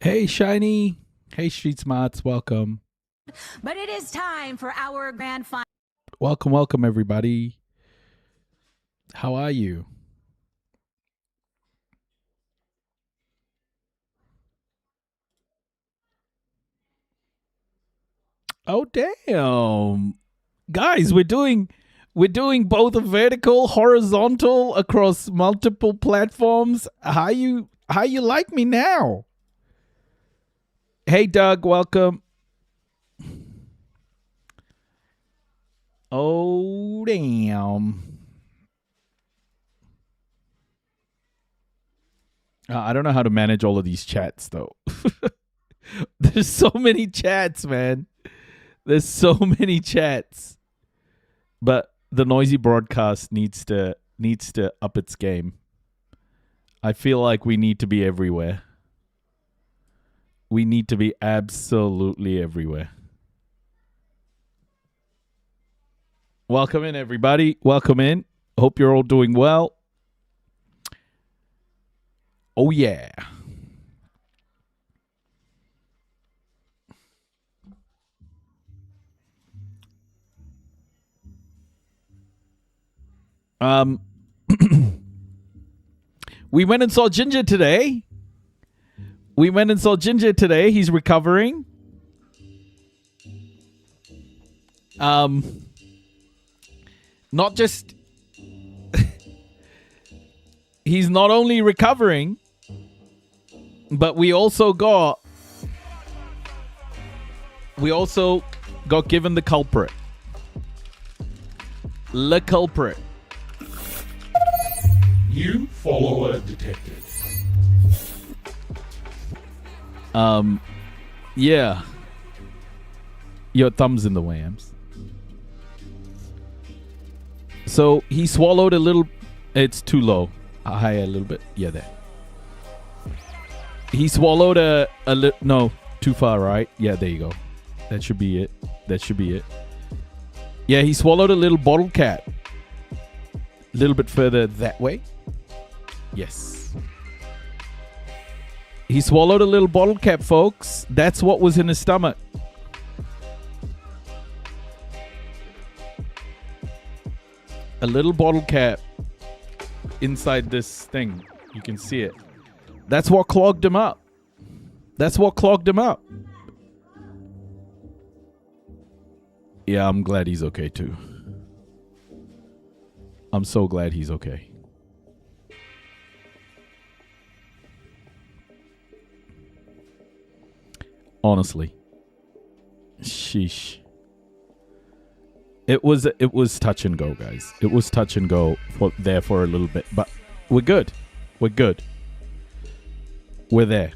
Hey, Shiny. Hey, Street Smarts. Welcome. But it is time for our grand final. Welcome, everybody. How are you? Oh, damn. Guys, we're doing both a vertical, horizontal across multiple platforms. How you like me now? Hey, Doug, welcome. Oh, damn. I don't know how to manage all of these chats, though. There's so many chats, man. There's so many chats. But the noisy broadcast needs to up its game. I feel like we need to be everywhere. We need to be absolutely everywhere. Welcome in, everybody. Welcome in. Hope you're all doing well. Oh, yeah. We went and saw Ginger today. He's recovering. Not just he's not only recovering, but we also got given the culprit. Le culprit. New follower detected. Yeah. Your thumb's in the way, Ams. So he swallowed a little. It's too low. High a little bit. Yeah, there. He swallowed a little. No, too far right. Yeah, there you go. That should be it. Yeah, he swallowed a little bottle cap. A little bit further that way. Yes. He swallowed a little bottle cap, folks. That's what was in his stomach. A little bottle cap inside this thing. You can see it. That's what clogged him up. Yeah, I'm glad he's okay too. I'm so glad he's okay. Honestly. Sheesh. It was touch and go, guys. It was touch and go for a little bit, but we're good. We're there.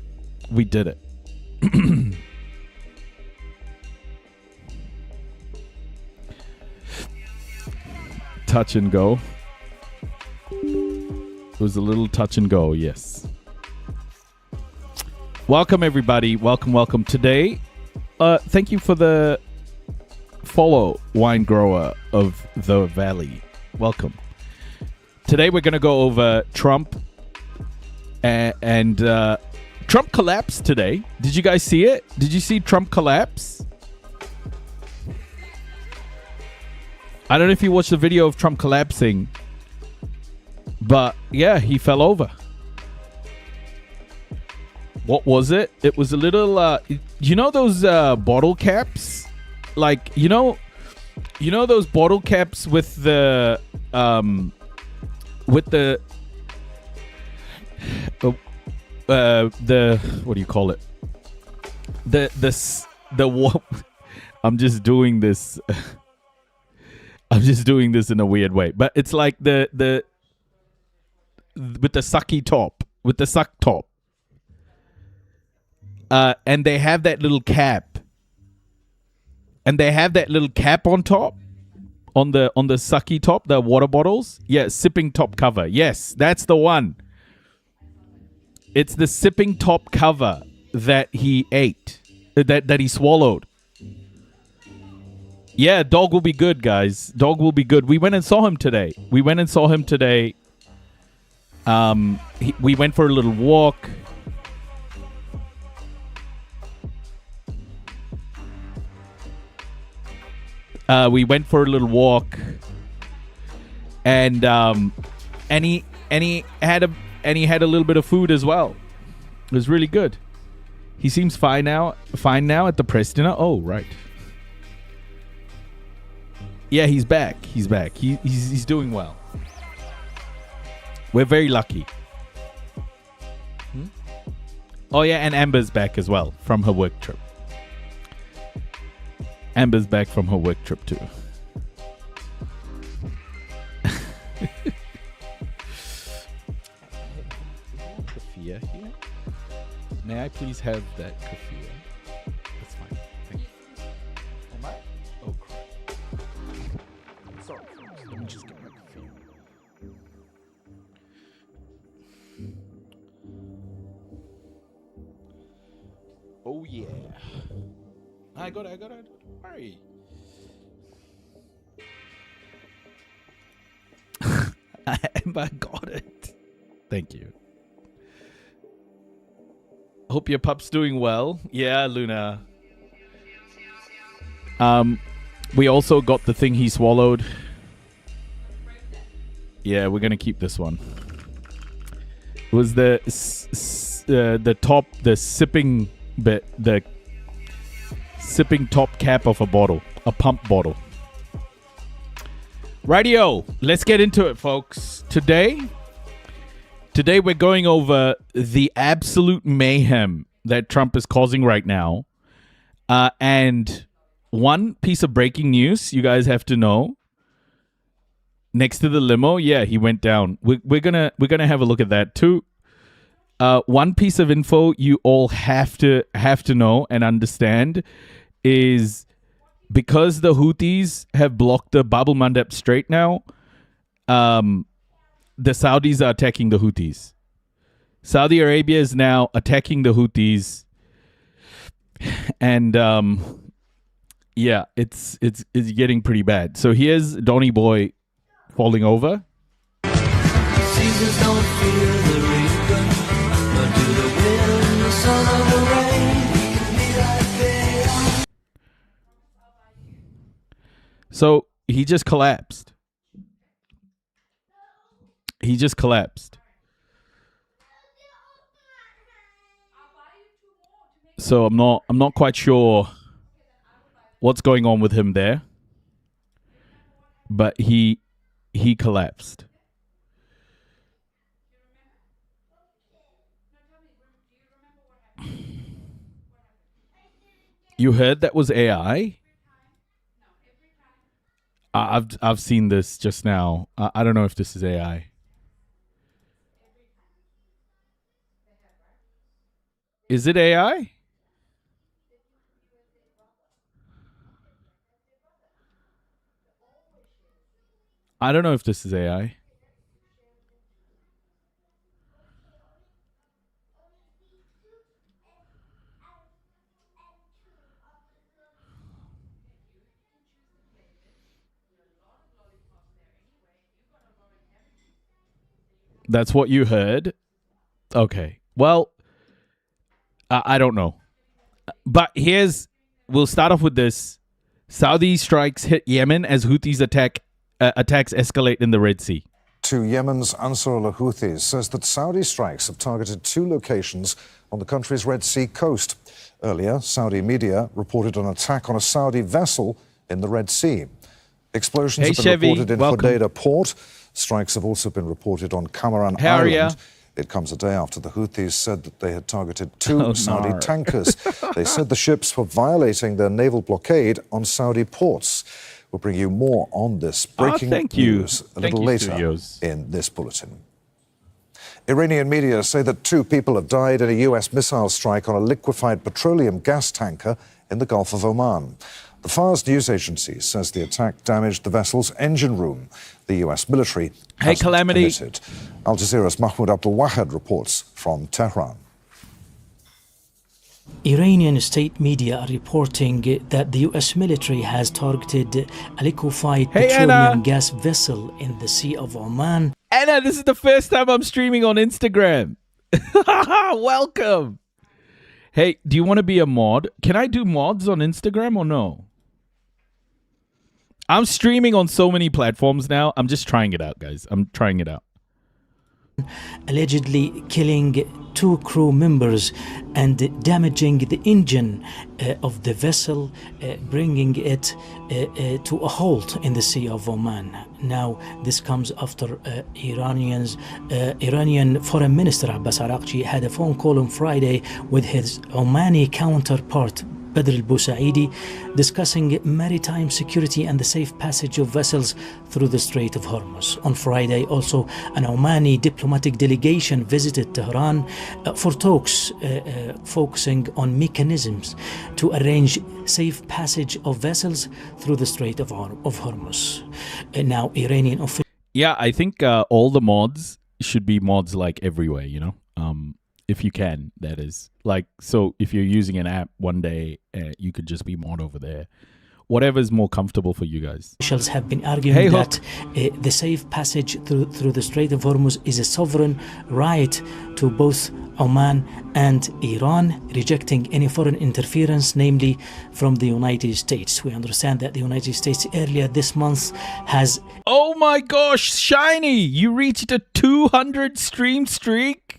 We did it. Touch and go. It was a little touch and go, yes. Welcome, everybody. Welcome. Today, thank you for the follow, wine grower of the valley. Welcome. Today, we're going to go over Trump. And Trump collapsed today. Did you guys see it? Did you see Trump collapse? I don't know if you watched the video of Trump collapsing, but yeah, he fell over. What was it? It was a little, you know those bottle caps? Like, you know those bottle caps with the what do you call it? The I'm just doing this. I'm just doing this in a weird way, but it's like the with the sucky top, with the suck top, and they have that little cap, on top, on the sucky top, the water bottles. Yeah, sipping top cover. Yes, that's the one. It's the sipping top cover that he ate, that he swallowed. Yeah, dog will be good, guys. Dog will be good. We went and saw him today. We went for a little walk. We went for a little walk, and he had a little bit of food as well. It was really good. He seems fine now at the press dinner. Oh, right. Yeah, he's back. He's back. He's doing well. We're very lucky. Oh, yeah, and Amber's back as well from her work trip. Amber's back from her work trip too. Kafia here? May I please have that kafia? That's fine. Thank you. Am I? Oh, crap. Sorry. Let me just get my kafia. Oh, yeah. I got it. Hurry. I got it. Thank you. Hope your pup's doing well. Yeah, Luna. We also got the thing he swallowed. Yeah, we're gonna keep this one. It was the sipping bit, the sipping top cap of a bottle, a pump bottle. Rightio, let's get into it, folks. Today we're going over the absolute mayhem that Trump is causing right now. And one piece of breaking news you guys have to know. Next to the limo, yeah, he went down. We're gonna have a look at that too. One piece of info you all have to know and understand is because the Houthis have blocked the Bab el-Mandeb Strait now, the Saudis are attacking the Houthis. Saudi Arabia is now attacking the Houthis, and yeah, it's getting pretty bad. So here's Donny Boy falling over. Seasons don't fear the raven, nor do the wind, the sun, or the rain. Be like they are. So he just collapsed. So I'm not quite sure what's going on with him there, but he collapsed. You heard that was AI? I've seen this just now. I don't know if this is AI. Is it AI? I don't know if this is AI. That's what you heard? Okay. Well, I don't know. But we'll start off with this. Saudi strikes hit Yemen as Houthis attacks escalate in the Red Sea. To Yemen's Ansarullah Houthis says that Saudi strikes have targeted 2 locations on the country's Red Sea coast. Earlier, Saudi media reported an attack on a Saudi vessel in the Red Sea. Explosions have been Chevy, reported in welcome. Hodeidah port. Strikes have also been reported on Kamaran Island. It comes a day after the Houthis said that they had targeted 2 Saudi tankers. They said the ships were violating their naval blockade on Saudi ports. We'll bring you more on this breaking news a little later in this bulletin. Iranian media say that 2 people have died in a U.S. missile strike on a liquefied petroleum gas tanker in the Gulf of Oman. The Fars news agency says the attack damaged the vessel's engine room. The U.S. military hasn't admitted. Al Jazeera's Mahmoud Abdul-Wahid reports from Tehran. Iranian state media are reporting that the U.S. military has targeted a liquefied petroleum gas vessel in the Sea of Oman. Anna, this is the first time I'm streaming on Instagram. Welcome. Hey, do you want to be a mod? Can I do mods on Instagram or no? I'm streaming on so many platforms now. I'm just trying it out, guys. I'm trying it out. Allegedly killing 2 crew members and damaging the engine of the vessel, bringing it to a halt in the Sea of Oman. Now, this comes after Iranian Foreign Minister Abbas Araghchi had a phone call on Friday with his Omani counterpart Badr al-Busaidi, discussing maritime security and the safe passage of vessels through the Strait of Hormuz. On Friday, also, an Omani diplomatic delegation visited Tehran for talks focusing on mechanisms to arrange safe passage of vessels through the Strait of Hormuz. Now, Iranian officials... Yeah, I think all the mods should be mods like everywhere, you know? If you can, that is. Like, so if you're using an app one day, you could just be mod over there. Whatever's more comfortable for you guys. Officials have been arguing that the safe passage through the Strait of Hormuz is a sovereign right to both Oman and Iran, rejecting any foreign interference, namely from the United States. We understand that the United States earlier this month has... Oh my gosh, Shiny! You reached a 200 stream streak?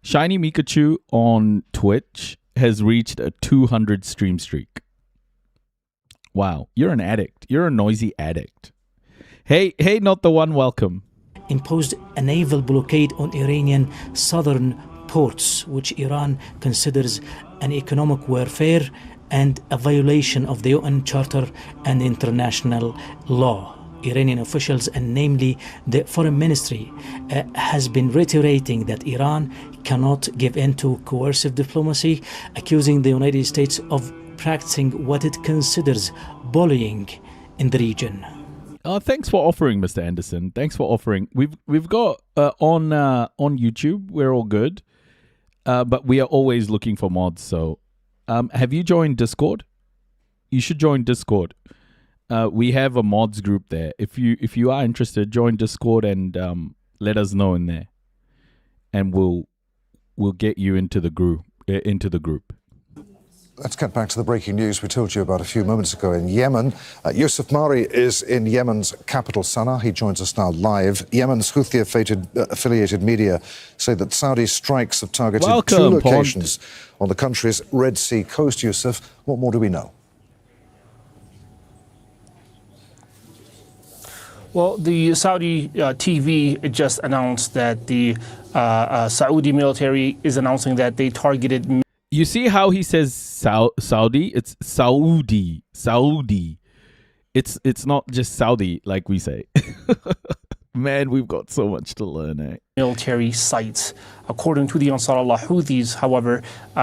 Shiny Mikachu on Twitch has reached a 200 stream streak. Wow, you're an addict. You're a noisy addict. Hey, not the one, welcome. Imposed a naval blockade on Iranian southern ports, which Iran considers an economic warfare and a violation of the UN Charter and international law. Iranian officials, and namely the foreign ministry, has been reiterating that Iran cannot give in to coercive diplomacy, accusing the United States of practicing what it considers bullying in the region. Thanks for offering, Mr. Anderson. Thanks for offering. We've got on YouTube. We're all good, but we are always looking for mods. So, have you joined Discord? You should join Discord. We have a mods group there. If you are interested, join Discord and let us know in there, and we'll get you into the group. Let's get back to the breaking news we told you about a few moments ago in Yemen. Yusuf Mari is in Yemen's capital, Sana'a. He joins us now live. Yemen's Houthi-affiliated media say that Saudi strikes have targeted 2 locations on the country's Red Sea coast. Yusuf, what more do we know? Well, the Saudi TV just announced that the Saudi military is announcing that they targeted... You see how he says Saudi? It's Saudi. Saudi. It's not just Saudi like we say. Man, we've got so much to learn, eh? Military sites. According to the Ansarullah Houthis, however,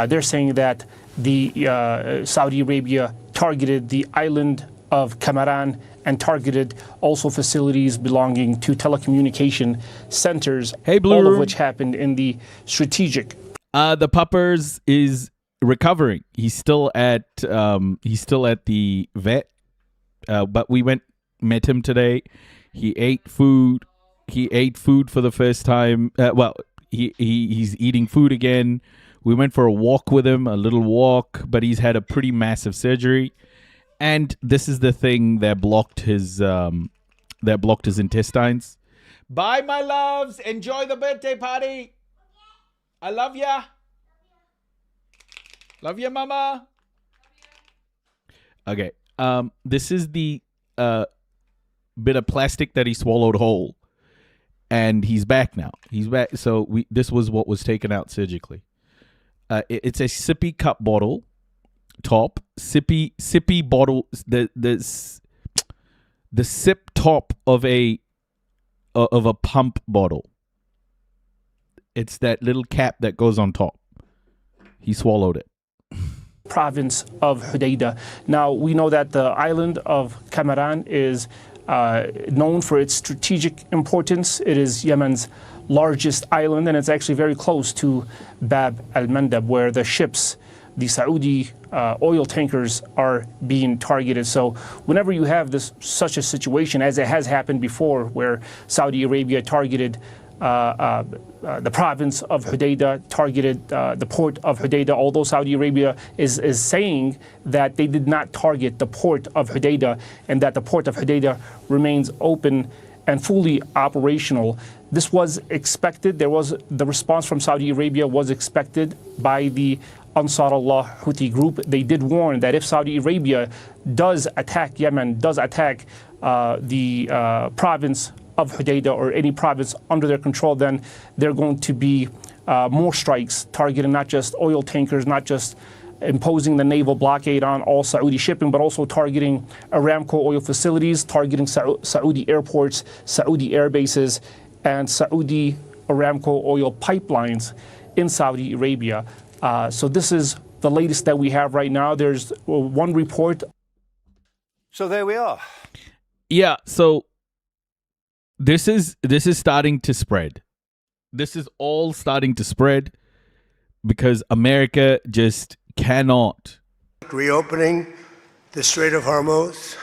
they're saying that the Saudi Arabia targeted the island of Kamaran and targeted also facilities belonging to telecommunication centers, all of which happened in the strategic. The Puppers is recovering. He's still at the vet, but we met him today. He ate food. He ate food for the first time. He's eating food again. We went for a walk with him, a little walk, but he's had a pretty massive surgery. And this is the thing that blocked his intestines. Bye, my loves. Enjoy the birthday party. I love ya. Love ya, mama. Okay. This is the bit of plastic that he swallowed whole, and he's back now. He's back. So this was what was taken out surgically. It's a sippy cup bottle. Top sippy bottle, the sip top of a pump bottle. It's that little cap that goes on top. He swallowed it. Province of Hodeidah. Now we know that the island of Kamaran is known for its strategic importance. It is Yemen's largest island, and it's actually very close to Bab al-Mandab, where the ships, the Saudi oil tankers, are being targeted. So whenever you have such a situation, as it has happened before, where Saudi Arabia targeted the province of Hodeidah, targeted the port of Hodeidah, although Saudi Arabia is saying that they did not target the port of Hodeidah and that the port of Hodeidah remains open and fully operational. This was expected. The response from Saudi Arabia was expected by the Ansar Allah Houthi group. They did warn that if Saudi Arabia does attack Yemen, does attack the province of Hodeidah or any province under their control, then they're going to be more strikes targeting not just oil tankers, not just imposing the naval blockade on all Saudi shipping, but also targeting Aramco oil facilities, targeting Saudi airports, Saudi air bases, and Saudi Aramco oil pipelines in Saudi Arabia. So this is the latest that we have right now. There's one report. So there we are. Yeah, so this is starting to spread. This is all starting to spread because America just cannot Reopening the Strait of Hormuz.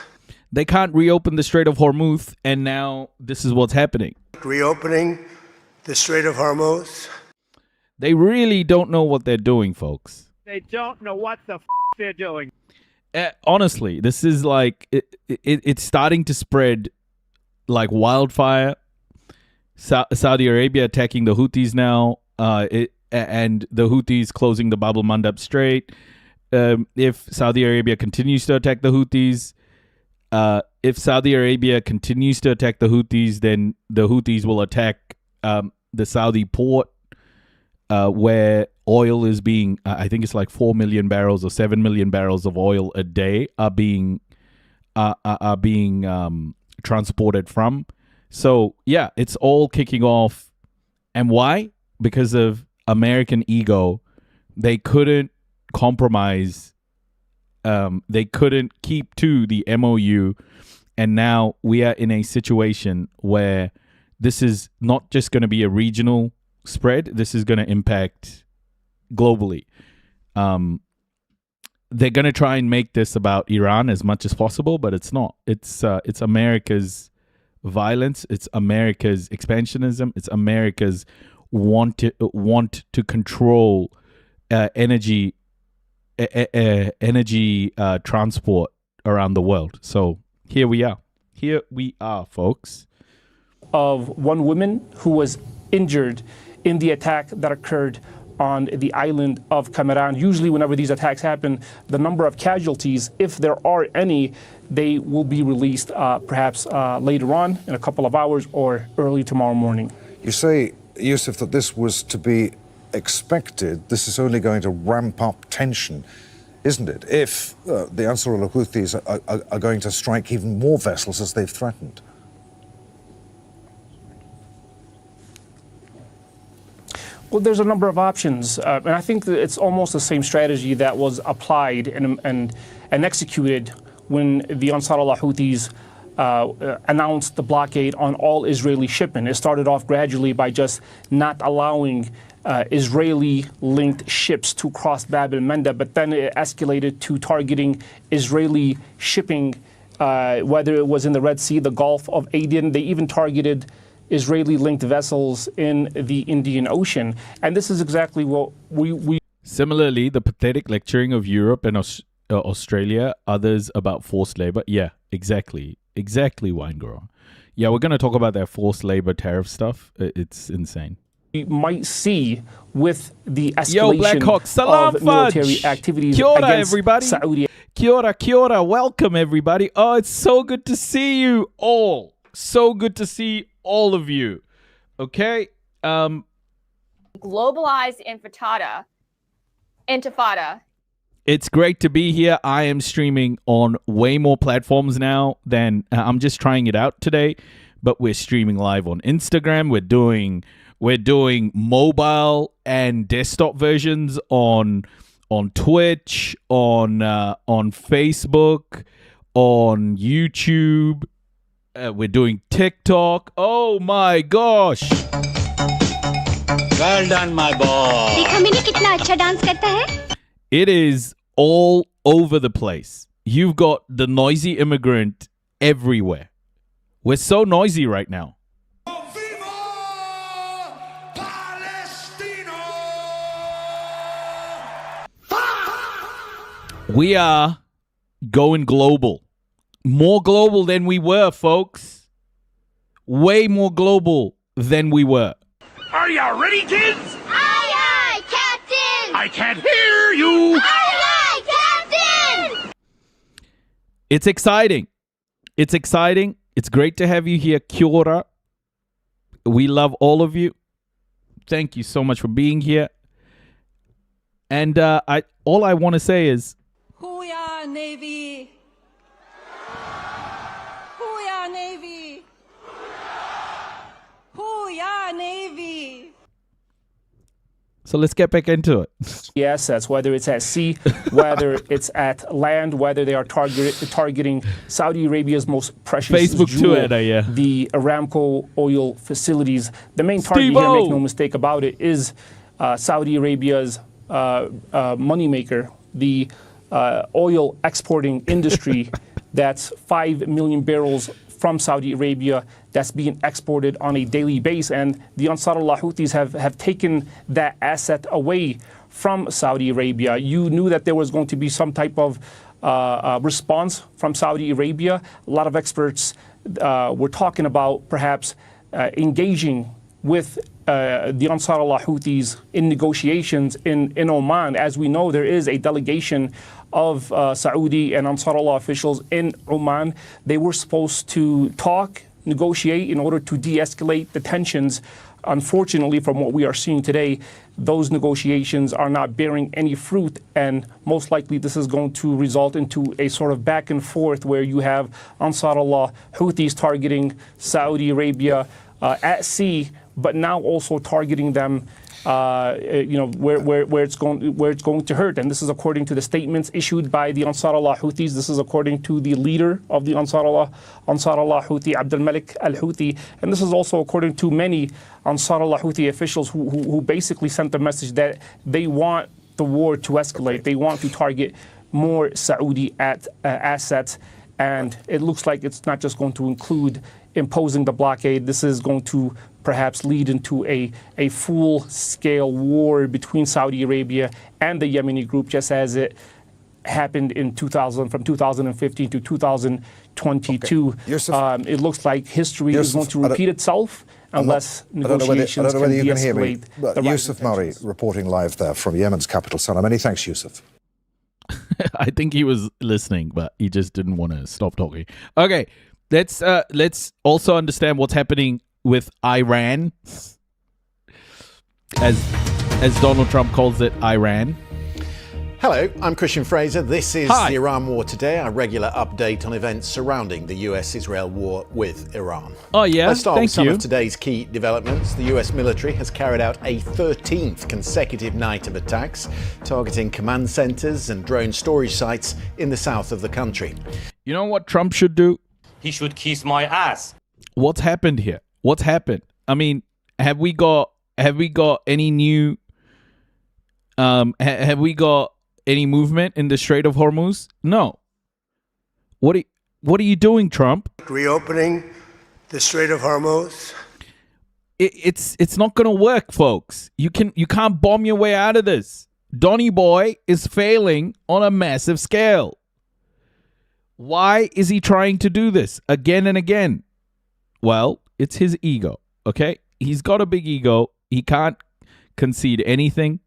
They can't reopen the Strait of Hormuz, and now this is what's happening. Reopening the Strait of Hormuz. They really don't know what they're doing, folks. They don't know what the they're doing. Honestly, this is like it's starting to spread like wildfire. Saudi Arabia attacking the Houthis now, and the Houthis closing the Bab el-Mandab Strait. If Saudi Arabia continues to attack the Houthis, then the Houthis will attack the Saudi port, where oil is being, I think it's like 4 million barrels or 7 million barrels of oil a day are being transported from. So yeah, it's all kicking off. And why? Because of American ego. They couldn't compromise. They couldn't keep to the MOU. And now we are in a situation where this is not just going to be a regional spread. This is going to impact globally. They're going to try and make this about Iran as much as possible, but it's not. It's America's violence. It's America's expansionism. It's America's want to control energy transport around the world. So here we are, folks. Of one woman who was injured in the attack that occurred on the island of Kamaran. Usually whenever these attacks happen, the number of casualties, if there are any, they will be released perhaps later on in a couple of hours or early tomorrow morning. You say, Yusuf, that this was to be expected. This is only going to ramp up tension, isn't it? If the Ansar Allah Houthis are going to strike even more vessels as they've threatened. Well, there's a number of options, and I think that it's almost the same strategy that was applied and executed when the Ansar Allah Houthis announced the blockade on all Israeli shipping. It started off gradually by just not allowing Israeli-linked ships to cross Bab el-Mandab, but then it escalated to targeting Israeli shipping, whether it was in the Red Sea, the Gulf of Aden. They even targeted Israeli-linked vessels in the Indian Ocean. And this is exactly what we Similarly, the pathetic lecturing of Europe and Australia, others about forced labor. Yeah, exactly, Winegrower. Yeah, we're going to talk about that forced labor tariff stuff. It's insane. We might see with the escalation Black Hawk, salam of military activities Kia ora, against everybody. Saudi. Kia ora, welcome everybody. Oh, it's so good to see you all. So good to see all of you. Okay? Globalized intifada. It's great to be here. I am streaming on way more platforms now than I'm just trying it out today, but we're streaming live on Instagram. We're doing mobile and desktop versions on Twitch, on Facebook, on YouTube. We're doing TikTok. Oh my gosh. Well done, my boy. देखा मैंने कितना अच्छा dance करता है? It is all over the place. You've got the noisy immigrant everywhere. We're so noisy right now. We are going global. More global than we were, folks. Way more global than we were. Are you ready, kids? Aye, aye, Captain! I can't hear you. Aye, aye, Captain! It's exciting. It's exciting. It's great to have you here. Kia ora. We love all of you. Thank you so much for being here. And all I want to say is, Hooyah, Navy! Hooyah, Navy! Hooyah, Navy! so let's get back into it. The assets, whether it's at sea, whether it's at land, whether they are targeting Saudi Arabia's most precious Facebook, jewel, Twitter, yeah. the Aramco oil facilities. The main target here, make no mistake about it, is Saudi Arabia's moneymaker, the oil exporting industry. That's 5 million barrels from Saudi Arabia that's being exported on a daily basis. And the Ansarullah Houthis have taken that asset away from Saudi Arabia. You knew that there was going to be some type of response from Saudi Arabia. A lot of experts were talking about perhaps engaging with the Ansarullah Houthis in negotiations in Oman. As we know, there is a delegation of Saudi and Ansarullah officials in Oman. They were supposed to talk, negotiate in order to de-escalate the tensions. Unfortunately, from what we are seeing today, those negotiations are not bearing any fruit, and most likely this is going to result into a sort of back and forth where you have Ansarullah Houthis targeting Saudi Arabia at sea, but now also targeting them, where it's going to hurt. And this is according to the statements issued by the Ansarullah Houthis. This is according to the leader of the Ansarullah Houthi, Abdul Malik al-Houthi. And this is also according to many Ansarullah Houthi officials who basically sent the message that they want the war to escalate. They want to target more Saudi assets. And it looks like it's not just going to include imposing the blockade. This is going to perhaps lead into a full-scale war between Saudi Arabia and the Yemeni group, just as it happened in from 2015 to 2022. Okay. It looks like history is going to repeat itself unless negotiations can de-escalate. But Yusuf Murray reporting live there from Yemen's capital, Sanaa. Many thanks, Yusuf. I think he was listening, but he just didn't want to stop talking. Okay, let's also understand what's happening with Iran, as Donald Trump calls it, Iran. Hello, I'm Christian Fraser. This is Hi. the Iran War Today, our regular update on events surrounding the US-Israel war with Iran. Oh, yeah? Let's start with Thank some you. of today's key developments. The US military has carried out a 13th consecutive night of attacks, targeting command centers and drone storage sites in the south of the country. You know what Trump should do? He should kiss my ass. What's happened here? What's happened? I mean, have we got any new have we got any movement in the Strait of Hormuz? No. What are you doing, Trump? Reopening the Strait of Hormuz. It's not going to work, folks. You can't bomb your way out of this. Donny Boy is failing on a massive scale. Why is he trying to do this again and again? Well, it's his ego, okay? He's got a big ego. He can't concede anything.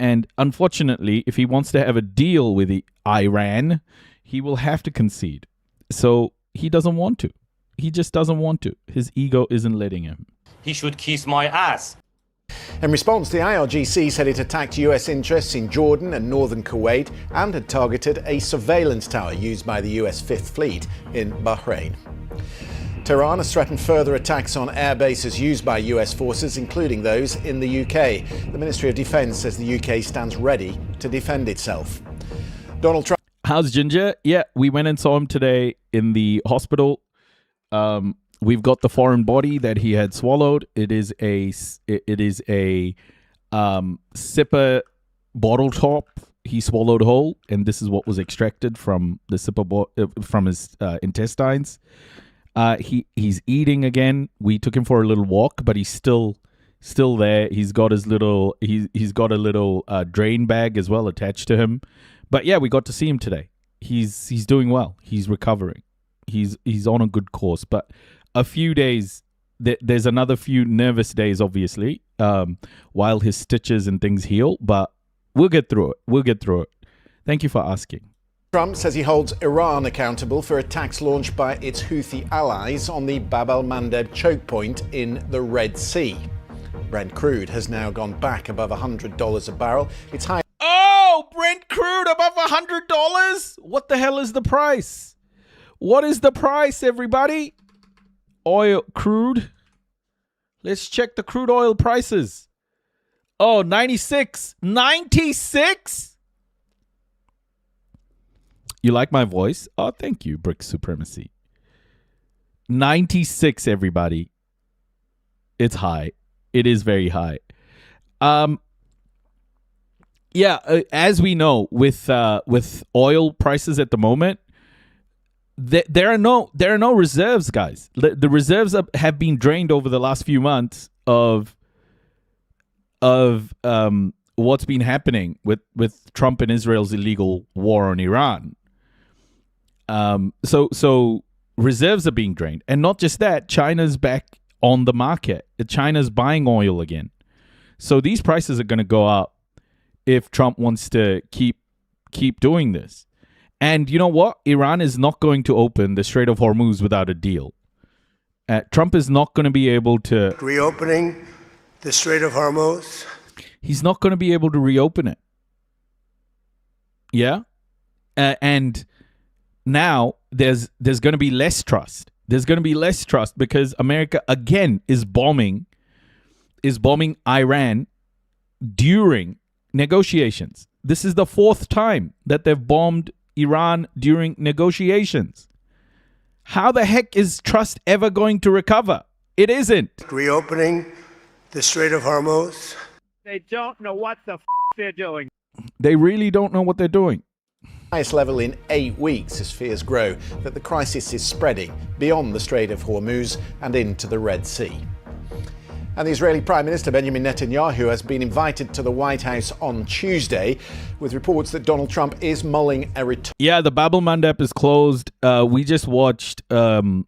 And unfortunately, if he wants to have a deal with Iran, he will have to concede. So he doesn't want to. He just doesn't want to. His ego isn't letting him. He should kiss my ass. In response, the IRGC said it attacked US interests in Jordan and northern Kuwait and had targeted a surveillance tower used by the US Fifth Fleet in Bahrain. Tehran has threatened further attacks on air bases used by US forces, including those in the UK. The Ministry of Defence says the UK stands ready to defend itself. Donald Trump. How's Ginger? Yeah, we went and saw him today in the hospital. We've got the foreign body that he had swallowed. It is a sipper bottle top he swallowed whole, and this is what was extracted from the sipper from his intestines. He's eating again. We took him for a little walk, but he's still there. He's got his little he's got a little drain bag as well attached to him. But yeah, we got to see him today. He's doing well. He's recovering. He's on a good course. But a few days, there's another few nervous days, obviously, while his stitches and things heal. But we'll get through it. Thank you for asking. Trump says he holds Iran accountable for attacks launched by its Houthi allies on the Bab el-Mandeb choke point in the Red Sea. Brent crude has now gone back above $100 a barrel. It's high. Oh, Brent crude above $100? What the hell is the price? What is the price, everybody? Oil, crude. Let's check the crude oil prices. Oh, 96. 96? You like my voice? Oh, thank you, Brick Supremacy. 96, everybody. It's high. It is very high. Yeah, as we know, with oil prices at the moment, there are no reserves, guys. The reserves have been drained over the last few months of what's been happening with Trump and Israel's illegal war on Iran. So reserves are being drained, and not just that, China's back on the market. China's buying oil again. So these prices are going to go up if Trump wants to keep doing this. And you know what? Iran is not going to open the Strait of Hormuz without a deal. Trump is not going to be able to... Reopening the Strait of Hormuz? He's not going to be able to reopen it. Yeah? And now there's going to be less trust. There's going to be less trust because America, again, is bombing Iran during negotiations. This is the fourth time that they've bombed Iran during negotiations. How the heck is trust ever going to recover? It isn't. Reopening the Strait of Hormuz? They don't know what the they're doing. They really don't know what they're doing. Highest level in 8 weeks as fears grow that the crisis is spreading beyond the Strait of Hormuz and into the Red Sea. And the Israeli Prime Minister Benjamin Netanyahu has been invited to the White House on Tuesday, with reports that Donald Trump is mulling a return. Yeah, the Bab el-Mandeb is closed. We just watched the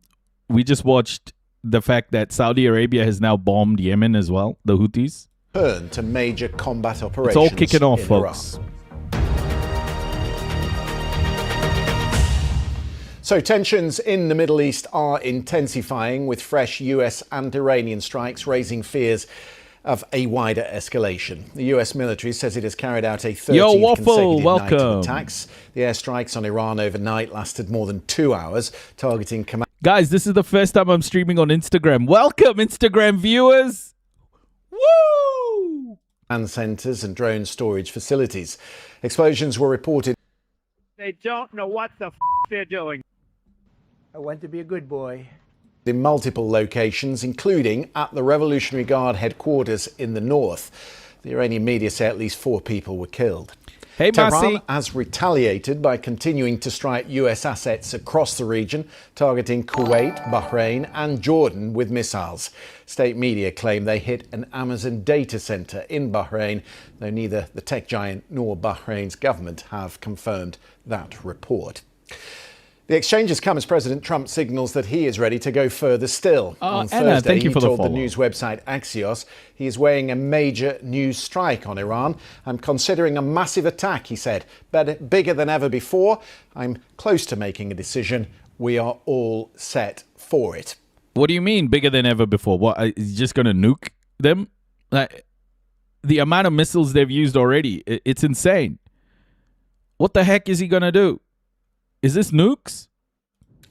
fact that Saudi Arabia has now bombed Yemen as well, the Houthis. Turn to major combat operations. It's all kicking off, folks. Iraq. So tensions in the Middle East are intensifying, with fresh US and Iranian strikes raising fears of a wider escalation. The US military says it has carried out a 13th consecutive night of attacks. The airstrikes on Iran overnight lasted more than 2 hours, targeting command. Guys, this is the first time I'm streaming on Instagram. Welcome, Instagram viewers. Woo! And centers and drone storage facilities. Explosions were reported. They don't know what the they're doing. I want to be a good boy. In multiple locations, including at the Revolutionary Guard headquarters in the north. The Iranian media say at least 4 people were killed. Hey, Tehran has retaliated by continuing to strike US assets across the region, targeting Kuwait, Bahrain and Jordan with missiles. State media claim they hit an Amazon data center in Bahrain, though neither the tech giant nor Bahrain's government have confirmed that report. The exchange has come as President Trump signals that he is ready to go further still. On Thursday, he told the news website Axios he is weighing a major news strike on Iran. I'm considering a massive attack, he said, but bigger than ever before. I'm close to making a decision. We are all set for it. What do you mean bigger than ever before? What, is he just going to nuke them? Like, the amount of missiles they've used already, it's insane. What the heck is he going to do? Is this nukes?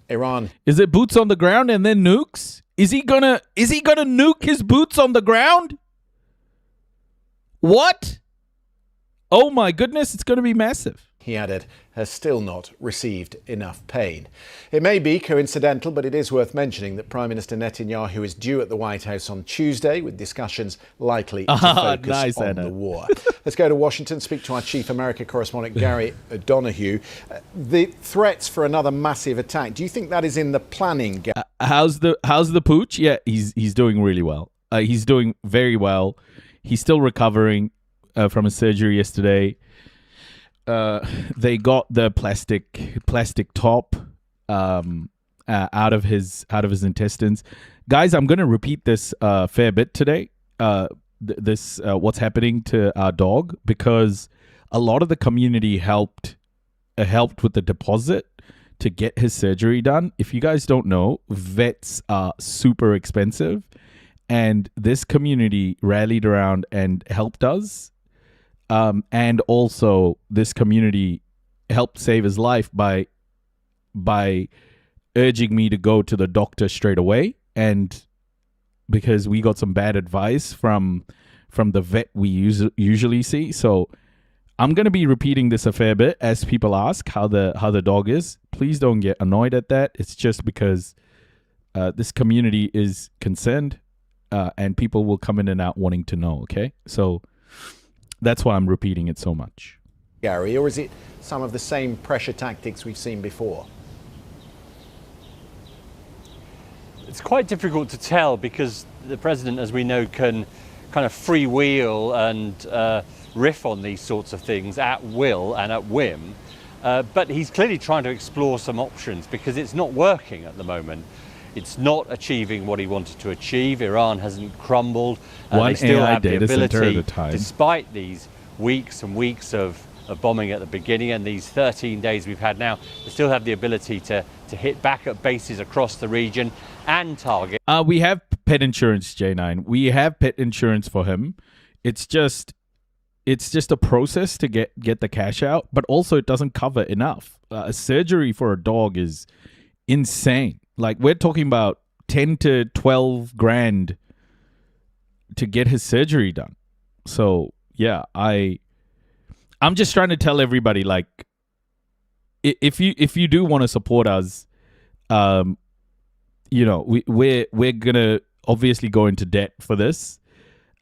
Iran. Is it boots on the ground and then nukes? Is he gonna nuke his boots on the ground? What? Oh my goodness, it's gonna be massive. He added, has still not received enough pain. It may be coincidental, but it is worth mentioning that Prime Minister Netanyahu is due at the White House on Tuesday, with discussions likely to focus on the war. Let's go to Washington, speak to our chief America correspondent, Gary O'Donoghue. The threats for another massive attack, do you think that is in the planning, Gary? How's the pooch? Yeah, he's doing really well. He's doing very well. He's still recovering from his surgery yesterday. they got the plastic top out of his intestines. Guys, I'm going to repeat this fair bit today. This what's happening to our dog, because a lot of the community helped with the deposit to get his surgery done. If you guys don't know, vets are super expensive, and this community rallied around and helped us. And also this community helped save his life by urging me to go to the doctor straight away. And because we got some bad advice from the vet we usually see. So I'm going to be repeating this a fair bit as people ask how the dog is. Please don't get annoyed at that. It's just because this community is concerned, and people will come in and out wanting to know, okay? So that's why I'm repeating it so much. Gary, or is it some of the same pressure tactics we've seen before? It's quite difficult to tell, because the president, as we know, can kind of freewheel and riff on these sorts of things at will and at whim. But he's clearly trying to explore some options, because it's not working at the moment. It's not achieving what he wanted to achieve. Iran hasn't crumbled. They still AI have the data center ability, at a time. despite these weeks and weeks of bombing at the beginning and these 13 days we've had now, they still have the ability to hit back at bases across the region and target. We have pet insurance, J9. We have pet insurance for him. It's just a process to get the cash out, but also it doesn't cover enough. A surgery for a dog is insane. Like, we're talking about 10 to 12 grand to get his surgery done. So yeah, I'm just trying to tell everybody, like, if you do want to support us, you know, we're gonna obviously go into debt for this.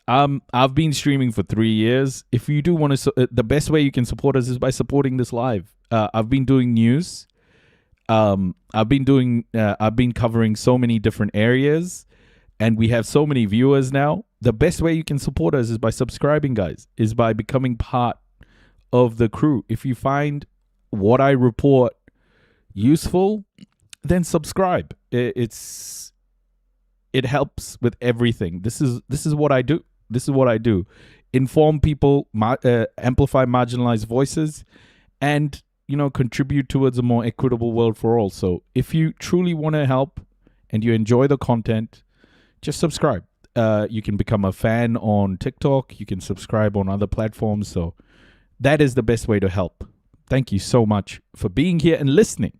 I've been streaming for 3 years. If you do want to, the best way you can support us is by supporting this live. I've been doing news. I've been covering so many different areas, and we have so many viewers now. The best way you can support us is by subscribing, guys, is by becoming part of the crew. If you find what I report useful, then subscribe. It helps with everything. This is what I do. This is what I do. Inform people, amplify marginalized voices, and, you know, contribute towards a more equitable world for all. So if you truly want to help and you enjoy the content, just subscribe. You can become a fan on TikTok. You can subscribe on other platforms. So that is the best way to help. Thank you so much for being here and listening.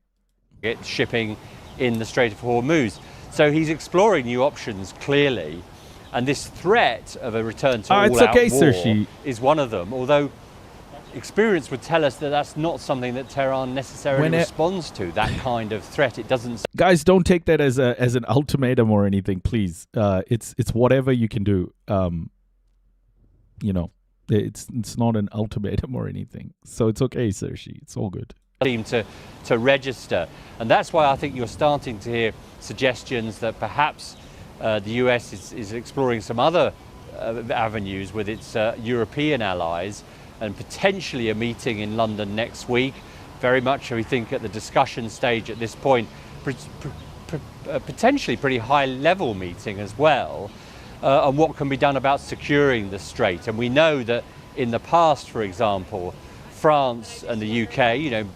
Get shipping in the Strait of Hormuz. So he's exploring new options, clearly. And this threat of a return to all-out war is one of them. Although experience would tell us that that's not something that Tehran necessarily responds to, that kind of threat. It doesn't. Guys, don't take that as an ultimatum or anything, please. It's whatever you can do. You know, it's not an ultimatum or anything. So it's okay, Sershi. It's all good. To register, and that's why I think you're starting to hear suggestions that perhaps the US is exploring some other avenues with its European allies, and potentially a meeting in London next week. Very much, we think, at the discussion stage at this point, potentially pretty high level meeting as well, on what can be done about securing the strait. And we know that in the past, for example, France and the UK, you know,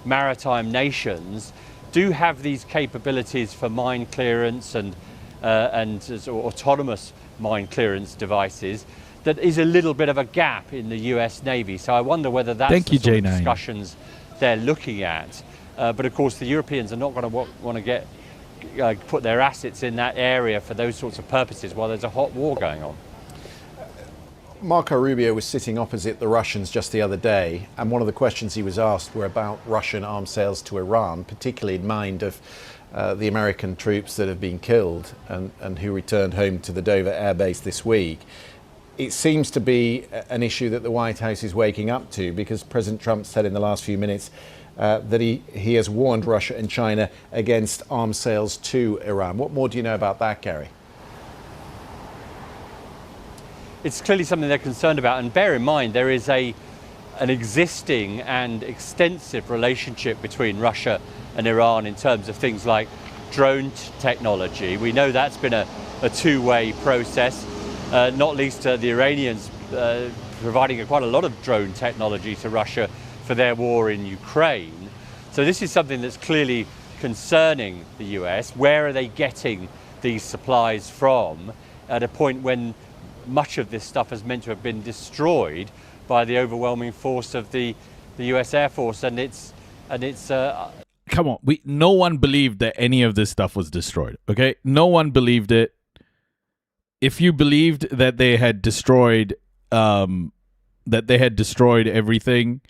maritime nations, do have these capabilities for mine clearance and autonomous mine clearance devices. That is a little bit of a gap in the US Navy. So I wonder whether that's the sort of discussions they're looking at. But of course, the Europeans are not going to want to put their assets in that area for those sorts of purposes while there's a hot war going on. Marco Rubio was sitting opposite the Russians just the other day, and one of the questions he was asked were about Russian arms sales to Iran, particularly in mind of the American troops that have been killed and who returned home to the Dover Air Base this week. It seems to be an issue that the White House is waking up to, because President Trump said in the last few minutes that he has warned Russia and China against arms sales to Iran. What more do you know about that, Gary? It's clearly something they're concerned about, and bear in mind there is a an existing and extensive relationship between Russia and Iran in terms of things like drone technology. We know that's been a two-way process, not least the Iranians providing quite a lot of drone technology to Russia for their war in Ukraine. So this is something that's clearly concerning the US. Where are they getting these supplies from at a point when much of this stuff is meant to have been destroyed by the overwhelming force of the US Air Force and it's come on, no one believed that any of this stuff was destroyed, okay? No one believed it. If you believed that they had destroyed everything,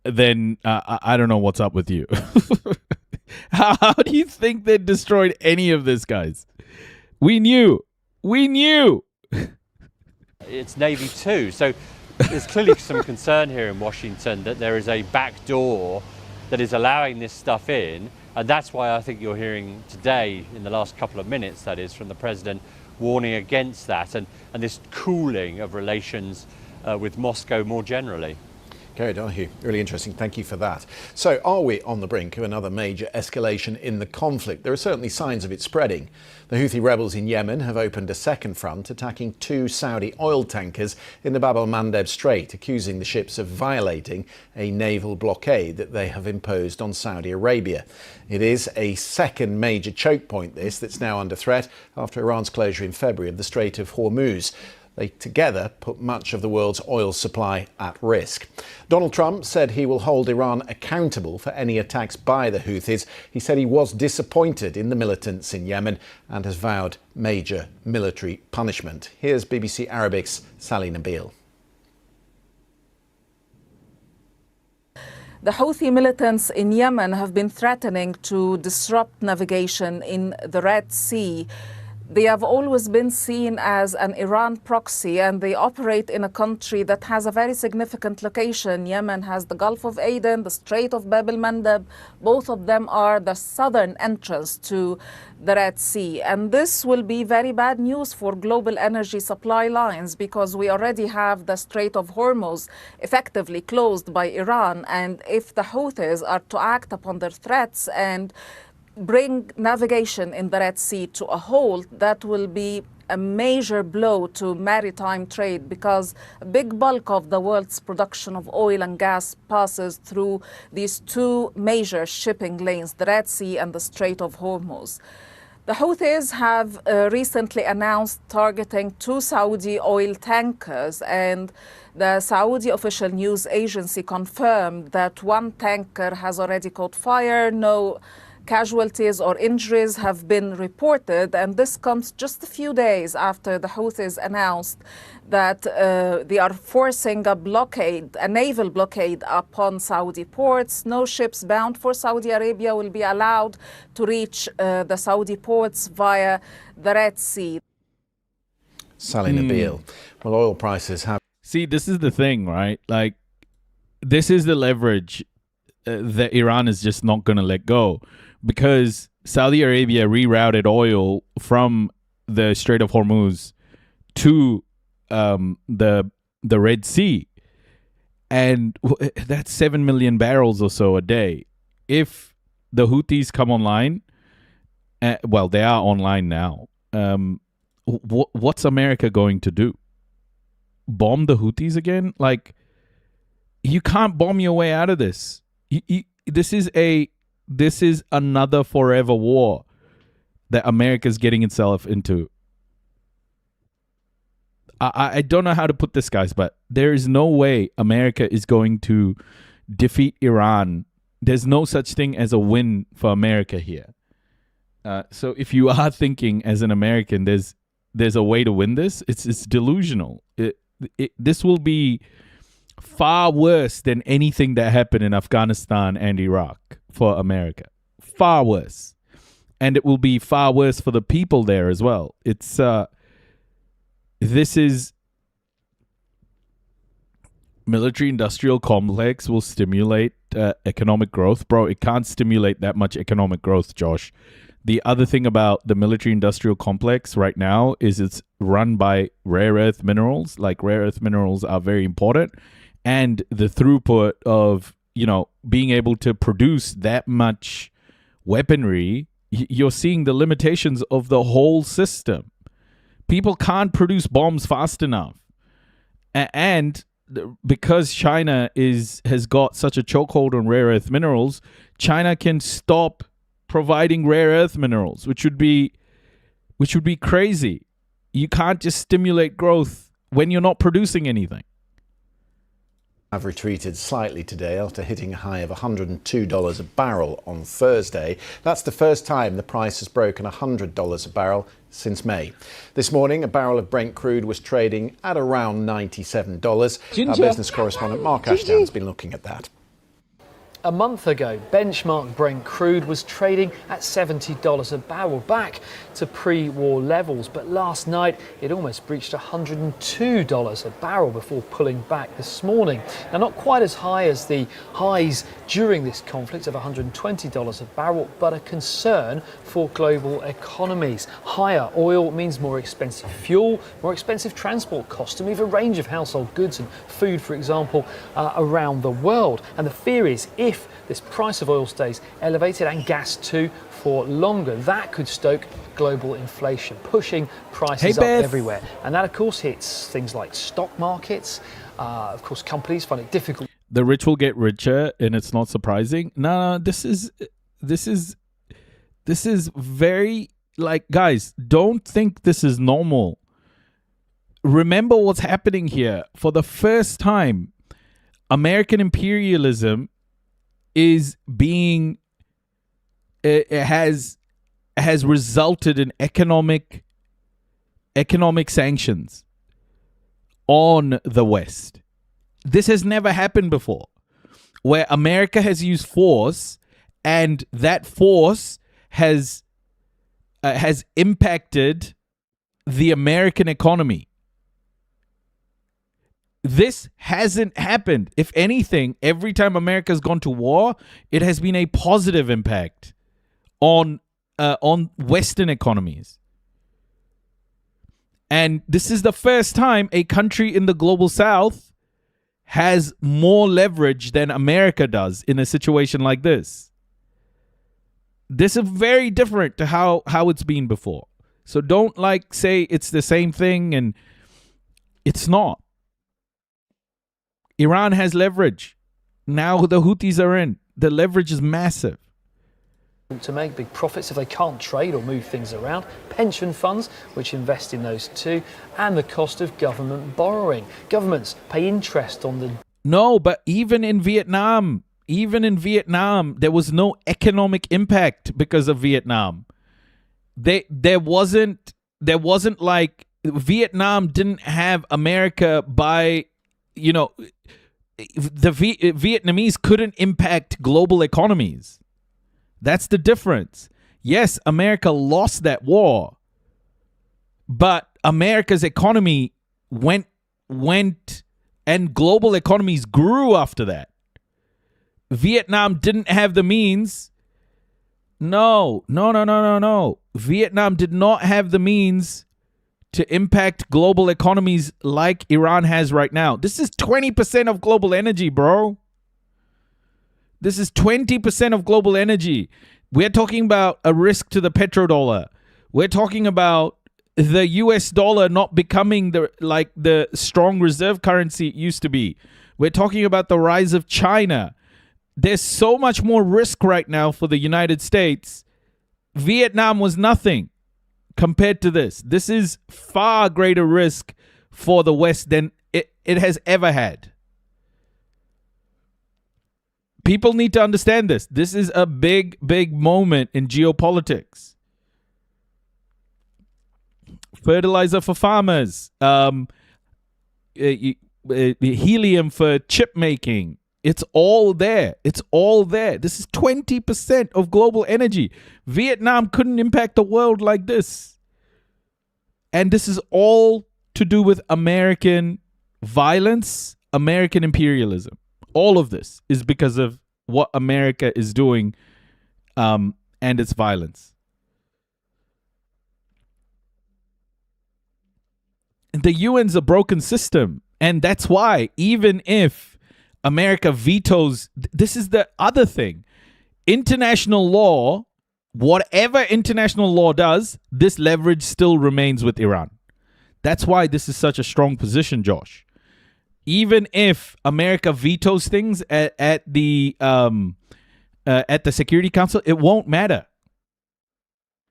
then I don't know what's up with you. How do you think they destroyed any of this, guys? We knew. It's Navy too. So there's clearly some concern here in Washington that there is a back door that is allowing this stuff in. And that's why I think you're hearing today, in the last couple of minutes, that is, from the president, warning against that and this cooling of relations with Moscow more generally. Gary Donoghue, really interesting. Thank you for that. So are we on the brink of another major escalation in the conflict? There are certainly signs of it spreading. The Houthi rebels in Yemen have opened a second front, attacking 2 Saudi oil tankers in the Bab el-Mandeb Strait, accusing the ships of violating a naval blockade that they have imposed on Saudi Arabia. It is a second major choke point, that's now under threat after Iran's closure in February of the Strait of Hormuz. They together put much of the world's oil supply at risk. Donald Trump said he will hold Iran accountable for any attacks by the Houthis. He said he was disappointed in the militants in Yemen and has vowed major military punishment. Here's BBC Arabic's Sally Nabil. The Houthi militants in Yemen have been threatening to disrupt navigation in the Red Sea. They have always been seen as an Iran proxy, and they operate in a country that has a very significant location. Yemen has the Gulf of Aden, the Strait of Bab el-Mandeb. Both of them are the southern entrance to the Red Sea. And this will be very bad news for global energy supply lines, because we already have the Strait of Hormuz effectively closed by Iran. And if the Houthis are to act upon their threats and bring navigation in the Red Sea to a halt, that will be a major blow to maritime trade, because a big bulk of the world's production of oil and gas passes through these 2 major shipping lanes, the Red Sea and the Strait of Hormuz. The Houthis have recently announced targeting 2 Saudi oil tankers, and the Saudi official news agency confirmed that 1 tanker has already caught fire. No casualties or injuries have been reported, and this comes just a few days after the Houthis announced that they are forcing a naval blockade upon Saudi ports. No ships bound for Saudi Arabia will be allowed to reach the Saudi ports via the Red Sea. Sally Nabil. Well, oil prices have... See, this is the thing, right? Like, this is the leverage that Iran is just not going to let go, because Saudi Arabia rerouted oil from the Strait of Hormuz to the Red Sea, and that's 7 million barrels or so a day. If the Houthis come online, well, they are online now. What's America going to do? Bomb the Houthis again? Like, you can't bomb your way out of this. This is another forever war that America's getting itself into. I don't know how to put this, guys, but there is no way America is going to defeat Iran. There's no such thing as a win for America here. So if you are thinking as an American, there's a way to win this, it's delusional. This will be far worse than anything that happened in Afghanistan and Iraq for America. Far worse. And it will be far worse for the people there as well. This is military-industrial complex will stimulate economic growth. Bro, it can't stimulate that much economic growth, Josh. The other thing about the military-industrial complex right now is it's run by rare earth minerals. Like, rare earth minerals are very important. and the throughput of, being able to produce that much weaponry, you're seeing the limitations of the whole system. People can't produce bombs fast enough. And because China has got such a chokehold on rare earth minerals, China can stop providing rare earth minerals, which would be crazy. You can't just stimulate growth when you're not producing anything. Have retreated slightly today after hitting a high of $102 a barrel on Thursday. That's the first time the price has broken $100 a barrel since May. This morning, a barrel of Brent crude was trading at around $97. Our business correspondent Mark Ashdown has been looking at that. A month ago, benchmark Brent crude was trading at $70 a barrel, back to pre-war levels. But last night, it almost breached $102 a barrel before pulling back this morning. Now, not quite as high as the highs during this conflict of $120 a barrel, but a concern for global economies. Higher oil means more expensive fuel, more expensive transport costs to move a range of household goods and food, for example, around the world. And the fear is, if this price of oil stays elevated, and gas too, for longer, that could stoke global inflation, pushing prices up everywhere. And that, of course, hits things like stock markets. Of course, companies find it difficult. The rich will get richer, and it's not surprising. No, this is very, guys, don't think this is normal. Remember what's happening here. For the first time, American imperialism is being has resulted in economic sanctions on the West. This has never happened before, where America has used force, and that force has impacted the American economy. This hasn't happened. If anything, every time America's gone to war, it has been a positive impact on Western economies. And this is the first time a country in the global South has more leverage than America does in a situation like this. This is very different to how it's been before. So don't say it's the same thing, and it's not. Iran has leverage. Now the Houthis are in. The leverage is massive. To make big profits if they can't trade or move things around. Pension funds, which invest in those too, and the cost of government borrowing. Governments pay interest on the... No, but even in Vietnam, there was no economic impact because of Vietnam. There wasn't like Vietnam didn't have America buy, the Vietnamese couldn't impact global economies. That's the difference. Yes, America lost that war, but America's economy went and global economies grew after that. Vietnam didn't have the means. No. Vietnam did not have the means to impact global economies like Iran has right now. This is 20% of global energy, bro. This is 20% of global energy. We're talking about a risk to the petrodollar. We're talking about the US dollar not becoming the strong reserve currency it used to be. We're talking about the rise of China. There's so much more risk right now for the United States. Vietnam was nothing compared to this. This is far greater risk for the West than it has ever had. People need to understand this. This is a big, big moment in geopolitics. Fertilizer for farmers, helium for chip making. It's all there. This is 20% of global energy. Vietnam couldn't impact the world like this. And this is all to do with American violence, American imperialism. All of this is because of what America is doing and its violence. The UN's a broken system. And that's why, even if America vetoes. This is the other thing. International law, whatever international law does, this leverage still remains with Iran. That's why this is such a strong position, Josh. Even if America vetoes things at the Security Council, it won't matter.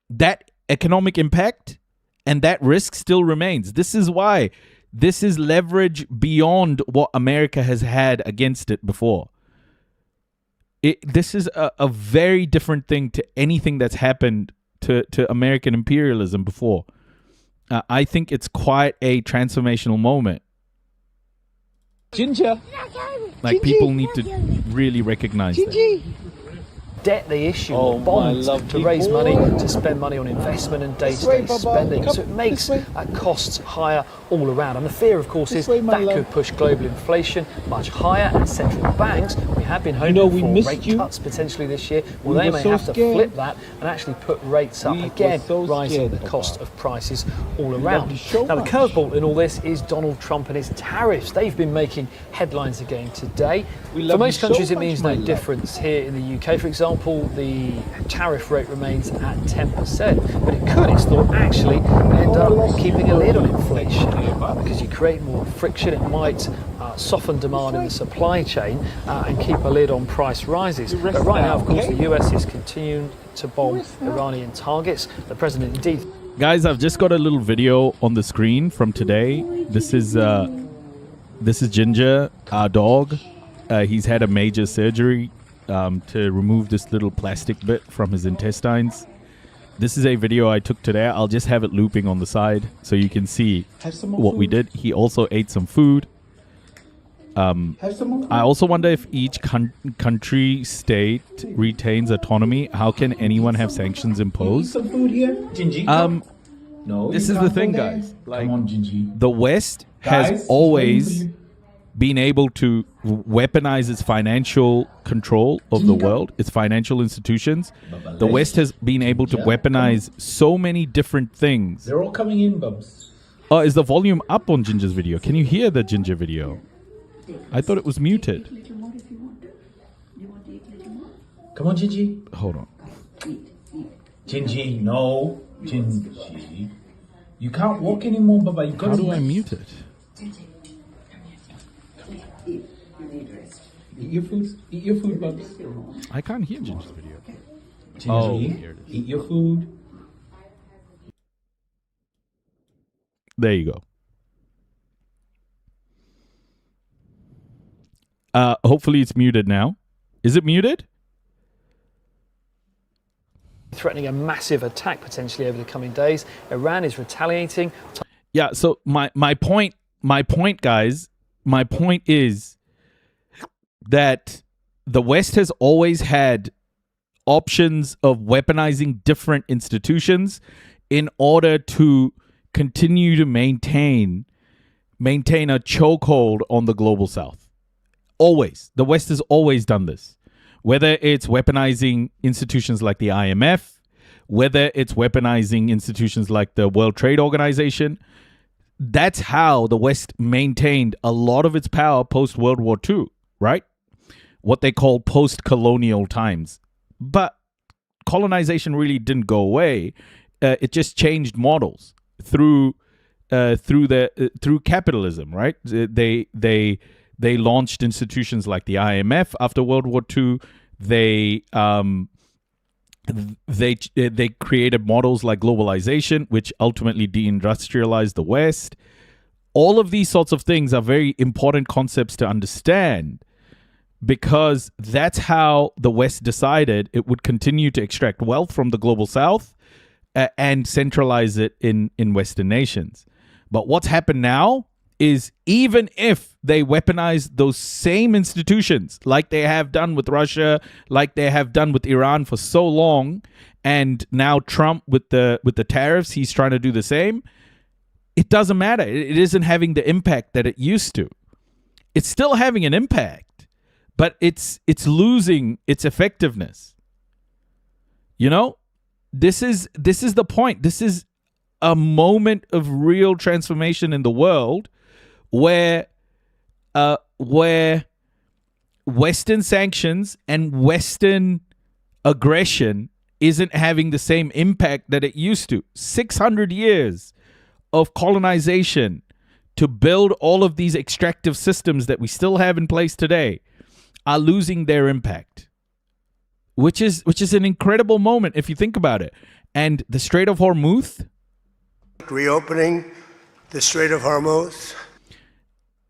That economic impact and that risk still remains. This is why this is leverage beyond what America has had against it before. This is a very different thing to anything that's happened to American imperialism before. I think it's quite a transformational moment. Ginger. Like, people need to really recognize that. Debt they issue, bonds to raise money, to spend money on investment and day-to-day spending. So it makes costs higher all around. And the fear, of course, is that could push global inflation much higher, and central banks, we have been hoping for rate cuts potentially this year. Well, they may have to flip that and actually put rates up again, rising the cost of prices all around. Now, the curveball in all this is Donald Trump and his tariffs. They've been making headlines again today. For most countries, it means no difference. Here in the UK, for example, the tariff rate remains at 10%, but it could, it's thought, actually end up keeping a lid on inflation because you create more friction. It might soften demand in the supply chain and keep a lid on price rises. But right now, of course, the US is continuing to bomb Iranian targets. The president indeed. Guys, I've just got a little video on the screen from today. This is Ginger, our dog. He's had a major surgery to remove this little plastic bit from his intestines. This is a video I took today. I'll just have it looping on the side so you can see what we did. He also ate some food. I also wonder if each country, state retains autonomy. How can anyone have sanctions imposed? This is the thing, guys. Like, the West has always been able to weaponize its financial control of the world, its financial institutions. The West has been able to weaponize so many different things. They're all coming in, Bubs. Oh, is the volume up on Ginger's video? Can you hear the Ginger video? I thought it was muted. Come on, Gingy. Hold on. Gingy, no. Gingy. You can't walk anymore, Baba. You How do I mute it? Eat your food. Eat your food, Bubs. I can't hear Ginger's video. Gingy, oh, here it is. Eat your food. There you go. Hopefully it's muted now. Is it muted? Threatening a massive attack potentially over the coming days. Iran is retaliating. Yeah, so my point, guys, my point is that the West has always had options of weaponizing different institutions in order to continue to maintain a chokehold on the global South. Always. The West has always done this. Whether it's weaponizing institutions like the IMF, whether it's weaponizing institutions like the World Trade Organization, that's how the West maintained a lot of its power post-World War II, right? What they call post-colonial times. But colonization really didn't go away. It just changed models through capitalism, right? They launched institutions like the IMF after World War II. They created models like globalization, which ultimately deindustrialized the West. All of these sorts of things are very important concepts to understand, because that's how the West decided it would continue to extract wealth from the global South and centralize it in Western nations. But what's happened now is, even if they weaponize those same institutions like they have done with Russia, like they have done with Iran for so long, and now Trump with the tariffs, he's trying to do the same, it doesn't matter. It isn't having the impact that it used to. It's still having an impact, but it's losing its effectiveness. You know, this is the point. This is a moment of real transformation in the world where Western sanctions and Western aggression isn't having the same impact that it used to. 600 years of colonization to build all of these extractive systems that we still have in place today are losing their impact, which is an incredible moment if you think about it. And the Strait of Hormuz, Reopening the Strait of Hormuz.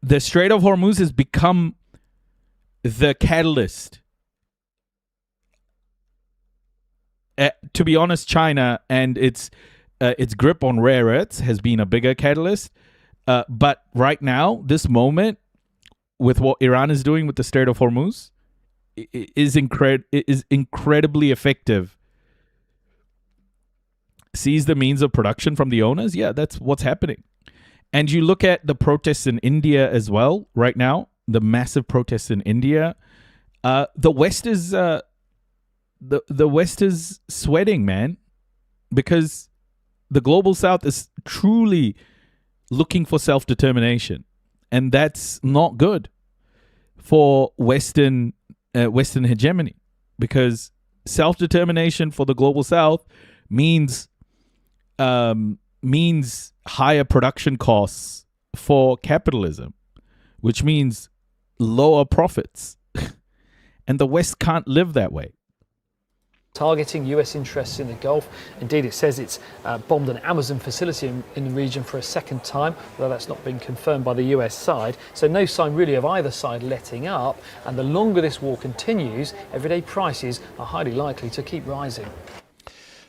the Strait of Hormuz has become the catalyst. To be honest, China and its grip on rare earths has been a bigger catalyst. But right now, this moment, with what Iran is doing with the Strait of Hormuz, is incredibly effective. Seize the means of production from the owners. Yeah, that's what's happening. And you look at the protests in India as well right now, the massive protests in India. The West is the West is sweating, man, because the global South is truly looking for self-determination, and that's not good for Western hegemony, because self-determination for the global South means higher production costs for capitalism, which means lower profits, and the West can't live that way. Targeting US interests in the Gulf. Indeed, it says it's bombed an Amazon facility in the region for a second time, although that's not been confirmed by the US side. So no sign really of either side letting up. And the longer this war continues, everyday prices are highly likely to keep rising.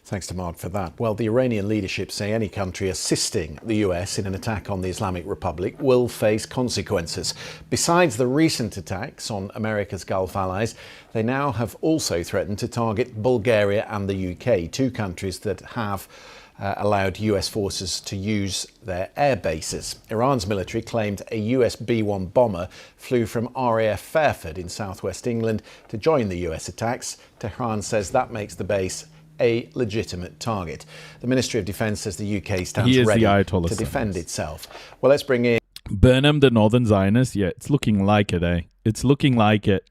Thanks to Mark for that. Well, the Iranian leadership say any country assisting the US in an attack on the Islamic Republic will face consequences. Besides the recent attacks on America's Gulf allies, they now have also threatened to target Bulgaria and the UK, two countries that have allowed US forces to use their air bases. Iran's military claimed a US B-1 bomber flew from RAF Fairford in southwest England to join the US attacks. Tehran says that makes the base a legitimate target. The Ministry of Defence says the UK stands ready to defend itself. Well, let's bring in Burnham, the Northern Zionist. Yeah, it's looking like it, eh? It's looking like it.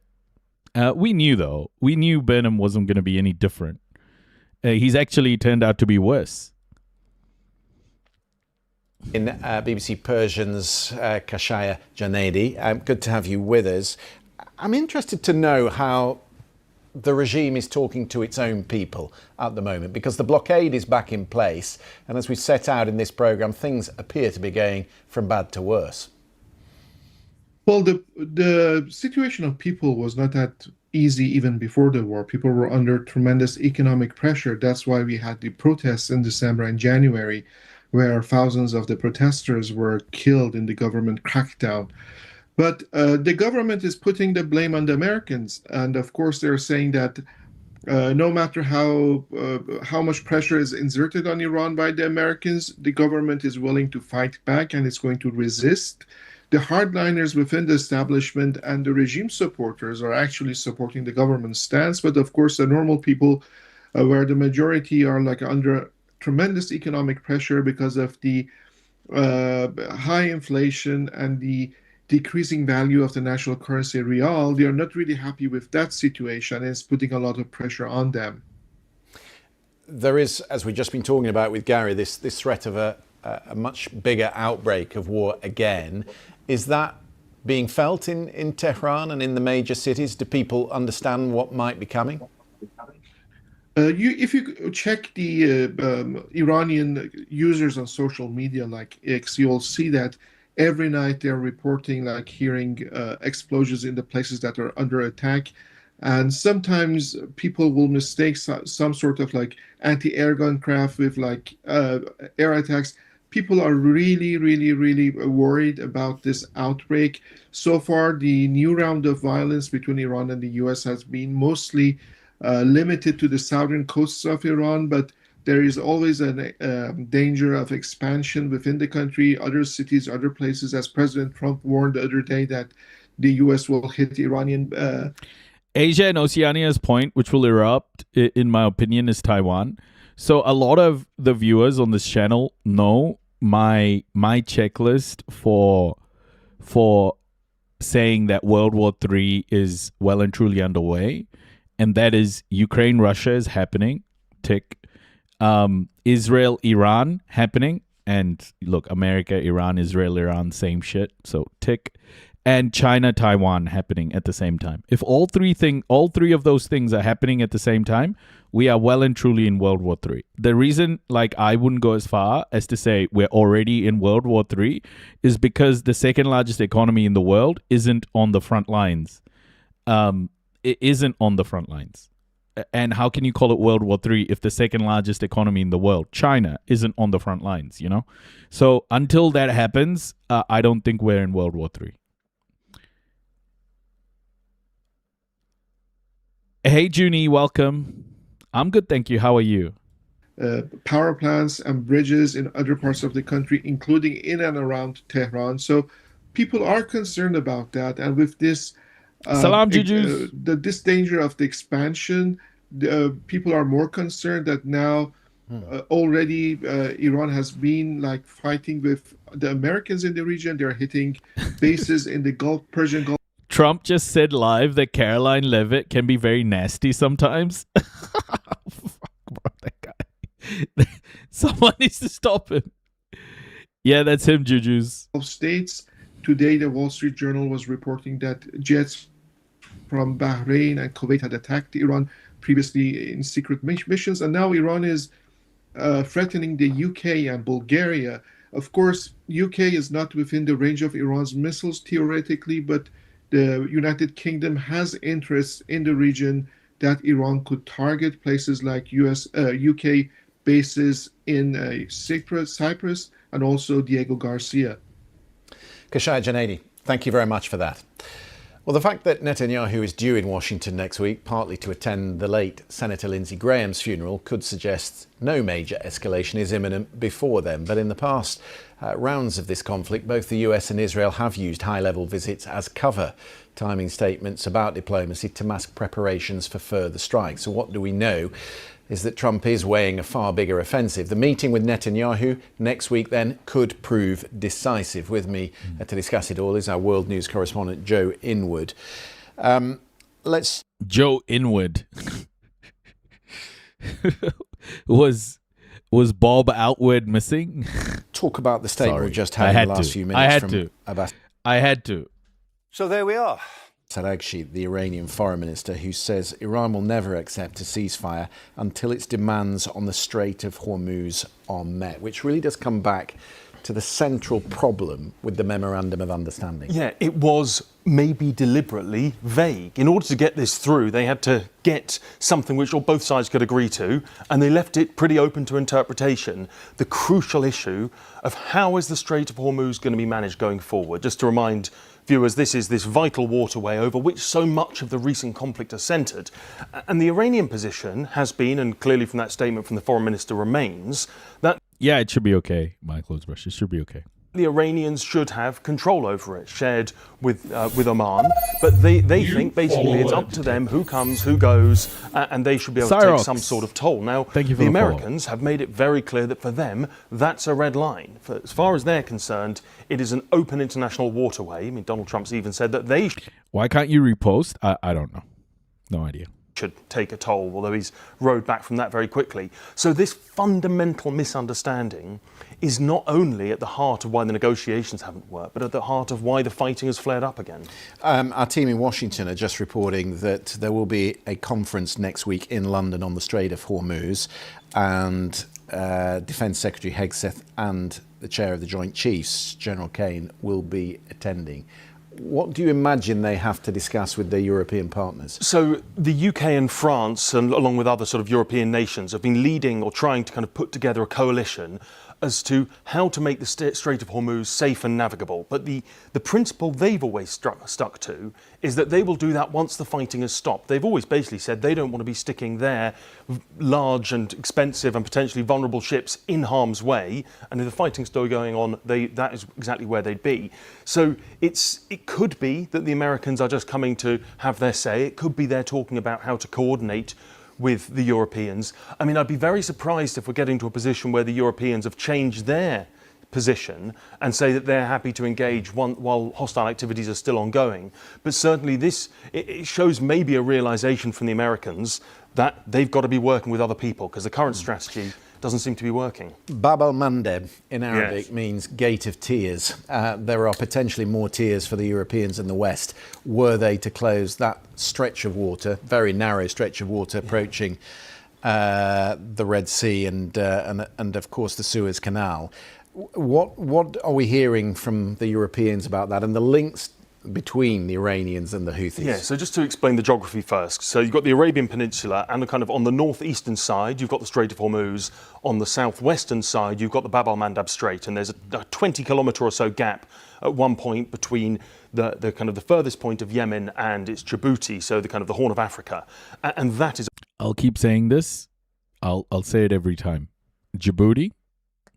We knew, though. We knew Burnham wasn't going to be any different. He's actually turned out to be worse. In BBC Persian's Kashaya Janedi, good to have you with us. I'm interested to know how the regime is talking to its own people at the moment, because the blockade is back in place, and as we set out in this programme, things appear to be going from bad to worse. Well, the situation of people was not that easy even before the war. People were under tremendous economic pressure. That's why we had the protests in December and January, where thousands of the protesters were killed in the government crackdown. But the government is putting the blame on the Americans. And of course, they're saying that no matter how much pressure is exerted on Iran by the Americans, the government is willing to fight back and it's going to resist. The hardliners within the establishment and the regime supporters are actually supporting the government stance. But of course, the normal people, where the majority are like under tremendous economic pressure because of the high inflation and the decreasing value of the national currency rial, they are not really happy with that situation, and it's putting a lot of pressure on them. There is, as we've just been talking about with Gary, this threat of a much bigger outbreak of war again. Is that being felt in Tehran and in the major cities? Do people understand what might be coming? If you check the Iranian users on social media like X, you'll see that every night they're reporting like hearing explosions in the places that are under attack. And sometimes people will mistake some sort of like anti-airgun craft with like air attacks. People are really, really, really worried about this outbreak. So far, the new round of violence between Iran and the US has been mostly limited to the southern coasts of Iran, but there is always a danger of expansion within the country, other cities, other places, as President Trump warned the other day that the U.S. will hit Iranian... Asia and Oceania's point, which will erupt, in my opinion, is Taiwan. So a lot of the viewers on this channel know my checklist for saying that World War III is well and truly underway, and that is Ukraine-Russia is happening, tick. Israel-Iran happening, and look, America, Iran, Israel, Iran, same shit, so tick. And China-Taiwan happening at the same time. If all three of those things are happening at the same time, we are well and truly in World War III. The reason, I wouldn't go as far as to say we're already in World War III is because the second largest economy in the world isn't on the front lines. It isn't on the front lines. And how can you call it World War III if the second largest economy in the world, China, isn't on the front lines, you know? So until that happens, I don't think we're in World War III. Hey, Junie, welcome. I'm good, thank you. How are you? Power plants and bridges in other parts of the country, including in and around Tehran. So people are concerned about that. And with this, Salam, Jujus. This danger of the expansion, people are more concerned that now already Iran has been fighting with the Americans in the region. They're hitting bases in the Persian Gulf. Trump just said live that Caroline Leavitt can be very nasty sometimes. Fuck, bro, that guy. Someone needs to stop him. Yeah, that's him, Jujus. States. Today, the Wall Street Journal was reporting that jets from Bahrain and Kuwait had attacked Iran previously in secret missions, and now Iran is threatening the UK and Bulgaria. Of course, UK is not within the range of Iran's missiles theoretically, but the United Kingdom has interests in the region that Iran could target, places like UK bases in Cyprus and also Diego Garcia. Kashaya Janady, thank you very much for that. Well, the fact that Netanyahu is due in Washington next week, partly to attend the late Senator Lindsey Graham's funeral, could suggest no major escalation is imminent before then. But in the past rounds of this conflict, both the US and Israel have used high-level visits as cover, timing statements about diplomacy to mask preparations for further strikes. So what do we know is that Trump is weighing a far bigger offensive. The meeting with Netanyahu next week then could prove decisive. With me to discuss it all is our world news correspondent Joe Inwood. Joe Inwood. Was Bob Outward missing? Talk about the statement we just had in the last few minutes. I had to. So there we are. Araghchi, the Iranian foreign minister, who says Iran will never accept a ceasefire until its demands on the Strait of Hormuz are met, which really does come back to the central problem with the Memorandum of Understanding. Yeah, it was maybe deliberately vague. In order to get this through, they had to get something which both sides could agree to, and they left it pretty open to interpretation. The crucial issue of how is the Strait of Hormuz going to be managed going forward. Just to remind viewers, this is this vital waterway over which so much of the recent conflict has centred. And the Iranian position has been, and clearly from that statement from the foreign minister remains, that yeah, it should be okay, my clothes brush. It should be okay. The Iranians should have control over it, shared with Oman. But they think basically it's up to them who comes, who goes, and they should be able to take some sort of toll. Now, the Americans have made it very clear that for them, that's a red line. As far as they're concerned, it is an open international waterway. I mean, Donald Trump's even said that they... Why can't you repost? I don't know. No idea. Should take a toll, although he's rode back from that very quickly. So this fundamental misunderstanding is not only at the heart of why the negotiations haven't worked, but at the heart of why the fighting has flared up again. Our team in Washington are just reporting that there will be a conference next week in London on the Strait of Hormuz, and Defence Secretary Hegseth and the Chair of the Joint Chiefs, General Kane, will be attending. What do you imagine they have to discuss with their European partners? So the UK and France, and along with other sort of European nations, have been leading or trying to kind of put together a coalition as to how to make the Strait of Hormuz safe and navigable. But the principle they've always stuck to is that they will do that once the fighting has stopped. They've always basically said they don't want to be sticking their large and expensive and potentially vulnerable ships in harm's way. And if the fighting's still going on, that is exactly where they'd be. So it could be that the Americans are just coming to have their say. It could be they're talking about how to coordinate with the Europeans. I mean, I'd be very surprised if we're getting to a position where the Europeans have changed their position and say that they're happy to engage while hostile activities are still ongoing. But certainly it shows maybe a realization from the Americans that they've got to be working with other people, because the current strategy doesn't seem to be working. Bab al-Mandeb in Arabic means gate of tears. There are potentially more tears for the Europeans in the West were they to close that stretch of water, very narrow stretch of water approaching the Red Sea and of course the Suez Canal. What are we hearing from the Europeans about that and the links between the Iranians and the Houthis? Yeah, so just to explain the geography first. So you've got the Arabian Peninsula, and kind of on the northeastern side, you've got the Strait of Hormuz. On the southwestern side, you've got the Bab al-Mandab Strait, and there's a 20-kilometre or so gap at one point between the kind of the furthest point of Yemen and its Djibouti, so the kind of the Horn of Africa. And that is... I'll keep saying this. I'll say it every time. Djibouti,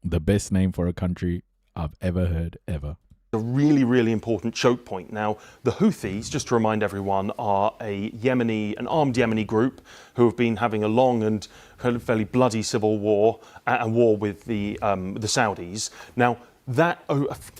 the best name for a country I've ever heard, ever. A really, really important choke point. Now, the Houthis, just to remind everyone, are an armed Yemeni group who have been having a long and kind of fairly bloody civil war and war with the Saudis. Now, that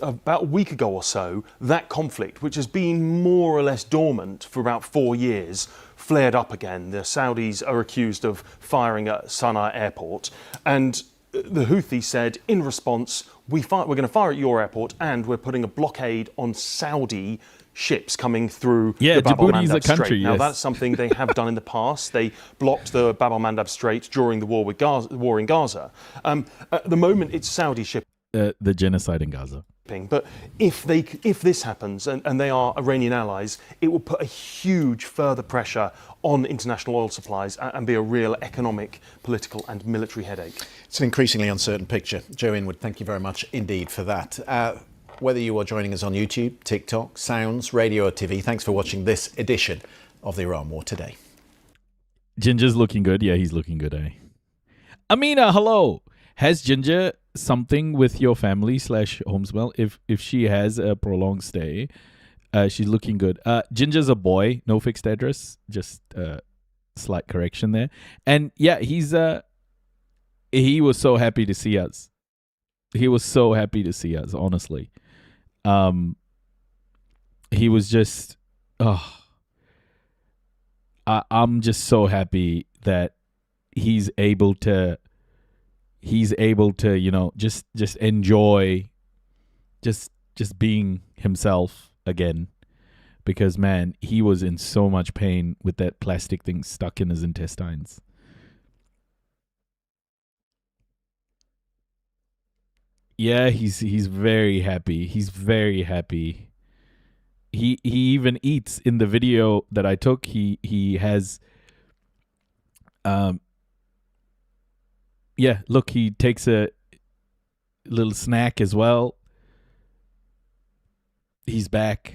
about a week ago or so, that conflict, which has been more or less dormant for about 4 years, flared up again. The Saudis are accused of firing at Sana'a airport, and the Houthis said, in response, we're going to fire at your airport, and we're putting a blockade on Saudi ships coming through the Bab al-Mandab Strait. Now, that's something they have done in the past. They blocked the Bab al-Mandab Strait during the war in Gaza. At the moment, it's Saudi shipping. The genocide in Gaza. But if this happens and they are Iranian allies, it will put a huge further pressure on international oil supplies and be a real economic, political and military headache. It's an increasingly uncertain picture. Joe Inwood, thank you very much indeed for that. Whether you are joining us on YouTube, TikTok, Sounds, radio or TV, thanks for watching this edition of the Iran War Today. Ginger's looking good. Yeah, he's looking good, eh? Amina, hello. Has Ginger something with your family /home smell? If she has a prolonged stay, she's looking good. Ginger's a boy, no fixed address, just slight correction there. And yeah, he was so happy to see us. He was so happy to see us, honestly. He was just, I'm just so happy that he's able to, you know, just enjoy just being himself again, because man, he was in so much pain with that plastic thing stuck in his intestines. Yeah, he's very happy. He's very happy. He even eats in the video that I took. He has yeah, look, he takes a little snack as well. He's back.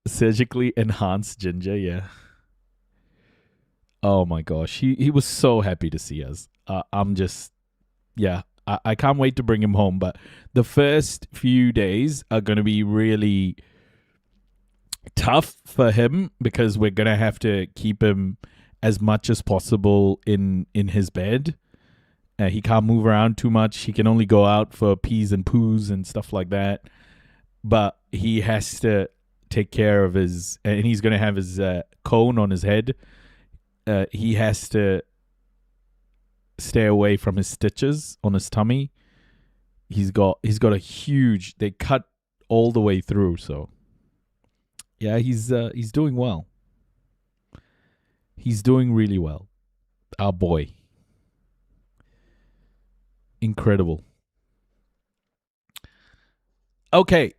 Surgically enhanced Ginger, yeah. Oh my gosh, he was so happy to see us. I'm just, yeah, I can't wait to bring him home. But the first few days are going to be really tough for him, because we're going to have to keep him as much as possible in his bed. He can't move around too much. He can only go out for pees and poos and stuff like that. But he has to take care of his, and he's going to have his cone on his head. He has to stay away from his stitches on his tummy. He's got a huge, they cut all the way through. So yeah, he's doing well. He's doing really well. Our boy. Incredible. Okay.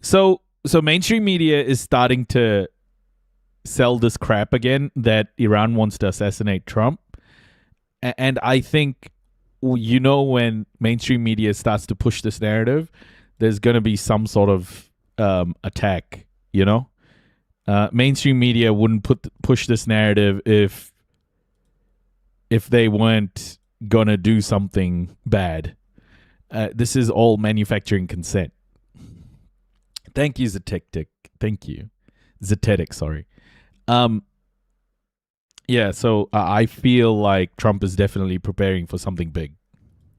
So mainstream media is starting to sell this crap again that Iran wants to assassinate Trump. And I think, you know, when mainstream media starts to push this narrative, there's going to be some sort of attack, you know? Mainstream media wouldn't push this narrative if they weren't gonna do something bad. This is all manufacturing consent. Thank you, Zetetic. Thank you, Zetetic. Sorry. Yeah, so I feel like Trump is definitely preparing for something big.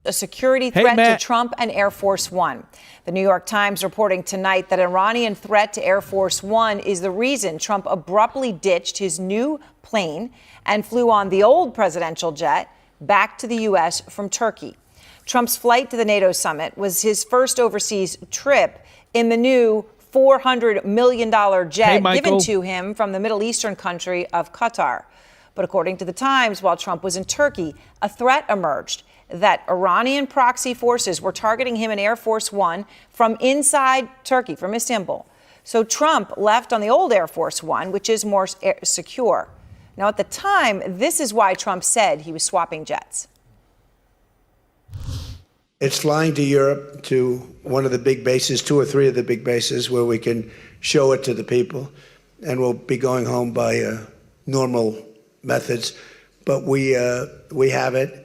A security threat to Trump and Air Force One. The New York Times reporting tonight that Iranian threat to Air Force One is the reason Trump abruptly ditched his new plane and flew on the old presidential jet back to the U.S. from Turkey. Trump's flight to the NATO summit was his first overseas trip in the new $400 million jet given to him from the Middle Eastern country of Qatar. But according to the Times, while Trump was in Turkey, a threat emerged that Iranian proxy forces were targeting him in Air Force One from inside Turkey, from Istanbul. So Trump left on the old Air Force One, which is more secure. Now, at the time, this is why Trump said he was swapping jets. It's flying to Europe, to one of the big bases, 2 or 3 of the big bases, where we can show it to the people. And we'll be going home by normal methods. But we have it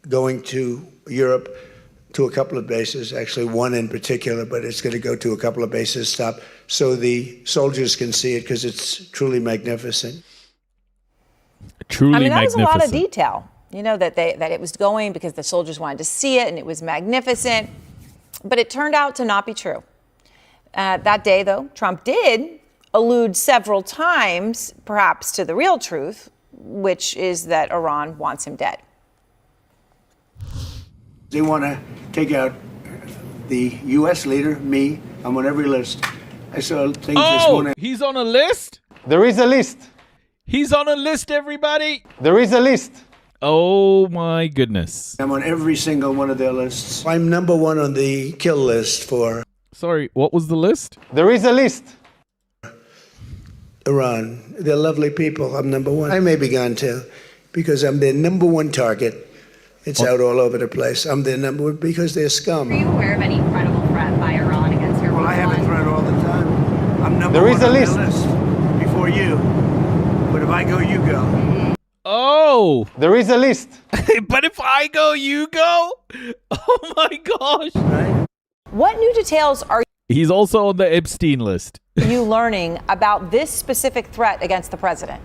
going to Europe to a couple of bases, actually one in particular, but it's going to go to a couple of bases, stop, so the soldiers can see it, because it's truly magnificent. Truly magnificent. That was a lot of detail. You know, that it was going because the soldiers wanted to see it and it was magnificent. But it turned out to not be true. That day, though, Trump did allude several times, perhaps to the real truth, which is that Iran wants him dead. They want to take out the U.S. leader, me. I'm on every list. I saw things this morning. He's on a list? There is a list. He's on a list, everybody. There is a list. Oh, my goodness. I'm on every single one of their lists. I'm number 1 on the kill list for... Sorry, what was the list? There is a list. Iran. They're lovely people. I'm number 1. I may be gone too, because I'm their number 1 target. It's out all over the place. I'm their number 1 because they're scum. Are you aware of any credible threat by Iran against your Well, I have a threat all the time. I'm number there 1 is a on list. their list before you. But if I go, you go. Oh! There is a list. But if I go, you go? Oh my gosh. Right? What new details are He's also on the Epstein list. you learning about this specific threat against the president?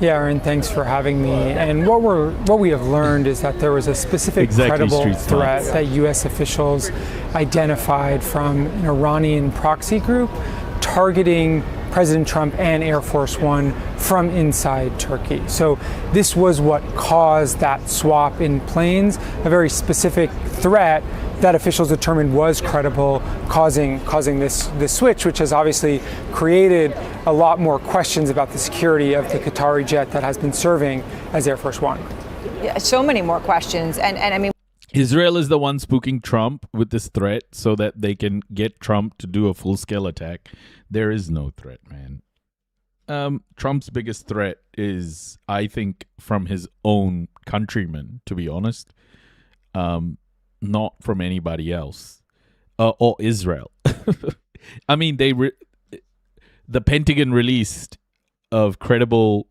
Yeah, Aaron, thanks for having me. And what we have learned is that there was a specific credible threat that U.S. officials identified from an Iranian proxy group targeting President Trump and Air Force One from inside Turkey. So this was what caused that swap in planes, a very specific threat that officials determined was credible, causing this switch, which has obviously created a lot more questions about the security of the Qatari jet that has been serving as Air Force One. Yeah, so many more questions. And I mean, Israel is the one spooking Trump with this threat so that they can get Trump to do a full-scale attack. There is no threat, man. Trump's biggest threat is, I think, from his own countrymen, to be honest. Not from anybody else. Or Israel. I mean, the Pentagon released of credible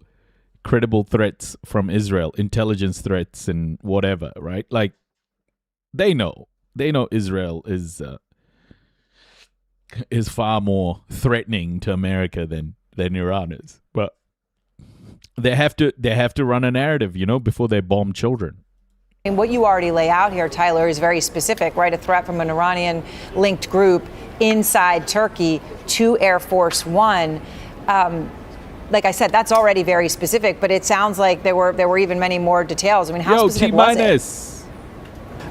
threats from Israel, intelligence threats and whatever, right? Like, they know Israel is far more threatening to America than Iran is. But they have to run a narrative, before they bomb children. And what you already lay out here, Tyler, is very specific, right? A threat from an Iranian-linked group inside Turkey to Air Force One. Like I said, that's already very specific, but it sounds like there were even many more details. I mean, how specific was it?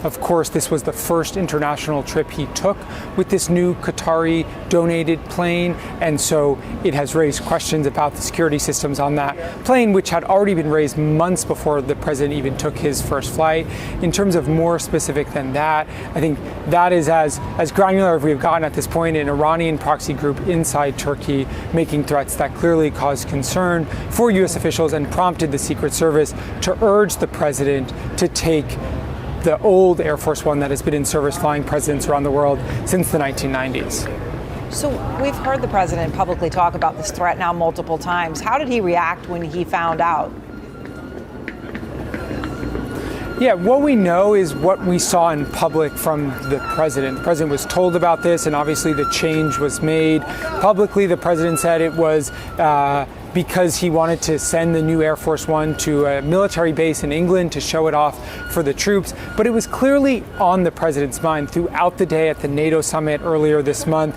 Of course, this was the first international trip he took with this new Qatari donated plane, and so it has raised questions about the security systems on that plane, which had already been raised months before the president even took his first flight. In terms of more specific than that, I think that is as granular as we've gotten at this point, an Iranian proxy group inside Turkey making threats that clearly caused concern for U.S. officials and prompted the Secret Service to urge the president to take the old Air Force One that has been in service flying presidents around the world since the 1990s. So we've heard the president publicly talk about this threat now multiple times. How did he react when he found out? Yeah, what we know is what we saw in public from the president. The president was told about this, and obviously the change was made. Publicly, the president said it was because he wanted to send the new Air Force One to a military base in England to show it off for the troops. But it was clearly on the president's mind throughout the day at the NATO summit earlier this month.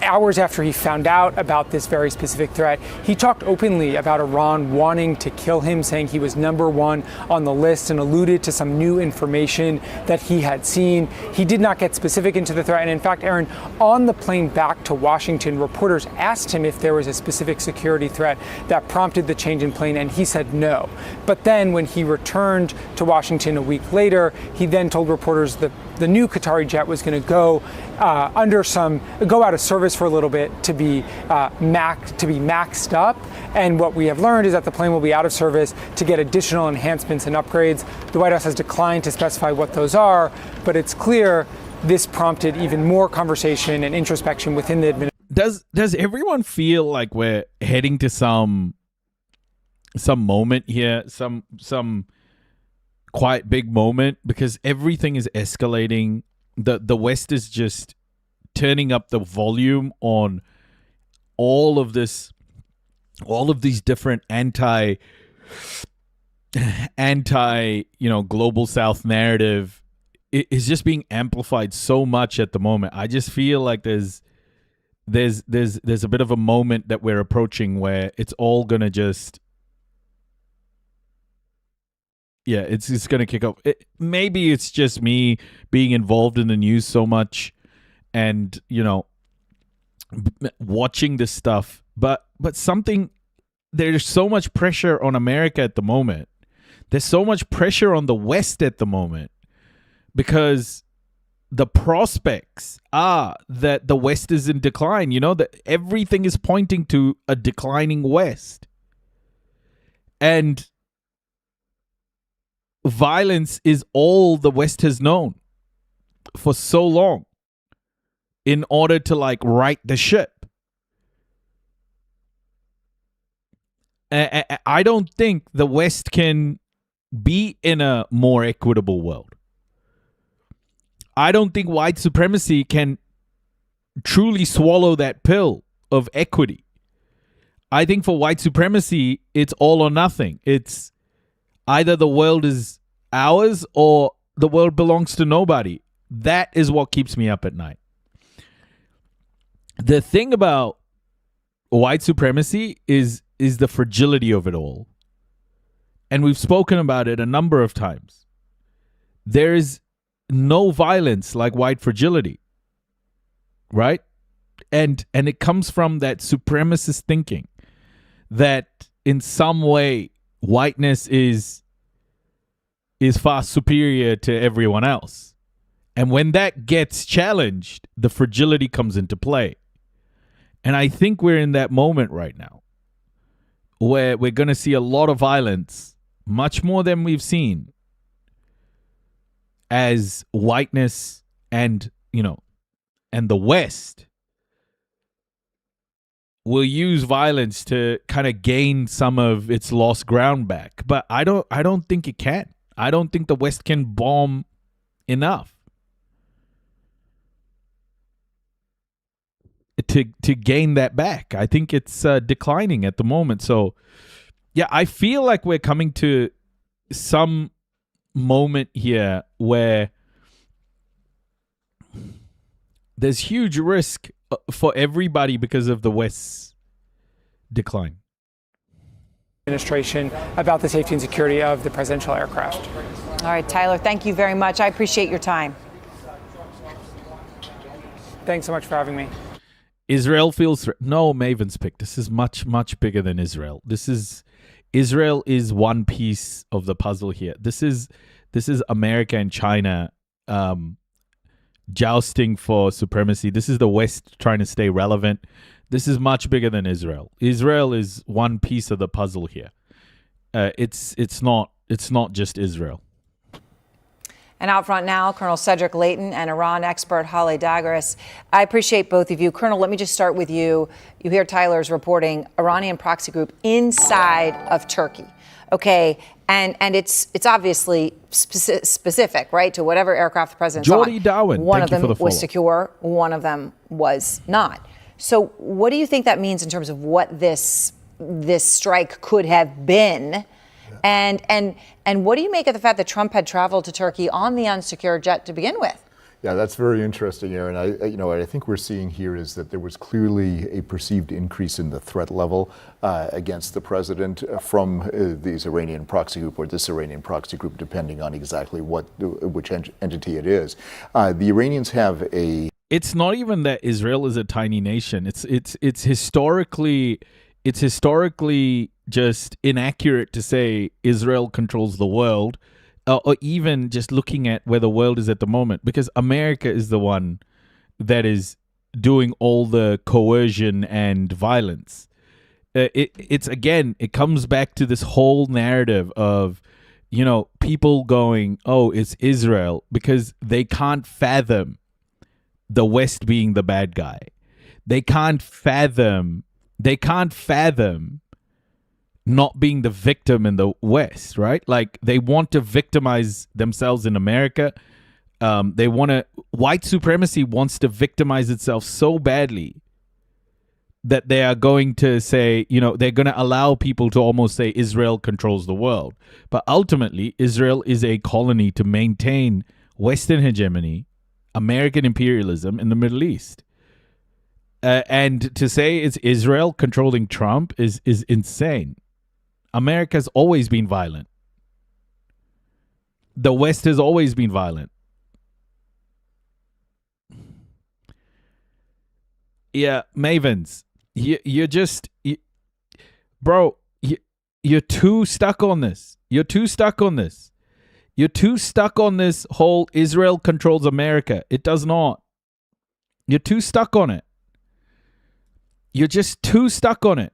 Hours after he found out about this very specific threat, he talked openly about Iran wanting to kill him, saying he was number one on the list, and alluded to some new information that he had seen. He did not get specific into the threat. And in fact, Aaron, on the plane back to Washington, reporters asked him if there was a specific security threat that prompted the change in plane, and he said no. But then when he returned to Washington a week later, he then told reporters that the new Qatari jet was going to go go out of service for a little bit to be maxed up. And what we have learned is that the plane will be out of service to get additional enhancements and upgrades. The White House has declined to specify what those are, but it's clear this prompted even more conversation and introspection within the administration. Does everyone feel like we're heading to some moment here, some quite big moment, because everything is escalating? The West is just turning up the volume on all of these different anti global South narrative. It is just being amplified so much at the moment. I just feel like there's a bit of a moment that we're approaching where it's all gonna just it's going to kick off. Maybe it's just me being involved in the news so much and, watching this stuff. But there's so much pressure on America at the moment. There's so much pressure on the West at the moment because the prospects are that the West is in decline. That everything is pointing to a declining West. And violence is all the West has known for so long in order to right the ship. I don't think the West can be in a more equitable world. I don't think white supremacy can truly swallow that pill of equity. I think for white supremacy, it's all or nothing. It's either the world is ours or the world belongs to nobody. That is what keeps me up at night. The thing about white supremacy is the fragility of it all. And we've spoken about it a number of times. There is no violence like white fragility. Right? And it comes from that supremacist thinking that in some way whiteness is far superior to everyone else. And when that gets challenged, the fragility comes into play. And I think we're in that moment right now where we're going to see a lot of violence, much more than we've seen, as whiteness and the West will use violence to kind of gain some of its lost ground back. But I don't think it can. I don't think the West can bomb enough to gain that back. I think it's declining at the moment. So, yeah, I feel like we're coming to some moment here where there's huge risk for everybody because of the West's decline. Administration about the safety and security of the presidential aircraft. All right, Tyler, thank you very much. I appreciate your time. Thanks so much for having me. Israel feels no, Maven's pick. This is much, much bigger than Israel. Israel is one piece of the puzzle here. This is America and China jousting for supremacy. This is the West trying to stay relevant. This is much bigger than Israel. Israel is one piece of the puzzle here. It's not just Israel. And out front now, Colonel Cedric Leighton and Iran expert Haleh Dagris. I appreciate both of you. Colonel, let me just start with you. You hear Tyler's reporting Iranian proxy group inside of Turkey. Okay, and it's obviously specific, right, to whatever aircraft the president's Jordy on. Darwin, One thank of you for them the was follow. secure, one of them was not. So what do you think that means in terms of what this strike could have been? And what do you make of the fact that Trump had traveled to Turkey on the unsecured jet to begin with? Yeah, that's very interesting, Aaron. I think we're seeing here is that there was clearly a perceived increase in the threat level against the president from these Iranian proxy group or this Iranian proxy group, depending on exactly which entity it is. The Iranians have a. It's not even that Israel is a tiny nation. It's historically just inaccurate to say Israel controls the world. Or even just looking at where the world is at the moment, because America is the one that is doing all the coercion and violence. It comes back to this whole narrative of, people going, oh, it's Israel, because they can't fathom the West being the bad guy. They can't fathom not being the victim in the West, right? Like, they want to victimize themselves in America. White supremacy wants to victimize itself so badly that they are going to say, they're going to allow people to almost say Israel controls the world. But ultimately, Israel is a colony to maintain Western hegemony, American imperialism in the Middle East. And to say it's Israel controlling Trump is insane. America's always been violent. The West has always been violent. Yeah, Mavens, you're too stuck on this. You're too stuck on this. You're too stuck on this whole Israel controls America. It does not. You're too stuck on it. You're just too stuck on it.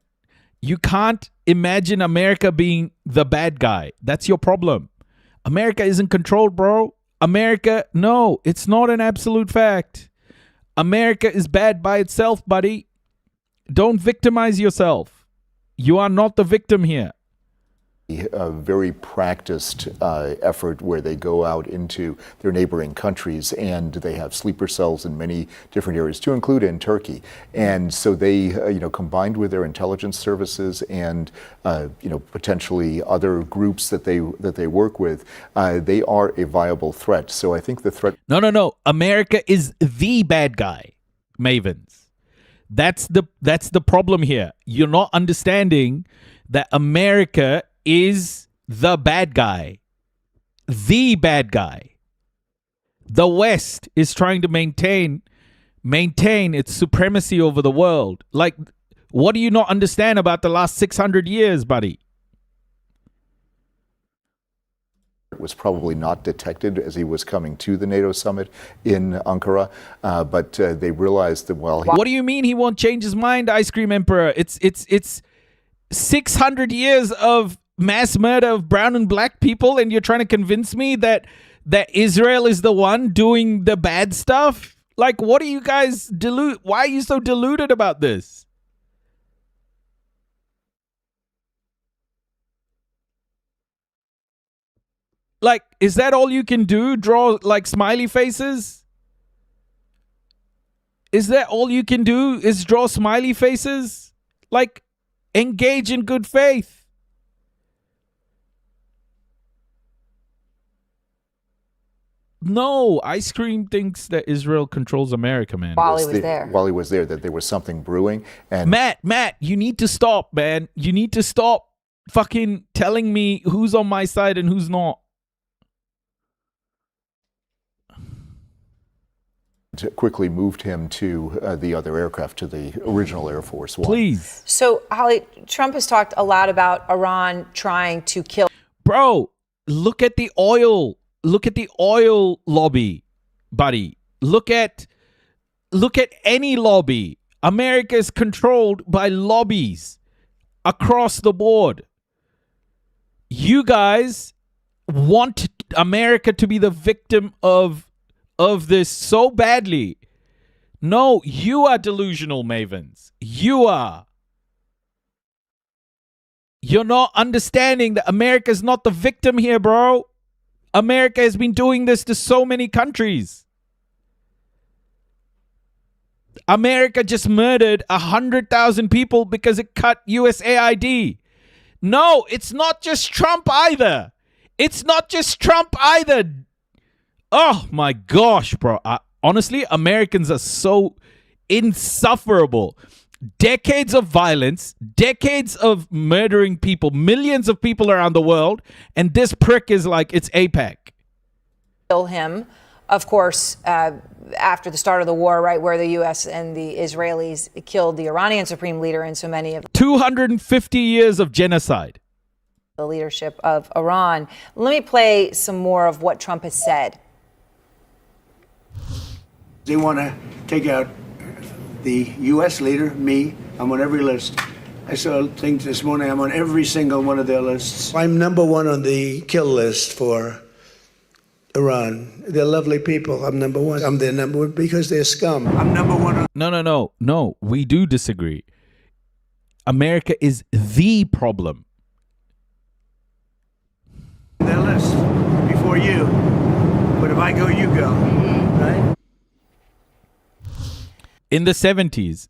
You can't imagine America being the bad guy. That's your problem. America isn't controlled, bro. No, it's not an absolute fact. America is bad by itself, buddy. Don't victimize yourself. You are not the victim here. A very practiced effort where they go out into their neighboring countries and they have sleeper cells in many different areas, to include in Turkey. And so they, combined with their intelligence services and, potentially other groups that they work with, they are a viable threat. So I think the threat. No. America is the bad guy, Mavens. That's the problem here. You're not understanding that America is the bad guy. The bad guy. The West is trying to maintain its supremacy over the world. Like, what do you not understand about the last 600 years, buddy? It was probably not detected as he was coming to the NATO summit in Ankara, but they realized that, well... What do you mean he won't change his mind, Ice Cream Emperor? It's 600 years of mass murder of brown and black people, and you're trying to convince me that Israel is the one doing the bad stuff? Like, what are you guys why are you so deluded about this? Like, is that all you can do? Draw like smiley faces? Is that all you can do is draw smiley faces? Like, engage in good faith. No, Ice Cream thinks that Israel controls America, man. While he was there. While he was there, that there was something brewing. And Matt, you need to stop, man. You need to stop fucking telling me who's on my side and who's not. Quickly moved him to the other aircraft, to the original Air Force One. Please. So, Holly, Trump has talked a lot about Iran trying to kill. Bro, look at the oil. Look at the oil lobby, buddy. Look at any lobby. America is controlled by lobbies across the board. You guys want America to be the victim of this so badly. No, you are delusional, Mavens. You are. You're not understanding that America's not the victim here, bro. America has been doing this to so many countries. America just murdered 100,000 people because it cut USAID. No, it's not just Trump either. It's not just Trump either. Oh my gosh, bro. Honestly, Americans are so insufferable. Decades of violence, decades of murdering people, millions of people around the world, and this prick is like, it's AIPAC. Kill him, of course, after the start of the war, right, where the U.S. and the Israelis killed the Iranian supreme leader and so many of 250 years of genocide. The leadership of Iran. Let me play some more of what Trump has said. They want to take out the U.S. leader, me. I'm on every list. I saw things this morning. I'm on every single one of their lists. I'm number one on the kill list for Iran. They're lovely people. I'm number one. I'm their number one because they're scum. I'm number one. No. We do disagree. America is the problem. Their list before you. But if I go, you go. Right? In the 70s,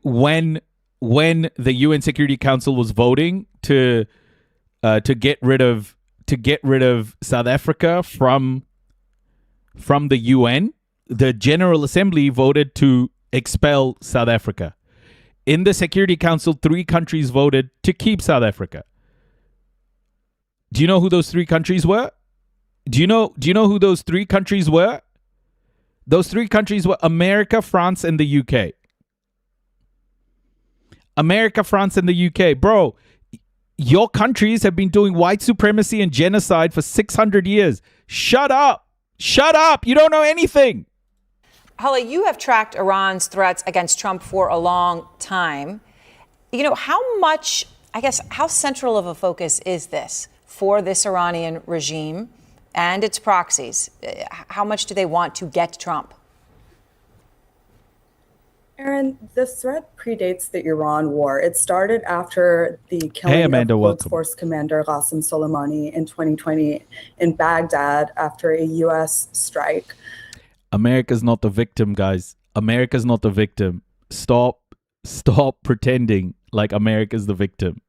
when the UN Security Council was voting to get rid of South Africa from the UN, the General Assembly voted to expel South Africa. In the Security Council, 3 countries voted to keep South Africa. Do you know who those 3 countries were? Do you know who those 3 countries were? Those 3 countries were America, France, and the UK. America, France, and the UK. Bro, your countries have been doing white supremacy and genocide for 600 years. Shut up. Shut up. You don't know anything. Hala, you have tracked Iran's threats against Trump for a long time. You know, how central of a focus is this for this Iranian regime and its proxies? How much do they want to get Trump? Aaron, the threat predates the Iran war. It started after the killing of Quds Force Commander Qasem Soleimani in 2020 in Baghdad after a U.S. strike. America's not the victim, guys. America's not the victim. Stop pretending like America's the victim.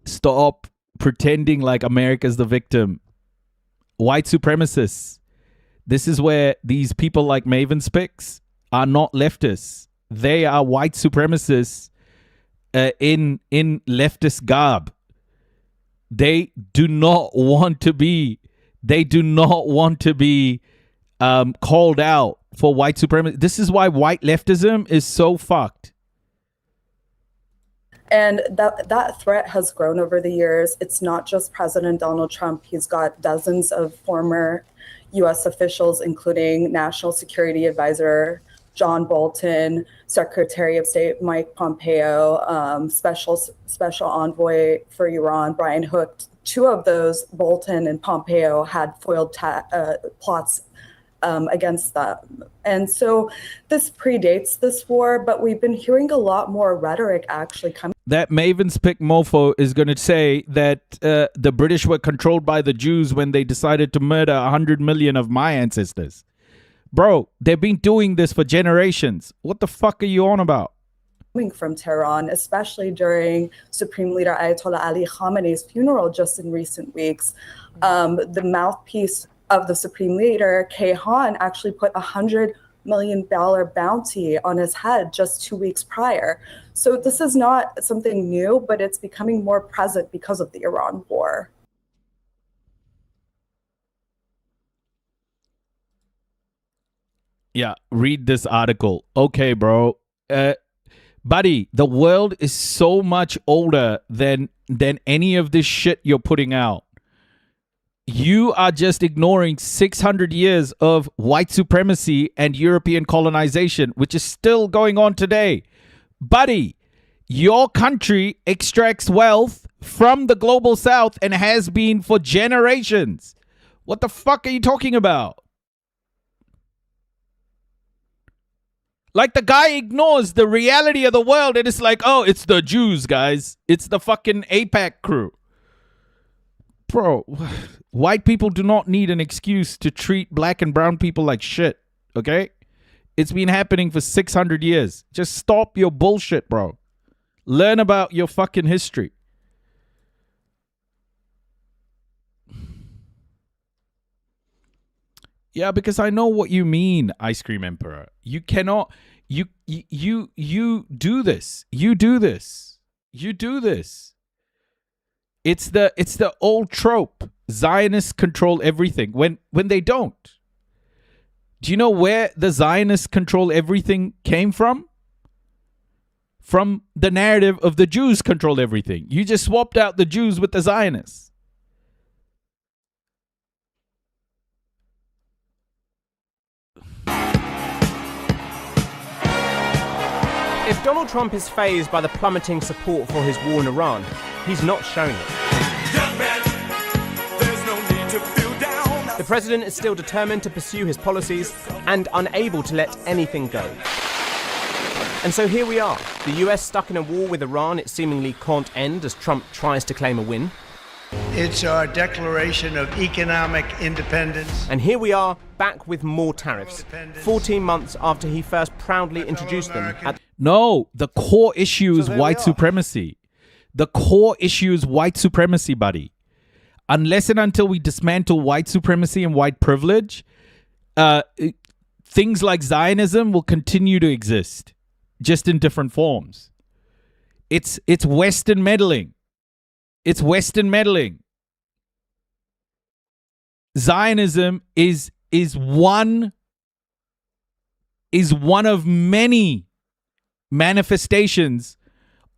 Stop pretending like America's the victim. White supremacists. This is where these people like Maven Spix are not leftists. They are white supremacists in leftist garb. They do not want to be called out for white supremacy. This is why white leftism is so fucked. And that threat has grown over the years. It's not just President Donald Trump. He's got dozens of former U.S. officials, including National Security Advisor John Bolton, Secretary of State Mike Pompeo, Special Envoy for Iran Brian Hook. 2 of those, Bolton and Pompeo, had foiled plots against them. And so this predates this war, but we've been hearing a lot more rhetoric actually coming. That Maven Spick mofo is going to say that the British were controlled by the Jews when they decided to murder 100 million of my ancestors. Bro, they've been doing this for generations. What the fuck are you on about? From Tehran, especially during Supreme Leader Ayatollah Ali Khamenei's funeral just in recent weeks. The mouthpiece of the Supreme Leader, Kayhan, actually put $100 million bounty on his head just 2 weeks prior. So this is not something new, but it's becoming more present because of the Iran war. Yeah, read this article. Okay, bro. Buddy, the world is so much older than any of this shit you're putting out. You are just ignoring 600 years of white supremacy and European colonization, which is still going on today. Buddy, your country extracts wealth from the global south and has been for generations. What the fuck are you talking about? Like, the guy ignores the reality of the world, and it's like, oh, it's the Jews, guys. It's the fucking AIPAC crew. Bro, white people do not need an excuse to treat black and brown people like shit, okay? It's been happening for 600 years. Just stop your bullshit, bro. Learn about your fucking history. Yeah, because I know what you mean, Ice Cream Emperor. You cannot, you do this. You do this. You do this. It's the old trope. Zionists control everything when they don't. Do you know where the Zionists control everything came from? From the narrative of the Jews control everything. You just swapped out the Jews with the Zionists. If Donald Trump is fazed by the plummeting support for his war in Iran, he's not showing it. The president is still determined to pursue his policies and unable to let anything go. And so here we are, the US stuck in a war with Iran it seemingly can't end as Trump tries to claim a win. It's our declaration of economic independence. And here we are, back with more tariffs, 14 months after he first proudly introduced them. No, the core issue is white supremacy. The core issue is white supremacy, buddy. Unless and until we dismantle white supremacy and white privilege, things like Zionism will continue to exist, just in different forms. It's Western meddling. It's Western meddling. Zionism is one of many manifestations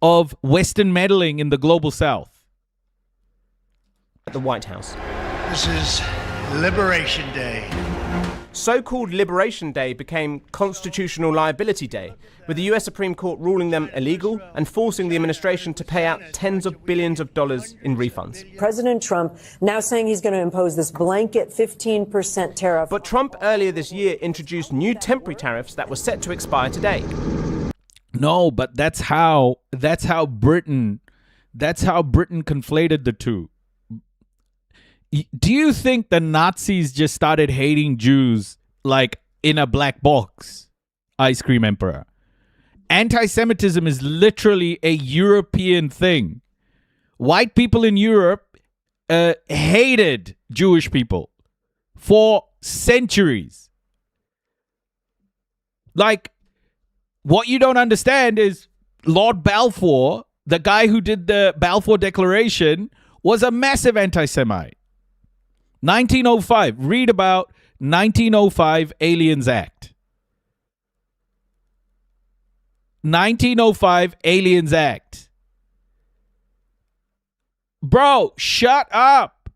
of Western meddling in the global South. At the White House. This is Liberation Day. So-called Liberation Day became Constitutional Liability Day, with the US Supreme Court ruling them illegal and forcing the administration to pay out tens of billions of dollars in refunds. President Trump now saying he's going to impose this blanket 15% tariff. But Trump earlier this year introduced new temporary tariffs that were set to expire today. No, but that's how Britain conflated the two. Do you think the Nazis just started hating Jews like in a black box, Ice Cream Emperor? Anti-Semitism is literally a European thing. White people in Europe hated Jewish people for centuries. Like, what you don't understand is Lord Balfour, the guy who did the Balfour Declaration, was a massive anti-Semite. 1905. Read about 1905 Aliens Act. 1905 Aliens Act. Bro, shut up.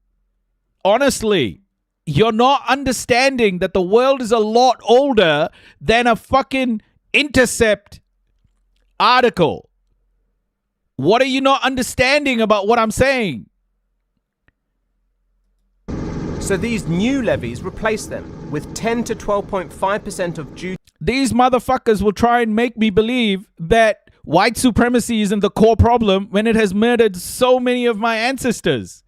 Honestly, you're not understanding that the world is a lot older than a fucking Intercept article. What are you not understanding about what I'm saying? So these new levies replace them with 10 to 12.5% of duty. These motherfuckers will try and make me believe that white supremacy isn't the core problem when it has murdered so many of my ancestors.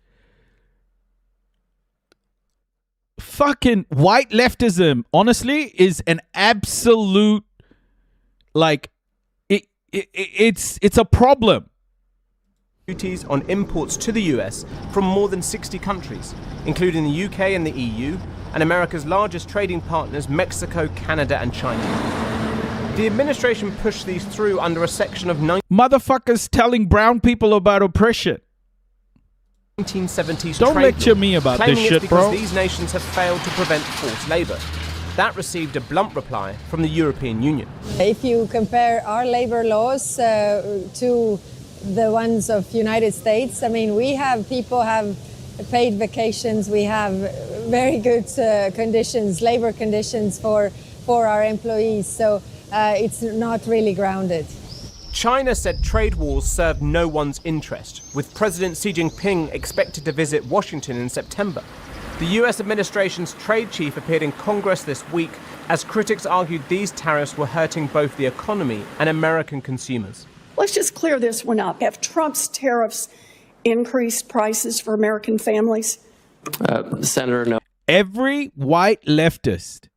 Fucking white leftism, honestly, is an absolute, like, it's a problem. Duties on imports to the US from more than 60 countries, including the UK and the EU, and America's largest trading partners, Mexico, Canada, and China. The administration pushed these through under a section of motherfuckers telling brown people about oppression. 1970s Don't trade lecture law, me about claiming this it's shit, because bro. these nations have failed to prevent forced labor. That received a blunt reply from the European Union. If you compare our labor laws to the ones of United States, I mean, people have paid vacations, we have very good conditions, labor conditions for our employees, so it's not really grounded. China said trade wars serve no one's interest, with President Xi Jinping expected to visit Washington in September. The US administration's trade chief appeared in Congress this week as critics argued these tariffs were hurting both the economy and American consumers. Let's just clear this one up. Have Trump's tariffs increased prices for American families? Senator, no. Every white leftist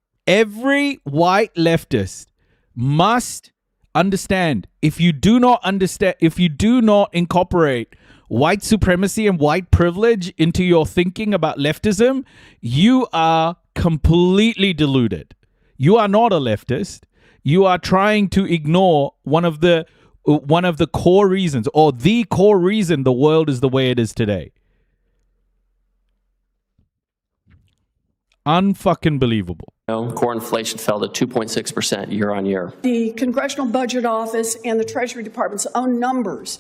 must understand, if you do not incorporate white supremacy and white privilege into your thinking about leftism, you are completely deluded. You are not a leftist. You are trying to ignore one of the core reasons, or the core reason the world is the way it is today. Unfucking believable. Core inflation fell to 2.6% year on year. The Congressional Budget Office and the Treasury Department's own numbers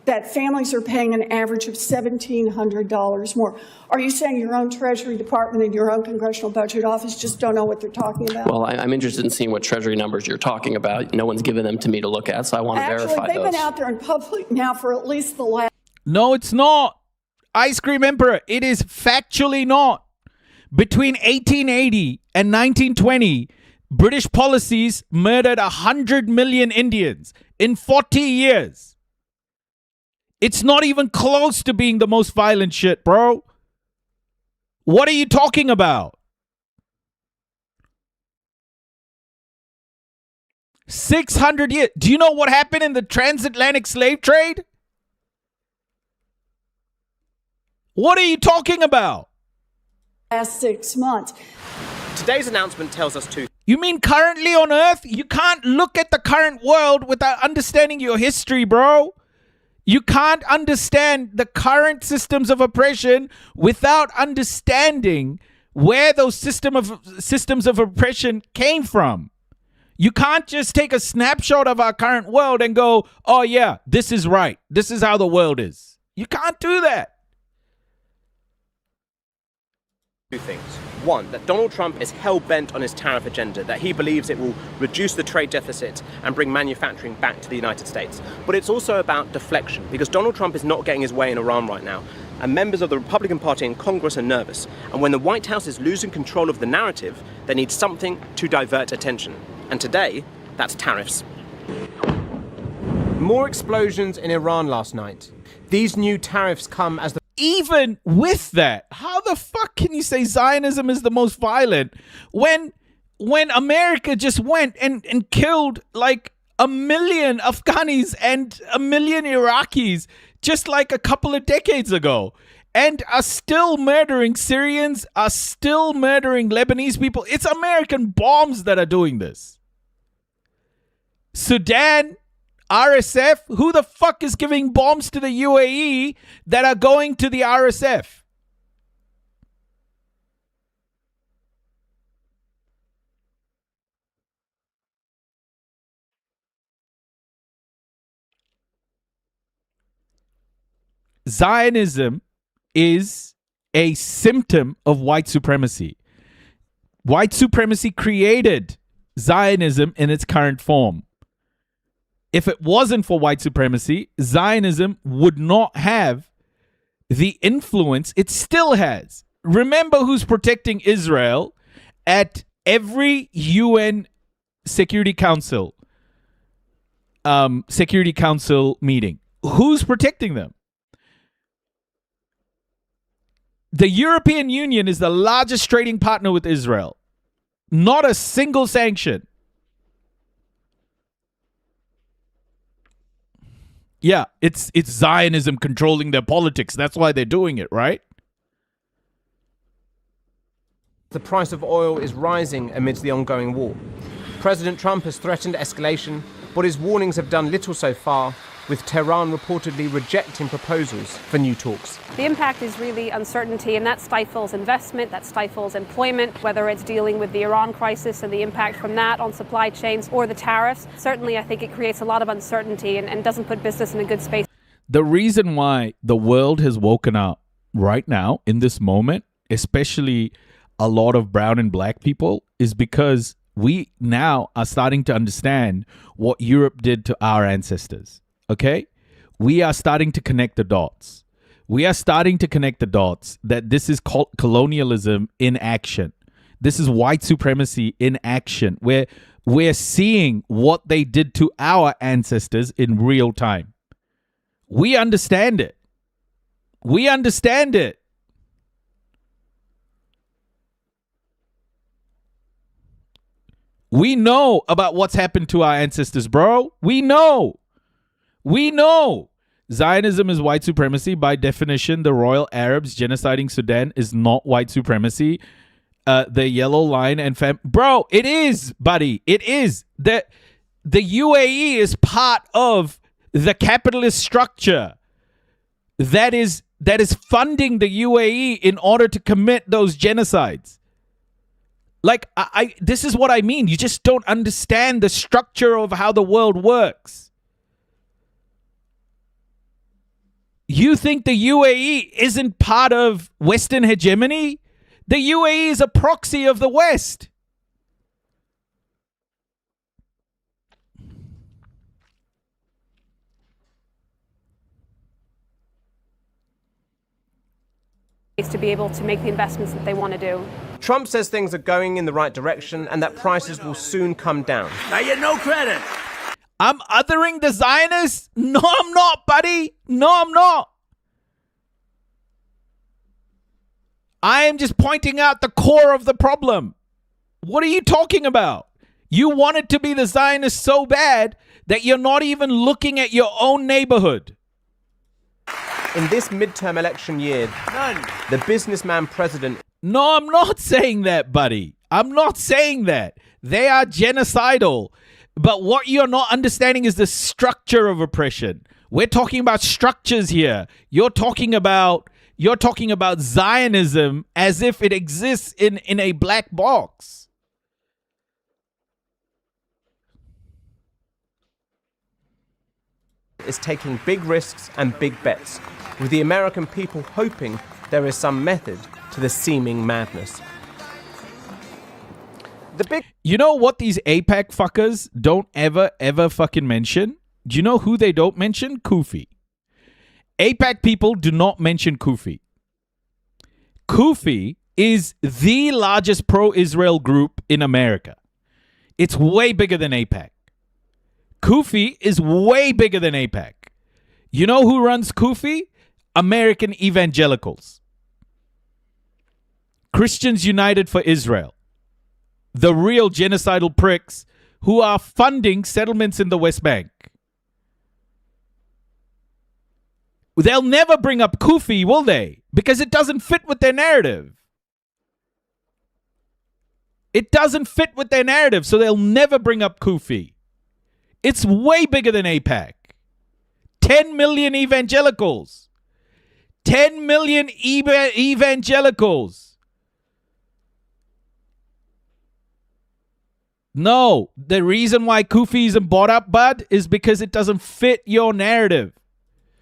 that families are paying an average of $1,700 more. Are you saying your own Treasury Department and your own Congressional Budget Office just don't know what they're talking about? Well, I'm interested in seeing what Treasury numbers you're talking about. No one's given them to me to look at, so I want to verify those. Actually, they've been out there in public now for at least the last... No, it's not. Ice Cream Emperor, it is factually not. Between 1880 and 1920, British policies murdered 100 million Indians in 40 years. It's not even close to being the most violent shit, bro. What are you talking about? 600 years. Do you know what happened in the transatlantic slave trade? What are you talking about? Last 6 months. Today's announcement tells us two. You mean currently on Earth? You can't look at the current world without understanding your history, bro. You can't understand the current systems of oppression without understanding where those systems of oppression came from. You can't just take a snapshot of our current world and go, oh yeah, this is right. This is how the world is. You can't do that. Two things. One, that Donald Trump is hell-bent on his tariff agenda, that he believes it will reduce the trade deficit and bring manufacturing back to the United States. But it's also about deflection, because Donald Trump is not getting his way in Iran right now, and members of the Republican Party in Congress are nervous. And when the White House is losing control of the narrative, they need something to divert attention. And today, that's tariffs. More explosions in Iran last night. These new tariffs come as the... Even with that, how the fuck can you say Zionism is the most violent when America just went and killed like 1 million Afghanis and 1 million Iraqis just like a couple of decades ago, and are still murdering Syrians, are still murdering Lebanese people? It's American bombs that are doing this. Sudan, RSF, who the fuck is giving bombs to the UAE that are going to the RSF? Zionism is a symptom of white supremacy. White supremacy created Zionism in its current form. If it wasn't for white supremacy, Zionism would not have the influence it still has. Remember who's protecting Israel at every UN Security Council meeting. Who's protecting them? The European Union is the largest trading partner with Israel. Not a single sanction. Yeah, it's Zionism controlling their politics. That's why they're doing it, right? The price of oil is rising amidst the ongoing war. President Trump has threatened escalation, but his warnings have done little so far, with Tehran reportedly rejecting proposals for new talks. The impact is really uncertainty, and that stifles investment, that stifles employment, whether it's dealing with the Iran crisis and the impact from that on supply chains or the tariffs. Certainly, I think it creates a lot of uncertainty and doesn't put business in a good space. The reason why the world has woken up right now in this moment, especially a lot of brown and black people, is because we now are starting to understand what Europe did to our ancestors. Okay, we are starting to connect the dots. We are starting to connect the dots that this is colonialism in action. This is white supremacy in action. We're seeing what they did to our ancestors in real time. We understand it. We understand it. We know about what's happened to our ancestors, bro. We know. We know. Zionism is white supremacy. By definition, the Royal Arabs genociding Sudan is not white supremacy. The yellow line and bro, it is, buddy. It is. The UAE is part of the capitalist structure that is funding the UAE in order to commit those genocides. Like, this is what I mean. You just don't understand the structure of how the world works. You think the UAE isn't part of Western hegemony? The UAE is a proxy of the West. To be able to make the investments that they want to do. Trump says things are going in the right direction and that prices will soon come down. I get no credit. I'm othering the Zionists? No, I'm not, buddy. No, I'm not. I am just pointing out the core of the problem. What are you talking about? You want it to be the Zionists so bad that you're not even looking at your own neighborhood. In this midterm election year, the businessman president... No, I'm not saying that, buddy. I'm not saying that. They are genocidal. But what you're not understanding is the structure of oppression. We're talking about structures here. You're talking about Zionism as if it exists in a black box. Is taking big risks and big bets, with the American people hoping there is some method to the seeming madness. You know what these AIPAC fuckers don't ever fucking mention? Do you know who they don't mention? Kufi. AIPAC people do not mention Kufi. Kufi is the largest pro-Israel group in America. It's way bigger than AIPAC. Kufi is way bigger than AIPAC. You know who runs Kufi? American evangelicals. Christians United for Israel. The real genocidal pricks who are funding settlements in the West Bank. They'll never bring up Kufi, will they? Because it doesn't fit with their narrative. It doesn't fit with their narrative, so they'll never bring up Kufi. It's way bigger than AIPAC. 10 million evangelicals. 10 million evangelicals. No, the reason why Kufi isn't bought up, bud, is because it doesn't fit your narrative.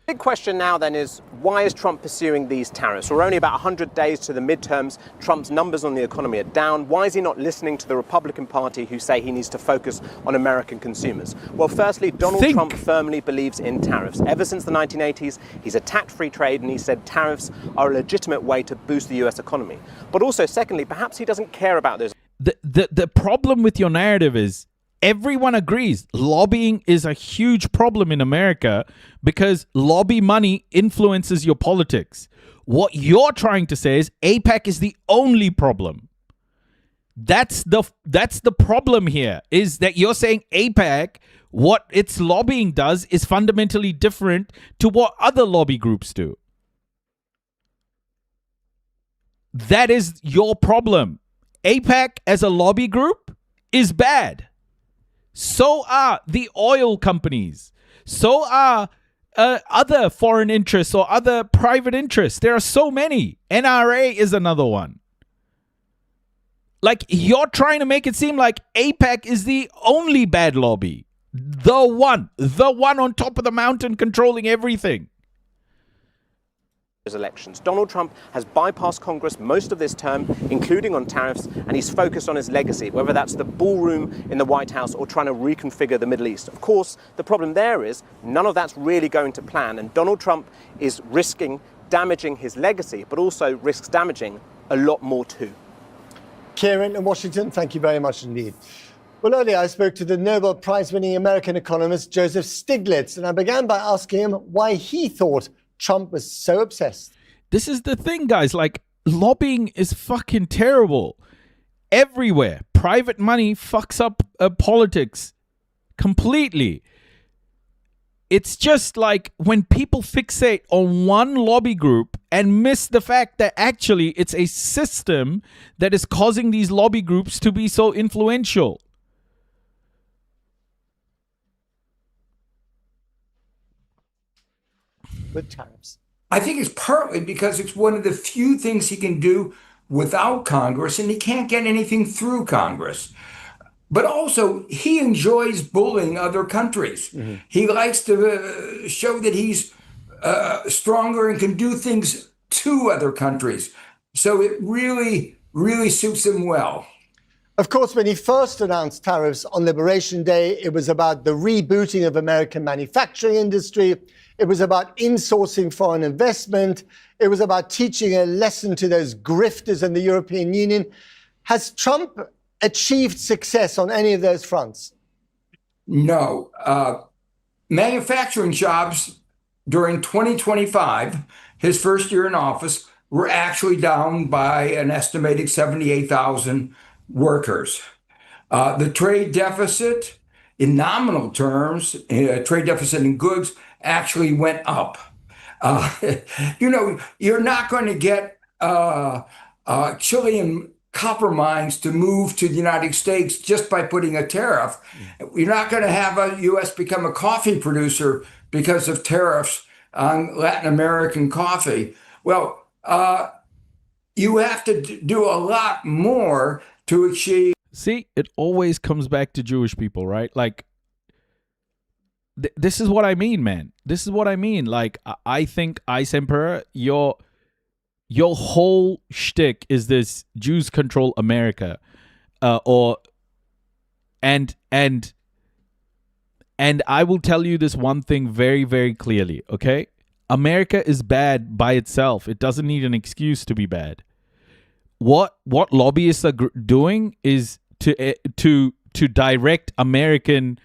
Big question now then is, why is Trump pursuing these tariffs? We're only about 100 days to the midterms. Trump's numbers on the economy are down. Why is he not listening to the Republican Party who say he needs to focus on American consumers? Well, firstly, Donald Trump firmly believes in tariffs. Ever since the 1980s, he's attacked free trade and he said tariffs are a legitimate way to boost the US economy. But also, secondly, perhaps he doesn't care about those. The problem with your narrative is everyone agrees lobbying is a huge problem in America because lobby money influences your politics. What you're trying to say is AIPAC is the only problem. That's the problem here, is that you're saying AIPAC, what its lobbying does is fundamentally different to what other lobby groups do. That is your problem. AIPAC as a lobby group is bad. So are the oil companies. So are other foreign interests or other private interests. There are so many. NRA is another one. Like, you're trying to make it seem like AIPAC is the only bad lobby. The one on top of the mountain controlling everything. Elections. Donald Trump has bypassed Congress most of this term, including on tariffs, and he's focused on his legacy, whether that's the ballroom in the White House or trying to reconfigure the Middle East. Of course, the problem there is none of that's really going to plan, and Donald Trump is risking damaging his legacy, but also risks damaging a lot more too. Kieran in Washington, thank you very much indeed. Well, earlier I spoke to the Nobel Prize-winning American economist Joseph Stiglitz, and I began by asking him why he thought Trump was so obsessed. This is the thing, guys. Like, lobbying is fucking terrible. Everywhere. Private money fucks up politics completely. It's just like when people fixate on one lobby group and miss the fact that actually it's a system that is causing these lobby groups to be so influential. With tariffs. I think it's partly because it's one of the few things he can do without Congress, and he can't get anything through Congress. But also, he enjoys bullying other countries. Mm-hmm. He likes to show that he's stronger and can do things to other countries. So it really, really suits him well. Of course, when he first announced tariffs on Liberation Day, it was about the rebooting of American manufacturing industry. It was about insourcing foreign investment. It was about teaching a lesson to those grifters in the European Union. Has Trump achieved success on any of those fronts? No. Manufacturing jobs during 2025, his first year in office, were actually down by an estimated 78,000 workers. The trade deficit, in nominal terms, trade deficit in goods, actually went up. You're not going to get Chilean copper mines to move to the United States just by putting a tariff. You're not going to have a U.S. become a coffee producer because of tariffs on Latin American coffee. Well, you have to do a lot more to achieve. See, it always comes back to Jewish people, right? Like, this is what I mean, man. This is what I mean. Like, I think, Ice Emperor, your whole shtick is this Jews control America, and I will tell you this one thing very, very clearly. Okay, America is bad by itself. It doesn't need an excuse to be bad. What lobbyists are doing is to direct American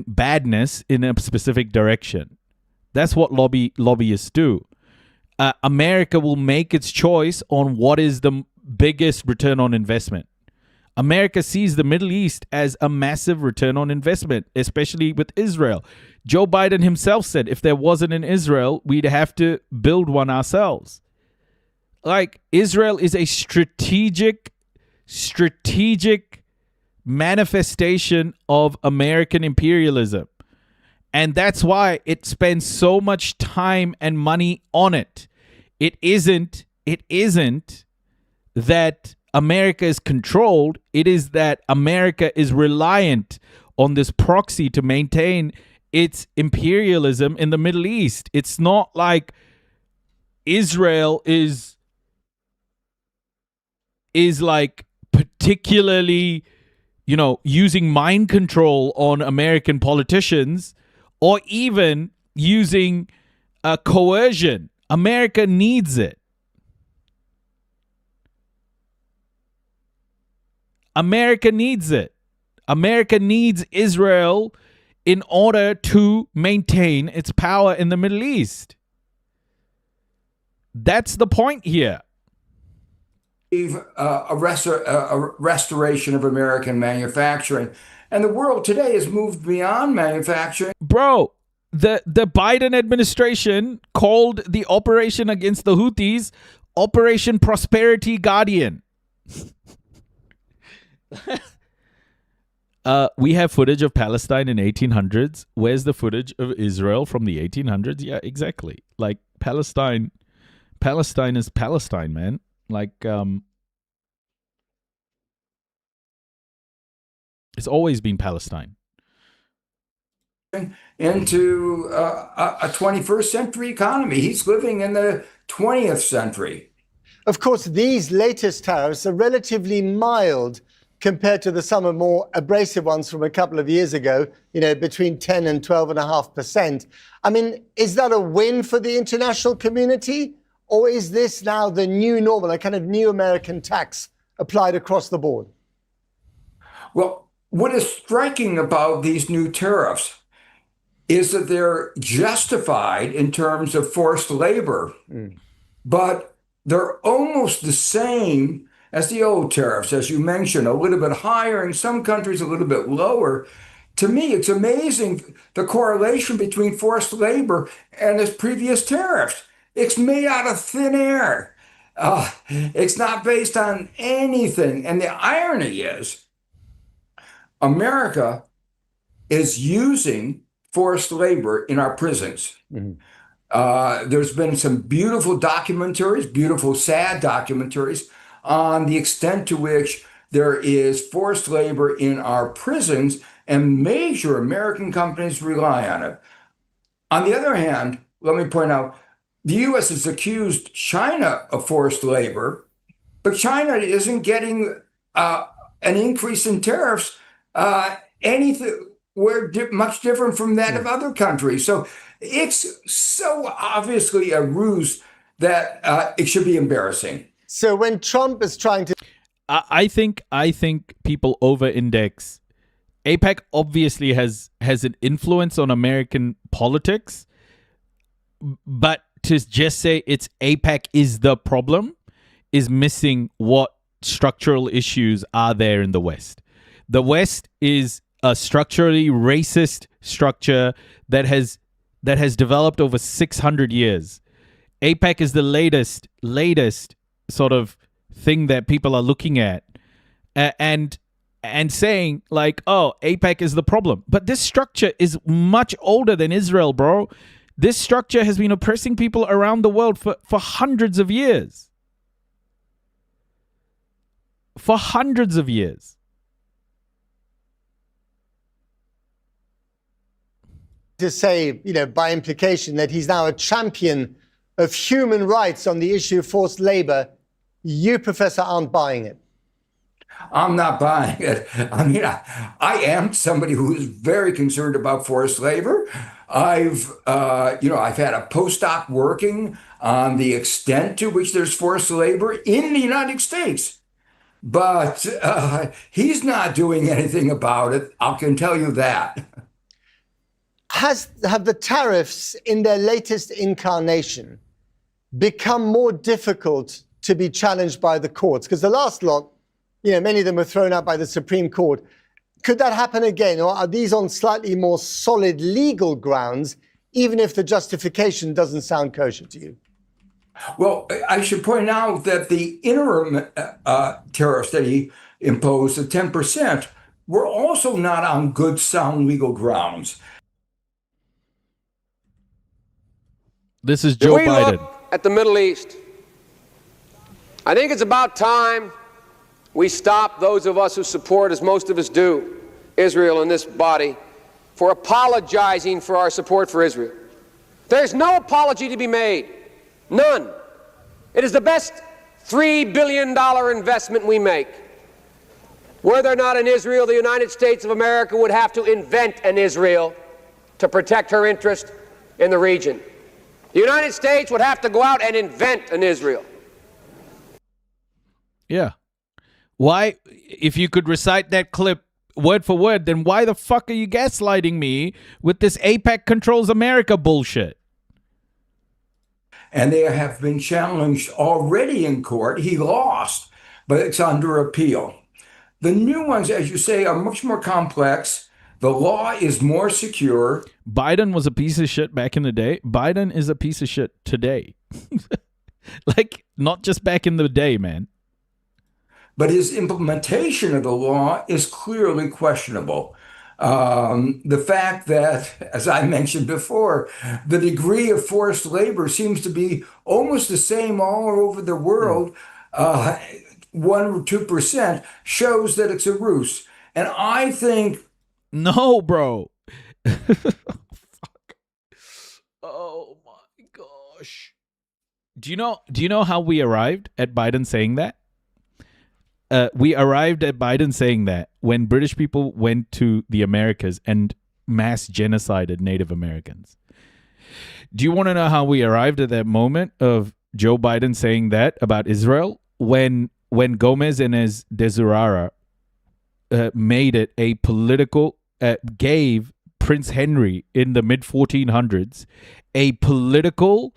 badness in a specific direction. That's what lobbyists do. America will make its choice on what is the biggest return on investment. America sees the Middle East as a massive return on investment, especially with Israel. Joe Biden himself said if there wasn't an Israel, we'd have to build one ourselves. Like, Israel is a strategic manifestation of American imperialism. And that's why it spends so much time and money on it. It isn't that America is controlled. It is that America is reliant on this proxy to maintain its imperialism in the Middle East. It's not like Israel is like particularly, using mind control on American politicians, or even using coercion. America needs it. America needs it. America needs Israel in order to maintain its power in the Middle East. That's the point here. A restoration of American manufacturing. And the world today has moved beyond manufacturing. Bro, the Biden administration called the operation against the Houthis Operation Prosperity Guardian. We have footage of Palestine in 1800s. Where's the footage of Israel from the 1800s? Yeah, exactly. Like, Palestine is Palestine, man. Like, it's always been Palestine. Into a 21st century economy. He's living in the 20th century. Of course, these latest tariffs are relatively mild compared to some of the more abrasive ones from a couple of years ago, between 10 and 12.5%. I mean, is that a win for the international community? Or is this now the new normal, a kind of new American tax applied across the board? Well, what is striking about these new tariffs is that they're justified in terms of forced labor, but they're almost the same as the old tariffs, as you mentioned, a little bit higher, in some countries a little bit lower. To me, it's amazing the correlation between forced labor and its previous tariffs. It's made out of thin air. It's not based on anything. And the irony is, America is using forced labor in our prisons. There's been some beautiful documentaries, beautiful, sad documentaries on the extent to which there is forced labor in our prisons, and major American companies rely on it. On the other hand, let me point out, the U.S. has accused China of forced labor, but China isn't getting an increase in tariffs much different from that of other countries. So it's so obviously a ruse that it should be embarrassing. So when Trump is trying to... I think people over-index. AIPAC obviously has an influence on American politics, but to just say it's AIPAC is the problem is missing what structural issues are there in the West. The West is a structurally racist structure that has developed over 600 years. AIPAC is the latest sort of thing that people are looking at and saying like, oh, AIPAC is the problem. But this structure is much older than Israel, bro. This structure has been oppressing people around the world for hundreds of years. For hundreds of years. To say, by implication, that he's now a champion of human rights on the issue of forced labor, you, Professor, aren't buying it. I'm not buying it. I mean, I am somebody who is very concerned about forced labor. I've had a postdoc working on the extent to which there's forced labor in the United States. But he's not doing anything about it. I can tell you that. Have the tariffs in their latest incarnation become more difficult to be challenged by the courts? Because the last lot, many of them were thrown out by the Supreme Court. Could that happen again? Or are these on slightly more solid legal grounds, even if the justification doesn't sound kosher to you? Well, I should point out that the interim tariffs that he imposed, the 10%, were also not on good, sound legal grounds. This is Joe Biden. Look at the Middle East, I think it's about time we stop, those of us who support, as most of us do, Israel in this body, for apologizing for our support for Israel. There's no apology to be made. None. It is the best $3 billion investment we make. Were there not an Israel, the United States of America would have to invent an Israel to protect her interest in the region. The United States would have to go out and invent an Israel. Yeah. Why, if you could recite that clip word for word, then why the fuck are you gaslighting me with this AIPAC controls America bullshit? And they have been challenged already in court. He lost, but it's under appeal. The new ones, as you say, are much more complex. The law is more secure. Biden was a piece of shit back in the day. Biden is a piece of shit today. Like, not just back in the day, man. But his implementation of the law is clearly questionable. The fact that, as I mentioned before, the degree of forced labor seems to be almost the same all over the world, 1 or 2%, shows that it's a ruse. And I think... No, bro. Fuck. Oh, my gosh. Do you know how we arrived at Biden saying that? We arrived at Biden saying that when British people went to the Americas and mass genocided Native Americans. Do you want to know how we arrived at that moment of Joe Biden saying that about Israel? When when Gomez and Desurara made it a political, gave Prince Henry in the mid 1400s a political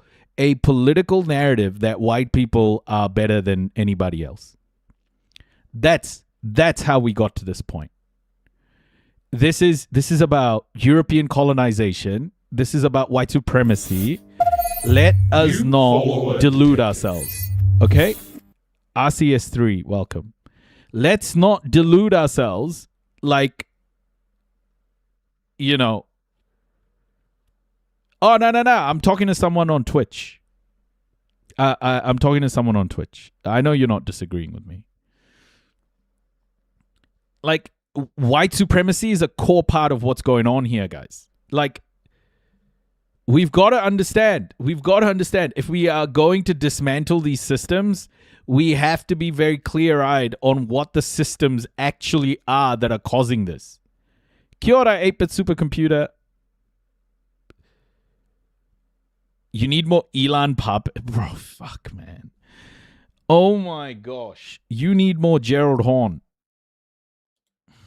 narrative that white people are better than anybody else. That's how we got to this point. This is about European colonization. This is about white supremacy. Let us not delude ourselves. Okay? RCS3, welcome. Let's not delude ourselves like, you know, oh, no. I'm talking to someone on Twitch. I'm talking to someone on Twitch. I know you're not disagreeing with me. Like, white supremacy is a core part of what's going on here, guys. Like, we've got to understand. If we are going to dismantle these systems, we have to be very clear-eyed on what the systems actually are that are causing this. Kia ora, 8-bit supercomputer. You need more Elon Puppet. Bro, fuck, man. Oh, my gosh. You need more Gerald Horne.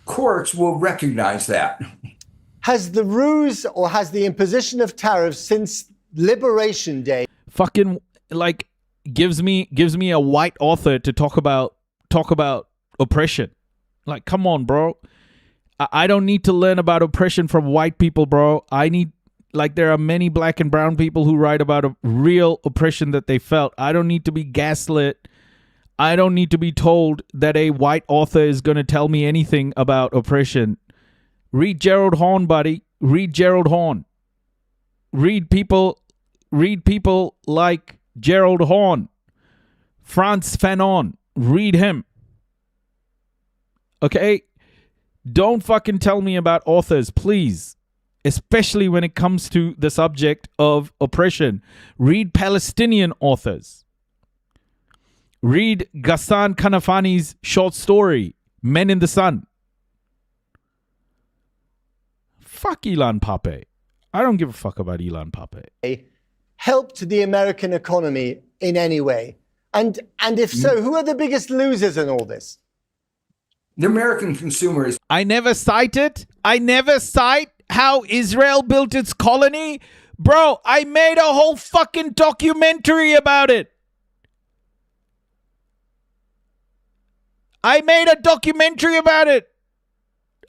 Courts will recognize that. Has the ruse or has the imposition of tariffs since Liberation Day fucking like gives me a white author to talk about oppression? Like, come on, bro. I don't need to learn about oppression from white people, bro. There are many black and brown people who write about a real oppression that they felt. I don't need to be gaslit. I don't need to be told that a white author is going to tell me anything about oppression. Read Gerald Horne, buddy. Read Gerald Horne. Read people like Gerald Horne. Frantz Fanon. Read him. Okay? Don't fucking tell me about authors, please. Especially when it comes to the subject of oppression. Read Palestinian authors. Read Ghassan Kanafani's short story, Men in the Sun. Fuck Elon Pape. I don't give a fuck about Elon Pape. helped the American economy in any way? And if so, who are the biggest losers in all this? The American consumers. I never cite how Israel built its colony. Bro, I made a whole fucking documentary about it.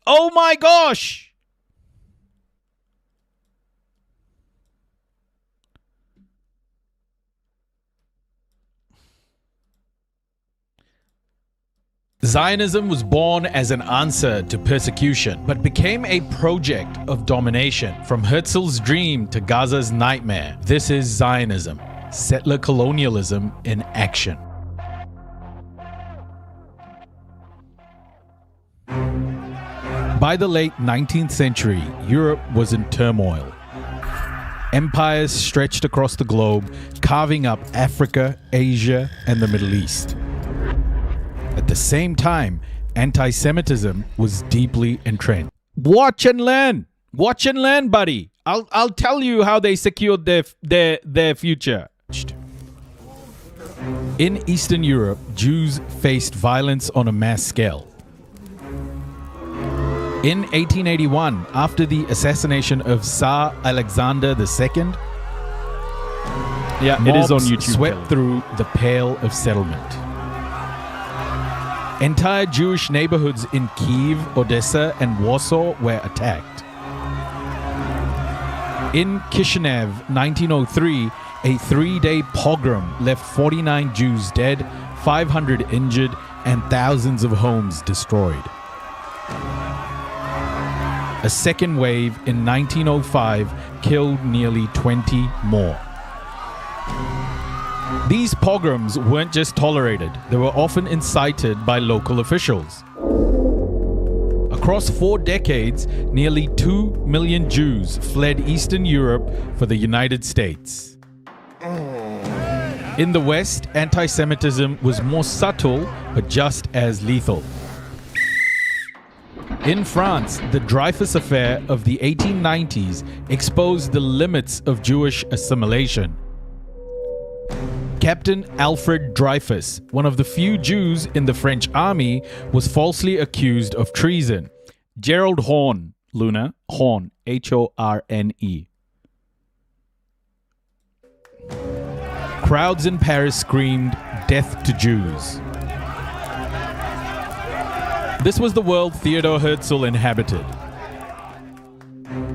Oh my gosh. Zionism was born as an answer to persecution, but became a project of domination. From Herzl's dream to Gaza's nightmare, this is Zionism, settler colonialism in action. By the late 19th century, Europe was in turmoil. Empires stretched across the globe, carving up Africa, Asia, and the Middle East. At the same time, anti-Semitism was deeply entrenched. Watch and learn, buddy. I'll tell you how they secured their future. In Eastern Europe, Jews faced violence on a mass scale. In 1881, after the assassination of Tsar Alexander II, it is on YouTube. Swept through the Pale of Settlement. Entire Jewish neighborhoods in Kyiv, Odessa, and Warsaw were attacked. In Kishinev, 1903, a 3-day pogrom left 49 Jews dead, 500 injured, and thousands of homes destroyed. A second wave in 1905 killed nearly 20 more. These pogroms weren't just tolerated, they were often incited by local officials. Across 4 decades, nearly 2 million Jews fled Eastern Europe for the United States. In the West, anti-Semitism was more subtle, but just as lethal. In France, the Dreyfus Affair of the 1890s exposed the limits of Jewish assimilation. Captain Alfred Dreyfus, one of the few Jews in the French army, was falsely accused of treason. Gerald Horne, Luna, Horne, Horne. Crowds in Paris screamed, "Death to Jews." This was the world Theodor Herzl inhabited.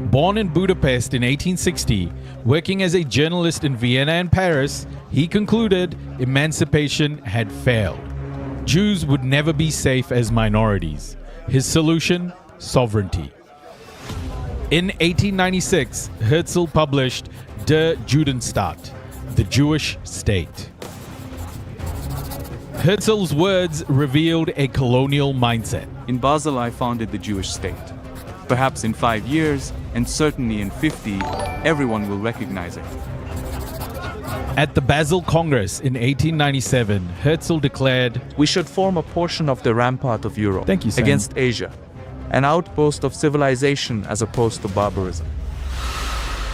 Born in Budapest in 1860, working as a journalist in Vienna and Paris, he concluded emancipation had failed. Jews would never be safe as minorities. His solution? Sovereignty. In 1896, Herzl published Der Judenstaat, the Jewish State. Herzl's words revealed a colonial mindset. In Basel, I founded the Jewish state. Perhaps in 5 years, and certainly in 50, everyone will recognize it. At the Basel Congress in 1897, Herzl declared, "We should form a portion of the rampart of Europe Thank you, Sam. against Asia, an outpost of civilization as opposed to barbarism."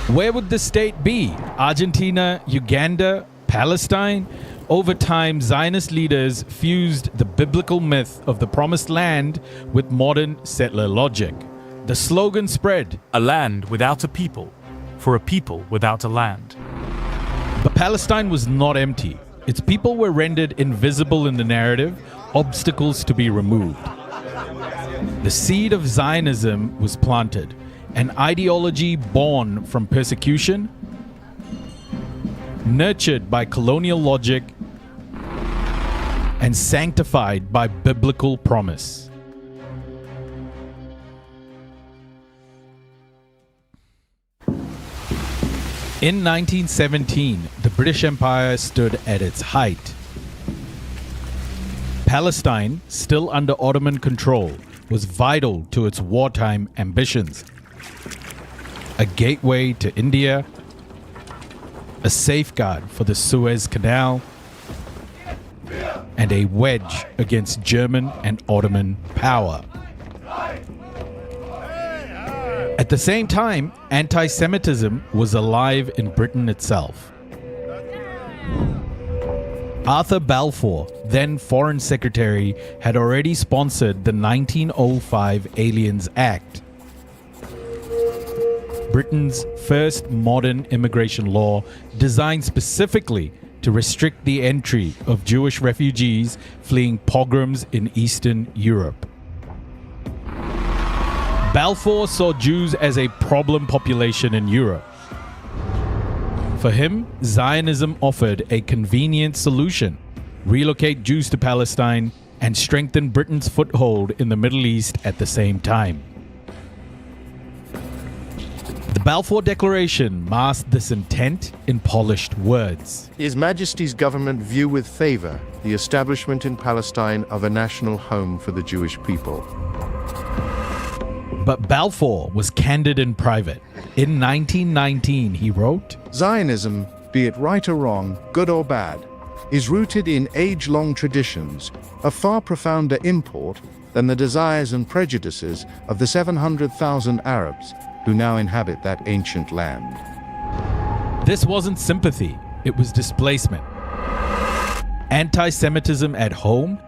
Where would the state be? Argentina, Uganda, Palestine? Over time, Zionist leaders fused the biblical myth of the promised land with modern settler logic. The slogan spread, "A land without a people, for a people without a land." But Palestine was not empty. Its people were rendered invisible in the narrative, obstacles to be removed. The seed of Zionism was planted, an ideology born from persecution, nurtured by colonial logic, and sanctified by biblical promise. In 1917, the British Empire stood at its height. Palestine, still under Ottoman control, was vital to its wartime ambitions. A gateway to India, a safeguard for the Suez Canal, and a wedge against German and Ottoman power. At the same time, anti-Semitism was alive in Britain itself. Arthur Balfour, then Foreign Secretary, had already sponsored the 1905 Aliens Act, Britain's first modern immigration law designed specifically to restrict the entry of Jewish refugees fleeing pogroms in Eastern Europe. Balfour saw Jews as a problem population in Europe. For him, Zionism offered a convenient solution: relocate Jews to Palestine and strengthen Britain's foothold in the Middle East at the same time. The Balfour Declaration masked this intent in polished words. His Majesty's government view with favor the establishment in Palestine of a national home for the Jewish people. But Balfour was candid in private. In 1919, he wrote, Zionism, be it right or wrong, good or bad, is rooted in age-long traditions of far profounder import than the desires and prejudices of the 700,000 Arabs who now inhabit that ancient land. This wasn't sympathy, it was displacement. Anti-Semitism at home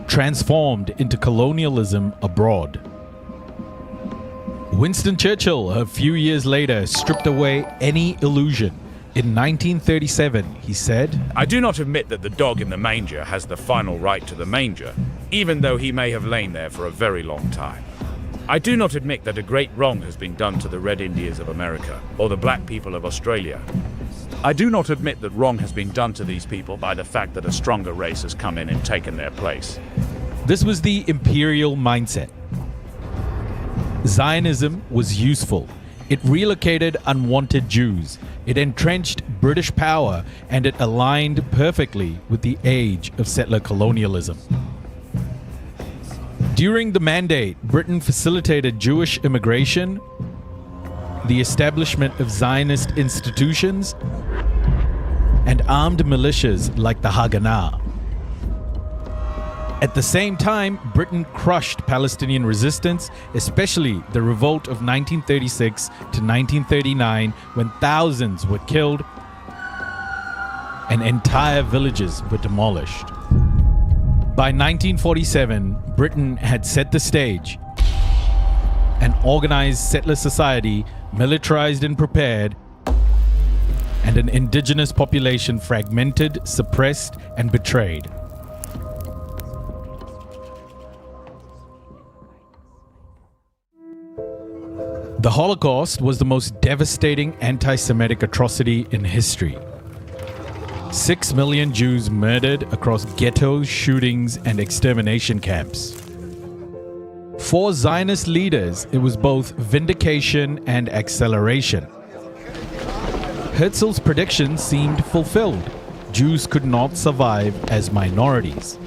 transformed into colonialism abroad. Winston Churchill, a few years later, stripped away any illusion. In 1937, he said, I do not admit that the dog in the manger has the final right to the manger, even though he may have lain there for a very long time. I do not admit that a great wrong has been done to the Red Indians of America or the black people of Australia. I do not admit that wrong has been done to these people by the fact that a stronger race has come in and taken their place. This was the imperial mindset. Zionism was useful. It relocated unwanted Jews. It entrenched British power, and it aligned perfectly with the age of settler colonialism. During the Mandate, Britain facilitated Jewish immigration, the establishment of Zionist institutions, and armed militias like the Haganah. At the same time, Britain crushed Palestinian resistance, especially the revolt of 1936 to 1939, when thousands were killed and entire villages were demolished. By 1947, Britain had set the stage. An organized settler society, militarized and prepared, and an indigenous population fragmented, suppressed, and betrayed. The Holocaust was the most devastating anti-Semitic atrocity in history. 6 million Jews murdered across ghettos, shootings, and extermination camps. For Zionist leaders, it was both vindication and acceleration. Herzl's prediction seemed fulfilled. Jews could not survive as minorities.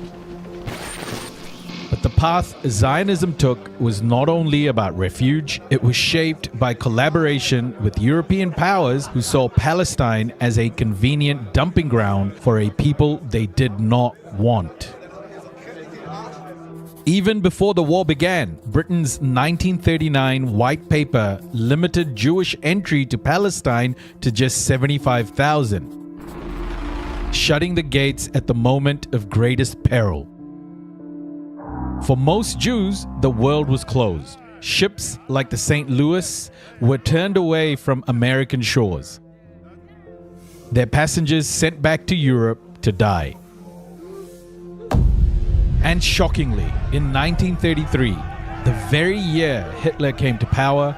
But the path Zionism took was not only about refuge, it was shaped by collaboration with European powers who saw Palestine as a convenient dumping ground for a people they did not want. Even before the war began, Britain's 1939 White Paper limited Jewish entry to Palestine to just 75,000, shutting the gates at the moment of greatest peril. For most Jews, the world was closed. Ships like the St. Louis were turned away from American shores. Their passengers sent back to Europe to die. And shockingly, in 1933, the very year Hitler came to power,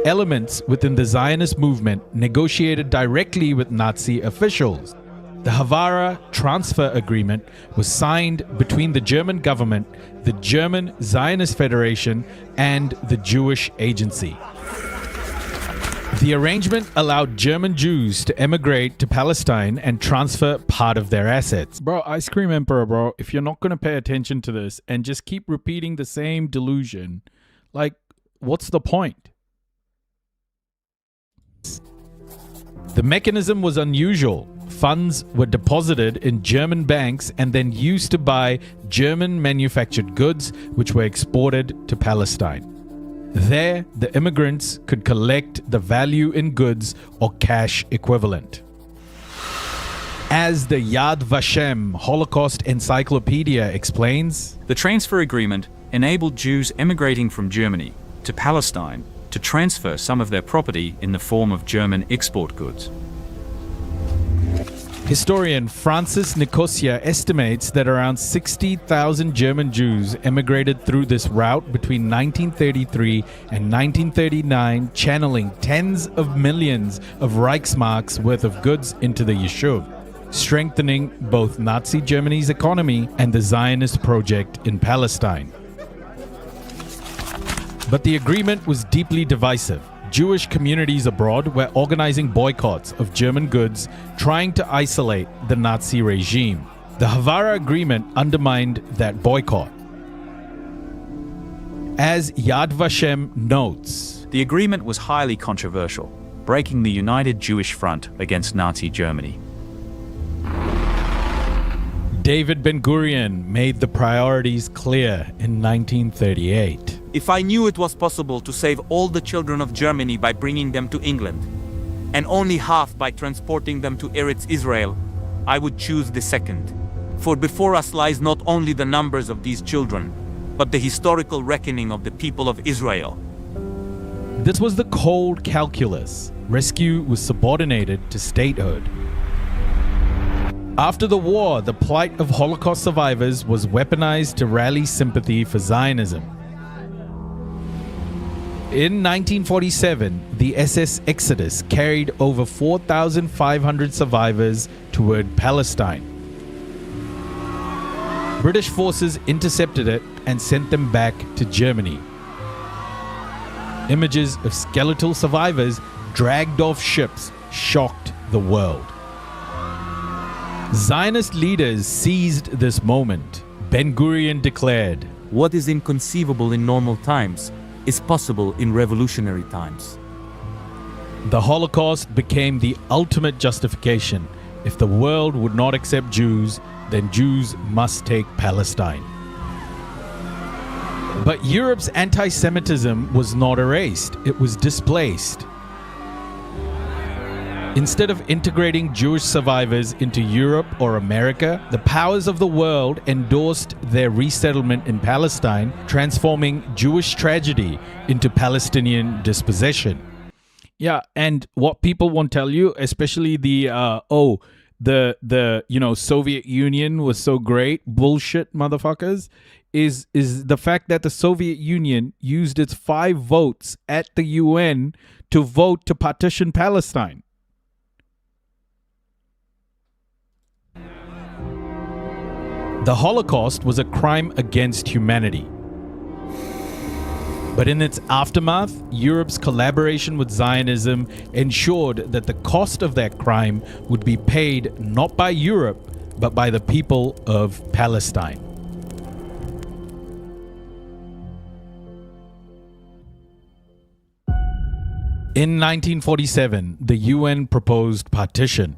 elements within the Zionist movement negotiated directly with Nazi officials. The Havara Transfer Agreement was signed between the German government, the German Zionist Federation, and the Jewish Agency. The arrangement allowed German Jews to emigrate to Palestine and transfer part of their assets. Bro, Ice Cream Emperor, bro, if you're not going to pay attention to this and just keep repeating the same delusion, like, what's the point? The mechanism was unusual. Funds were deposited in German banks and then used to buy German manufactured goods which were exported to Palestine. There, the immigrants could collect the value in goods or cash equivalent. As the Yad Vashem Holocaust Encyclopedia explains, the transfer agreement enabled Jews emigrating from Germany to Palestine to transfer some of their property in the form of German export goods. Historian Francis Nicosia estimates that around 60,000 German Jews emigrated through this route between 1933 and 1939, channeling tens of millions of Reichsmarks worth of goods into the Yishuv, strengthening both Nazi Germany's economy and the Zionist project in Palestine. But the agreement was deeply divisive. Jewish communities abroad were organizing boycotts of German goods, trying to isolate the Nazi regime. The Havara Agreement undermined that boycott. As Yad Vashem notes, the agreement was highly controversial, breaking the United Jewish Front against Nazi Germany. David Ben-Gurion made the priorities clear in 1938. If I knew it was possible to save all the children of Germany by bringing them to England, and only half by transporting them to Eretz Israel, I would choose the second. For before us lies not only the numbers of these children, but the historical reckoning of the people of Israel. This was the cold calculus. Rescue was subordinated to statehood. After the war, the plight of Holocaust survivors was weaponized to rally sympathy for Zionism. In 1947, the SS Exodus carried over 4,500 survivors toward Palestine. British forces intercepted it and sent them back to Germany. Images of skeletal survivors dragged off ships shocked the world. Zionist leaders seized this moment. Ben-Gurion declared, "What is inconceivable in normal times is possible in revolutionary times." The Holocaust became the ultimate justification. If the world would not accept Jews, then Jews must take Palestine. But Europe's anti-Semitism was not erased, it was displaced. Instead of integrating Jewish survivors into Europe or America, the powers of the world endorsed their resettlement in Palestine, transforming Jewish tragedy into Palestinian dispossession. Yeah, and what people won't tell you, especially the Soviet Union was so great, bullshit motherfuckers, is the fact that the Soviet Union used its 5 votes at the UN to vote to partition Palestine. The Holocaust was a crime against humanity. But in its aftermath, Europe's collaboration with Zionism ensured that the cost of that crime would be paid not by Europe, but by the people of Palestine. In 1947, the UN proposed partition.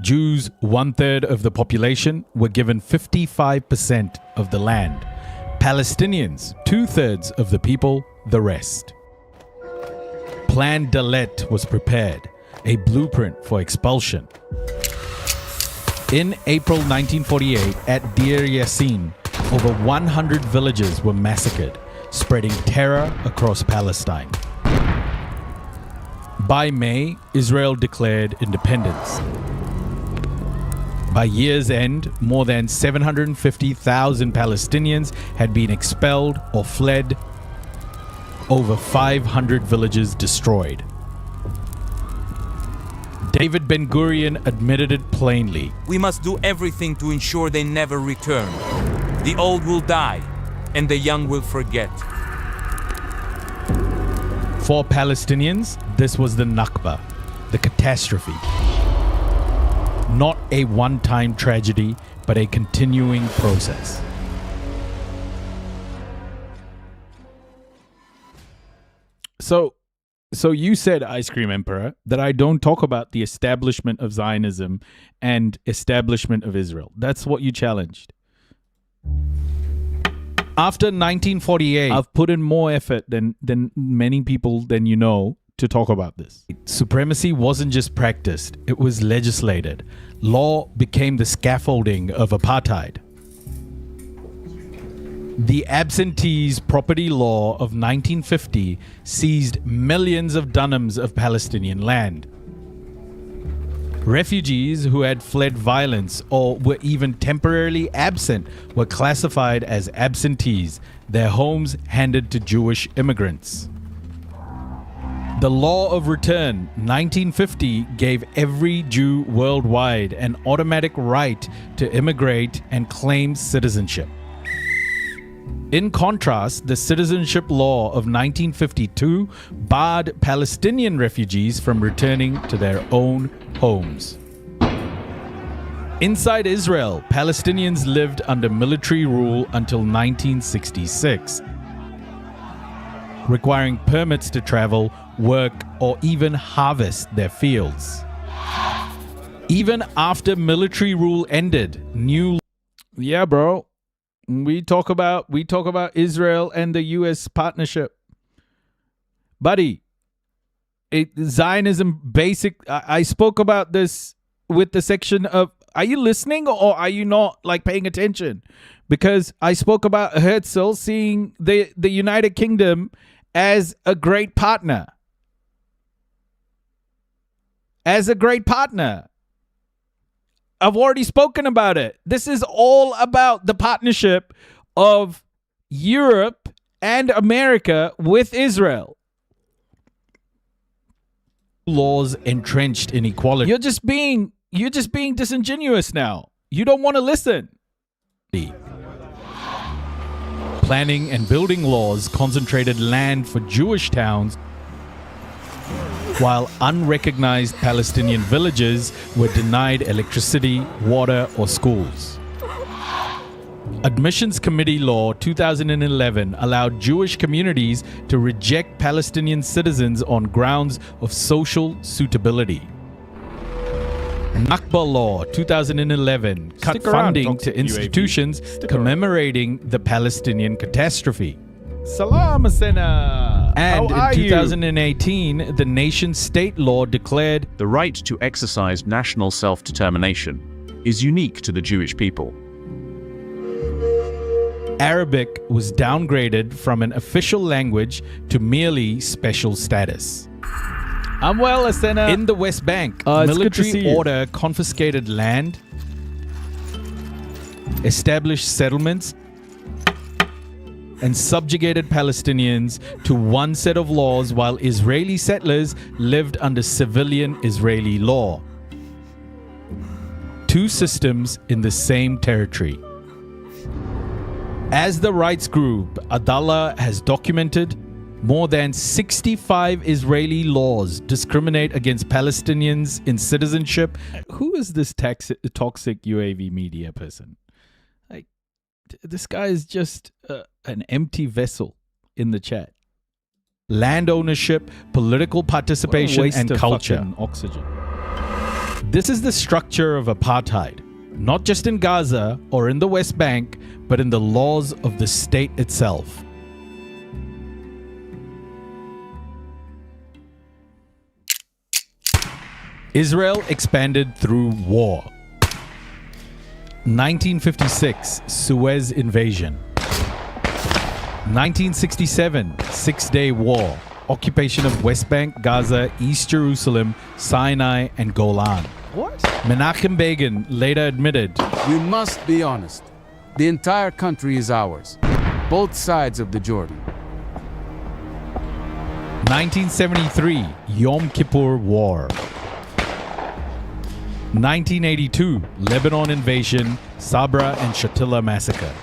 Jews, 1/3 of the population, were given 55% of the land. Palestinians, 2/3 of the people, the rest. Plan Dalet was prepared, a blueprint for expulsion. In April 1948, at Deir Yassin, over 100 villages were massacred, spreading terror across Palestine. By May, Israel declared independence. By year's end, more than 750,000 Palestinians had been expelled or fled, over 500 villages destroyed. David Ben-Gurion admitted it plainly. We must do everything to ensure they never return. The old will die, and the young will forget. For Palestinians, this was the Nakba, the catastrophe. Not a one-time tragedy, but a continuing process. So you said, Ice Cream Emperor, that I don't talk about the establishment of Zionism and establishment of Israel. That's what you challenged. After 1948, I've put in more effort than many people than you know to talk about this. Supremacy wasn't just practiced, it was legislated. Law became the scaffolding of apartheid. The Absentees Property Law of 1950 seized millions of dunams of Palestinian land. Refugees who had fled violence or were even temporarily absent were classified as absentees, their homes handed to Jewish immigrants. The Law of Return, 1950, gave every Jew worldwide an automatic right to immigrate and claim citizenship. In contrast, the Citizenship Law of 1952 barred Palestinian refugees from returning to their own homes. Inside Israel, Palestinians lived under military rule until 1966, requiring permits to travel, work, or even harvest their fields. Even after military rule ended, Yeah, bro. We talk about Israel and the U.S. partnership. Buddy, Zionism basic. I spoke about this with the section of, are you listening or are you not paying attention? Because I spoke about Herzl seeing the United Kingdom as a great partner. As a great partner. I've already spoken about it. This is all about the partnership of Europe and America with Israel. Laws entrenched inequality. You're just being disingenuous now. You don't want to listen. Planning and building laws concentrated land for Jewish towns, while unrecognized Palestinian villages were denied electricity, water, or schools. Admissions Committee Law 2011 allowed Jewish communities to reject Palestinian citizens on grounds of social suitability. Nakba Law 2011 cut funding to institutions commemorating the Palestinian catastrophe. Salam, Asena. And How are in you? 2018, the nation state law declared the right to exercise national self-determination is unique to the Jewish people. Arabic was downgraded from an official language to merely special status. I'm well, Asena. In the West Bank, it's good to see military you. order confiscated land, established settlements, and subjugated Palestinians to one set of laws while Israeli settlers lived under civilian Israeli law. Two systems in the same territory. As the rights group Adallah has documented, more than 65 Israeli laws discriminate against Palestinians in citizenship. Who is this toxic UAV media person? Like, this guy is just an empty vessel in the chat. Land ownership, political participation, waste and of culture. fucking oxygen. This is the structure of apartheid, not just in Gaza or in the West Bank, but in the laws of the state itself. Israel expanded through war. 1956, Suez invasion. 1967, Six-Day War. Occupation of West Bank, Gaza, East Jerusalem, Sinai, and Golan. What? Menachem Begin later admitted, We must be honest. The entire country is ours. Both sides of the Jordan. 1973, Yom Kippur War. 1982, Lebanon invasion, Sabra and Shatila massacre.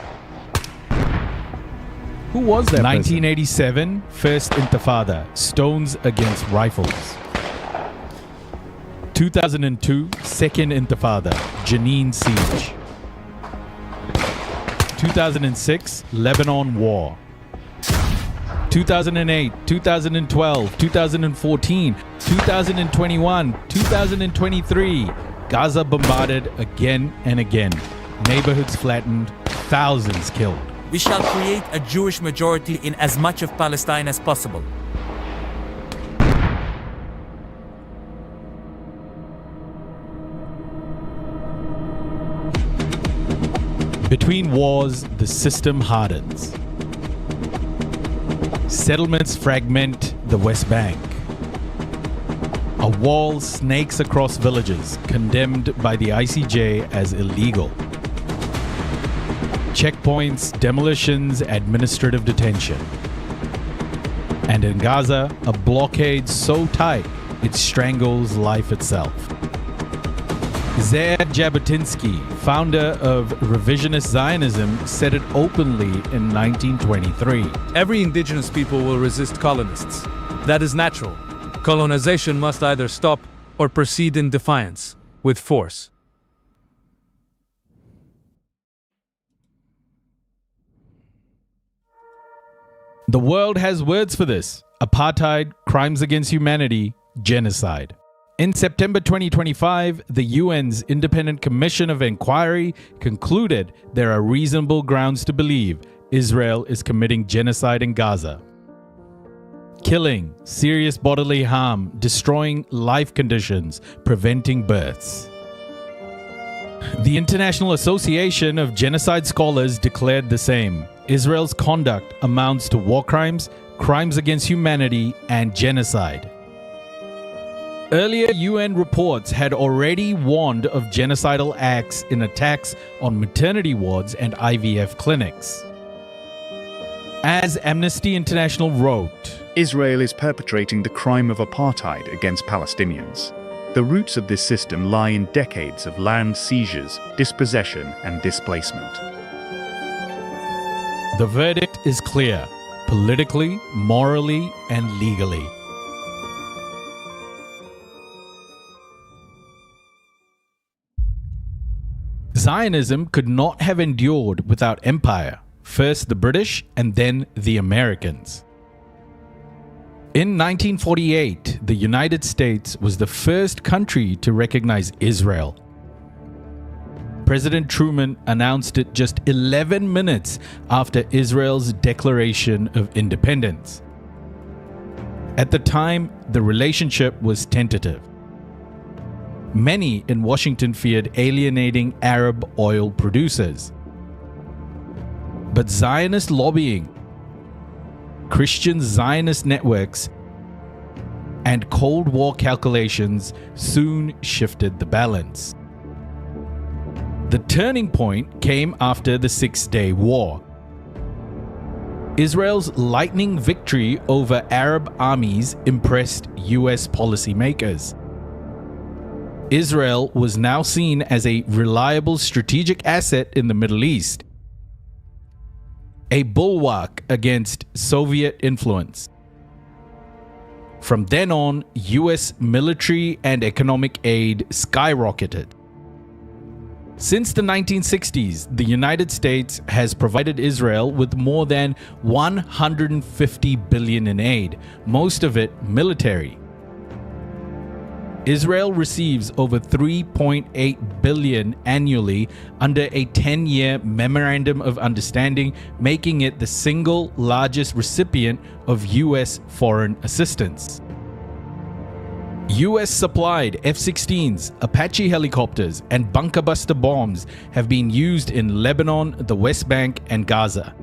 Who was that 1987, First Intifada, stones against rifles. 2002, Second Intifada, Jenin siege. 2006, Lebanon war. 2008, 2012, 2014, 2021, 2023, Gaza bombarded again and again. Neighborhoods flattened, thousands killed. We shall create a Jewish majority in as much of Palestine as possible. Between wars, the system hardens. Settlements fragment the West Bank. A wall snakes across villages, condemned by the ICJ as illegal. Checkpoints, demolitions, administrative detention. And in Gaza, a blockade so tight it strangles life itself. Ze'ev Jabotinsky, founder of revisionist Zionism, said it openly in 1923. Every indigenous people will resist colonists. That is natural. Colonization must either stop or proceed in defiance, with force. The world has words for this: apartheid, crimes against humanity, genocide. In September 2025, the UN's Independent Commission of Inquiry concluded there are reasonable grounds to believe Israel is committing genocide in Gaza. Killing, serious bodily harm, destroying life conditions, preventing births. The International Association of Genocide Scholars declared the same. Israel's conduct amounts to war crimes, crimes against humanity, and genocide. Earlier UN reports had already warned of genocidal acts in attacks on maternity wards and IVF clinics. As Amnesty International wrote, Israel is perpetrating the crime of apartheid against Palestinians. The roots of this system lie in decades of land seizures, dispossession, and displacement. the verdict is clear, politically, morally, and legally. Zionism could not have endured without empire, first the British and then the Americans. In 1948, the United States was the first country to recognize Israel. President Truman announced it just 11 minutes after Israel's declaration of independence. At the time, the relationship was tentative. Many in Washington feared alienating Arab oil producers. But Zionist lobbying, Christian Zionist networks, and Cold War calculations soon shifted the balance. The turning point came after the Six-Day War. Israel's lightning victory over Arab armies impressed US policymakers. Israel was now seen as a reliable strategic asset in the Middle East, a bulwark against Soviet influence. From then on, US military and economic aid skyrocketed. Since the 1960s, the United States has provided Israel with more than $150 billion in aid, most of it military. Israel receives over $3.8 billion annually under a 10-year Memorandum of Understanding, making it the single largest recipient of U.S. foreign assistance. US-supplied F-16s, Apache helicopters, and bunker buster bombs have been used in Lebanon, the West Bank, and Gaza.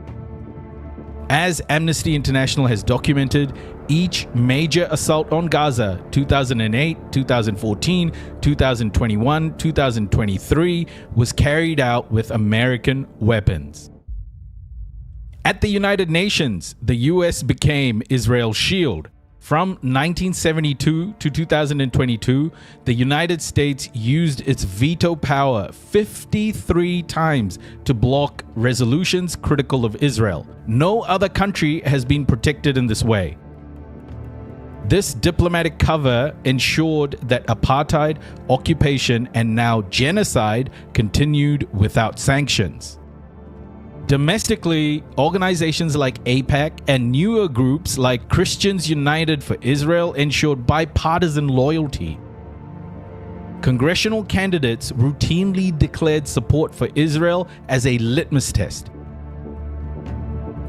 As Amnesty International has documented, each major assault on Gaza, 2008, 2014, 2021, 2023, was carried out with American weapons. At the United Nations, the US became Israel's shield. From 1972 to 2022, the United States used its veto power 53 times to block resolutions critical of Israel. No other country has been protected in this way. This diplomatic cover ensured that apartheid, occupation, and now genocide continued without sanctions. Domestically, organizations like AIPAC and newer groups like Christians United for Israel ensured bipartisan loyalty. Congressional candidates routinely declared support for Israel as a litmus test.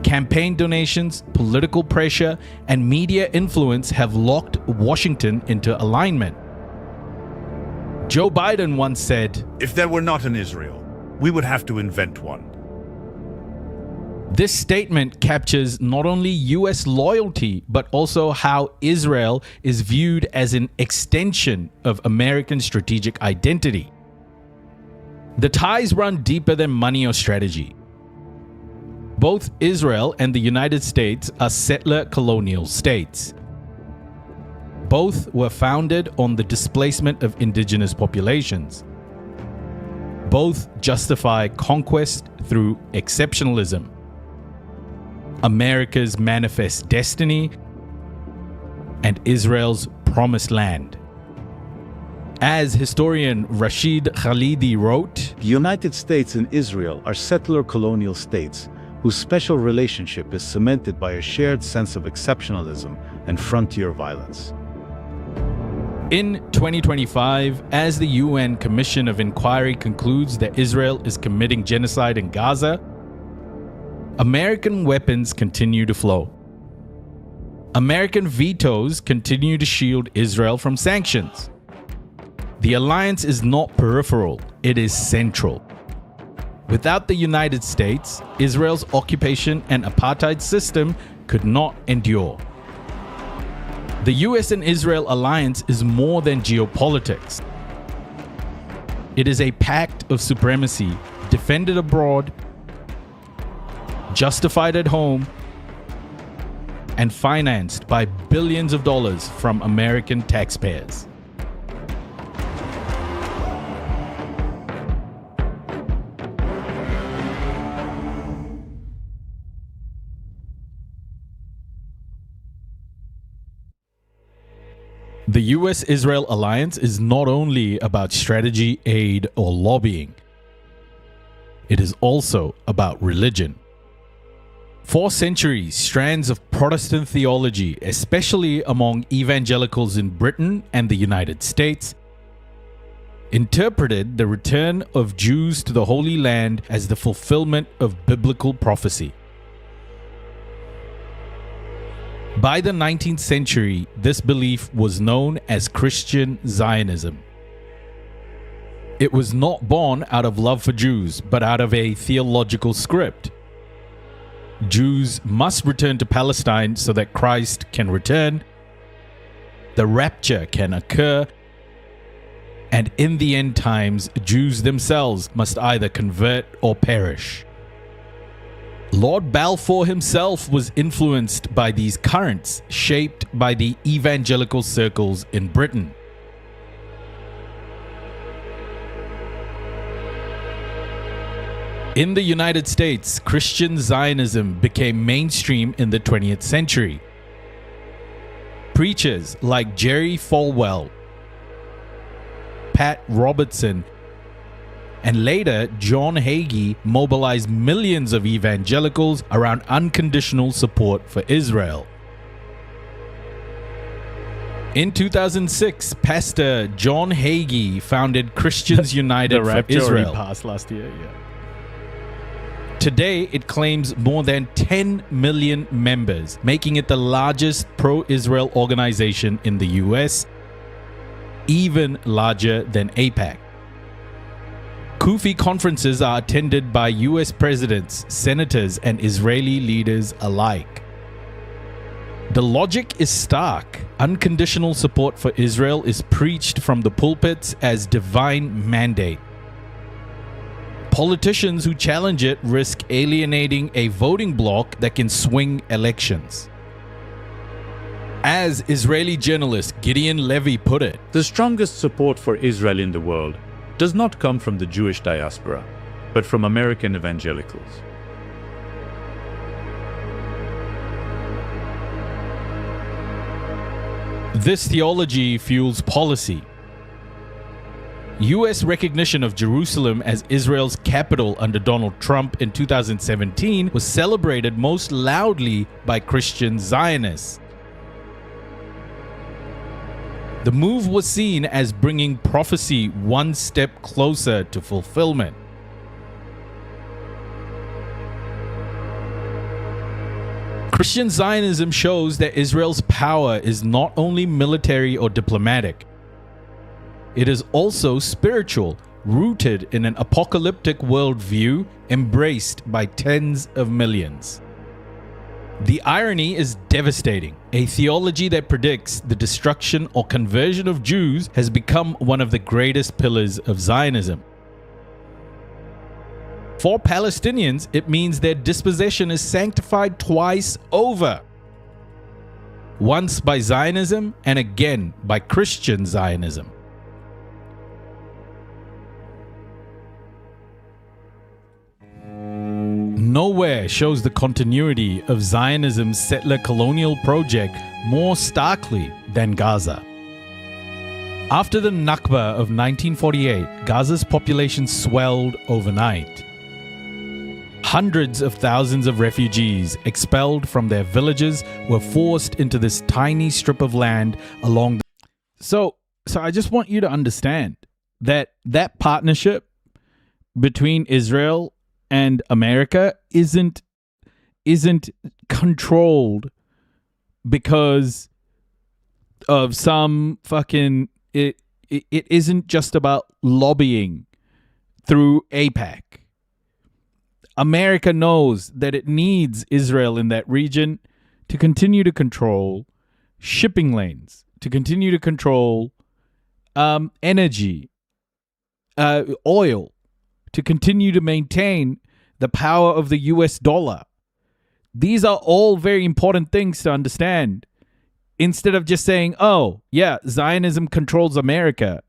Campaign donations, political pressure, and media influence have locked Washington into alignment. Joe Biden once said, "If there were not an Israel, we would have to invent one." This statement captures not only US loyalty, but also how Israel is viewed as an extension of American strategic identity. The ties run deeper than money or strategy. Both Israel and the United States are settler colonial states. Both were founded on the displacement of indigenous populations. Both justify conquest through exceptionalism. America's manifest destiny and Israel's promised land. As historian Rashid Khalidi wrote, "The United States and Israel are settler colonial states whose special relationship is cemented by a shared sense of exceptionalism and frontier violence." In 2025, as the UN Commission of Inquiry concludes that Israel is committing genocide in Gaza, American weapons continue to flow. American vetoes continue to shield Israel from sanctions. The alliance is not peripheral, it is central. Without the United States, Israel's occupation and apartheid system could not endure. The US and Israel alliance is more than geopolitics. It is a pact of supremacy, defended abroad, justified at home, and financed by billions of dollars from American taxpayers. The US-Israel alliance is not only about strategy, aid, or lobbying. It is also about religion. For centuries, strands of Protestant theology, especially among evangelicals in Britain and the United States, interpreted the return of Jews to the Holy Land as the fulfillment of biblical prophecy. By the 19th century, this belief was known as Christian Zionism. It was not born out of love for Jews, but out of a theological script. Jews must return to Palestine so that Christ can return, the rapture can occur, and in the end times, Jews themselves must either convert or perish. Lord Balfour himself was influenced by these currents shaped by the evangelical circles in Britain. In the United States, Christian Zionism became mainstream in the 20th century. Preachers like Jerry Falwell, Pat Robertson, and later John Hagee mobilized millions of evangelicals around unconditional support for Israel. In 2006, Pastor John Hagee founded Christians United for Israel. Passed last year, yeah. Today, it claims more than 10 million members, making it the largest pro-Israel organization in the US, even larger than AIPAC. Kufi conferences are attended by US presidents, senators, and Israeli leaders alike. The logic is stark. Unconditional support for Israel is preached from the pulpits as divine mandate. Politicians who challenge it risk alienating a voting bloc that can swing elections. As Israeli journalist Gideon Levy put it, the strongest support for Israel in the world does not come from the Jewish diaspora, but from American evangelicals. This theology fuels policy. US recognition of Jerusalem as Israel's capital under Donald Trump in 2017 was celebrated most loudly by Christian Zionists. The move was seen as bringing prophecy one step closer to fulfillment. Christian Zionism shows that Israel's power is not only military or diplomatic. It is also spiritual, rooted in an apocalyptic worldview embraced by tens of millions. The irony is devastating. A theology that predicts the destruction or conversion of Jews has become one of the greatest pillars of Zionism. For Palestinians, it means their dispossession is sanctified twice over. Once by Zionism and again by Christian Zionism. Nowhere shows the continuity of Zionism's settler colonial project more starkly than Gaza. After the Nakba of 1948, Gaza's population swelled overnight. Hundreds of thousands of refugees expelled from their villages were forced into this tiny strip of land along the... So I just want you to understand that partnership between Israel and America isn't controlled because of some fucking... It isn't just about lobbying through AIPAC. America knows that it needs Israel in that region to continue to control shipping lanes, to continue to control energy, oil, to continue to maintain the power of the US dollar. These are all very important things to understand. Instead of just saying, oh, yeah, Zionism controls America.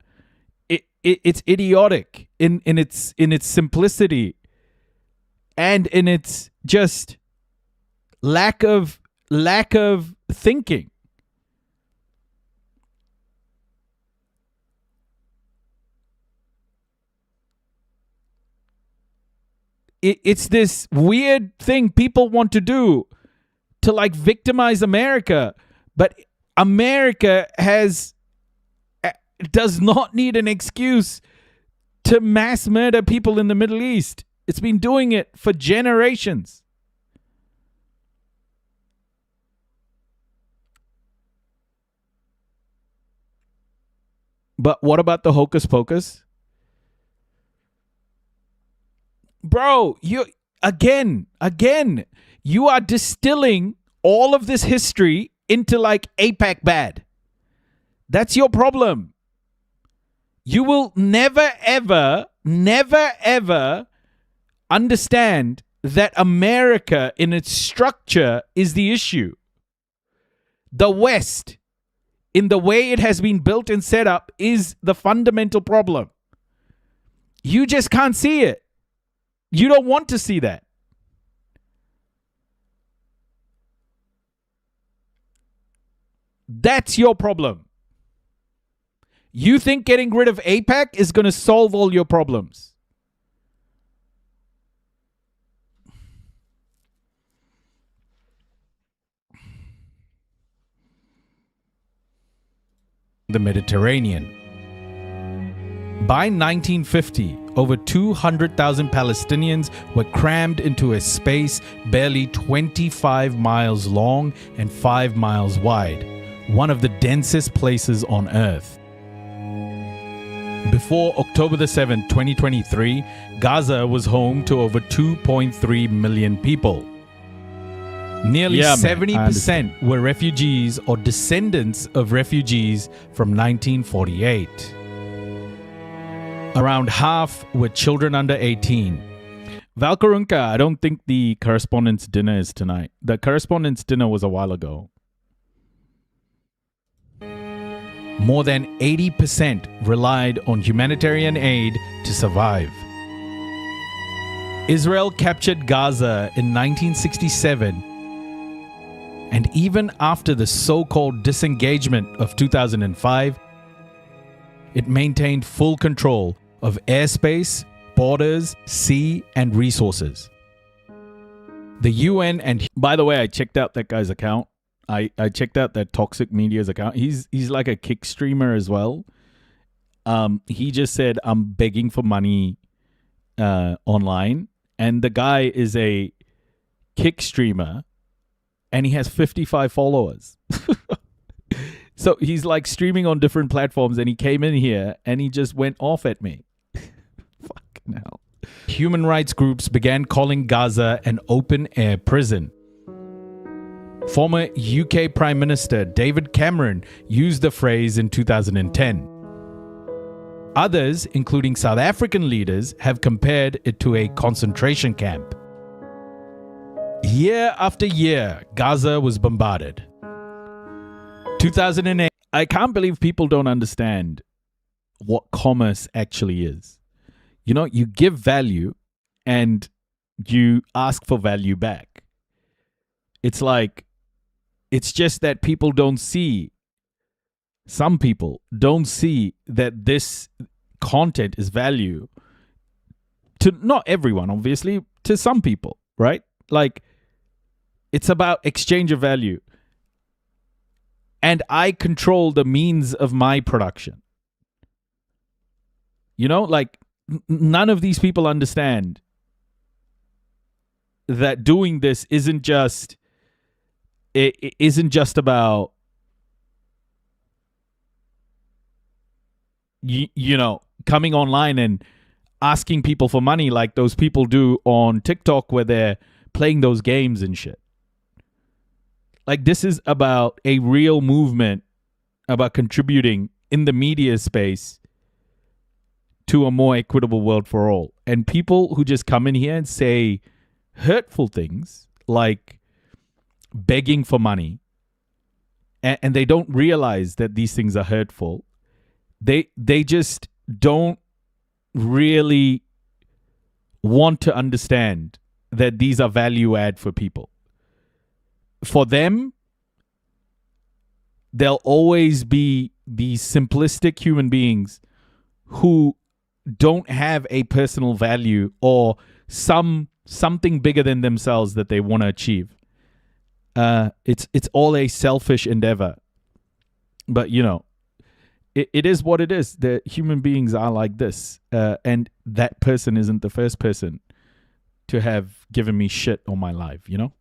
It's idiotic in its simplicity and in its just lack of thinking. It's this weird thing people want to do to like victimize America. But America has does not need an excuse to mass murder people in the Middle East. It's been doing it for generations. But what about the hocus pocus? Bro, you again, you are distilling all of this history into like AIPAC bad. That's your problem. You will never, ever understand that America in its structure is the issue. The West, in the way it has been built and set up, is the fundamental problem. You just can't see it. You don't want to see that. That's your problem. You think getting rid of AIPAC is going to solve all your problems. The Mediterranean. By 1950, over 200,000 Palestinians were crammed into a space barely 25 miles long and 5 miles wide, one of the densest places on Earth. Before October the 7th, 2023, Gaza was home to over 2.3 million people. Nearly 70% were refugees or descendants of refugees from 1948. Around half were children under 18. Valkarunka, I don't think the correspondence dinner is tonight. The correspondence dinner was a while ago. More than 80% relied on humanitarian aid to survive. Israel captured Gaza in 1967, and even after the so-called disengagement of 2005, it maintained full control of airspace, borders, sea, and resources. The UN and... By the way, I checked out that guy's account. I checked out that Toxic Media's account. He's like a kick streamer as well. He just said, I'm begging for money online. And the guy is a kick streamer and he has 55 followers. So he's like streaming on different platforms and he came in here and he just went off at me. Fucking hell. Human rights groups began calling Gaza an open-air prison. Former UK Prime Minister David Cameron used the phrase in 2010. Others, including South African leaders, have compared it to a concentration camp. Year after year, Gaza was bombarded. 2008, I can't believe people don't understand what commerce actually is. You know, you give value and you ask for value back. It's like, it's just that people don't see, some people don't see that this content is value to not everyone, obviously, to some people, right? Like, it's about exchange of value. And I control the means of my production. You know, like none of these people understand that doing this isn't just about you know, coming online and asking people for money like those people do on TikTok where they're playing those games and shit. Like, this is about a real movement about contributing in the media space to a more equitable world for all. And people who just come in here and say hurtful things like begging for money, and they don't realize that these things are hurtful. They just don't really want to understand that these are value add for people. For them, there'll always be these simplistic human beings who don't have a personal value or something bigger than themselves that they want to achieve. It's all a selfish endeavor. But, you know, it is what it is. The human beings are like this. And that person isn't the first person to have given me shit on my life, you know?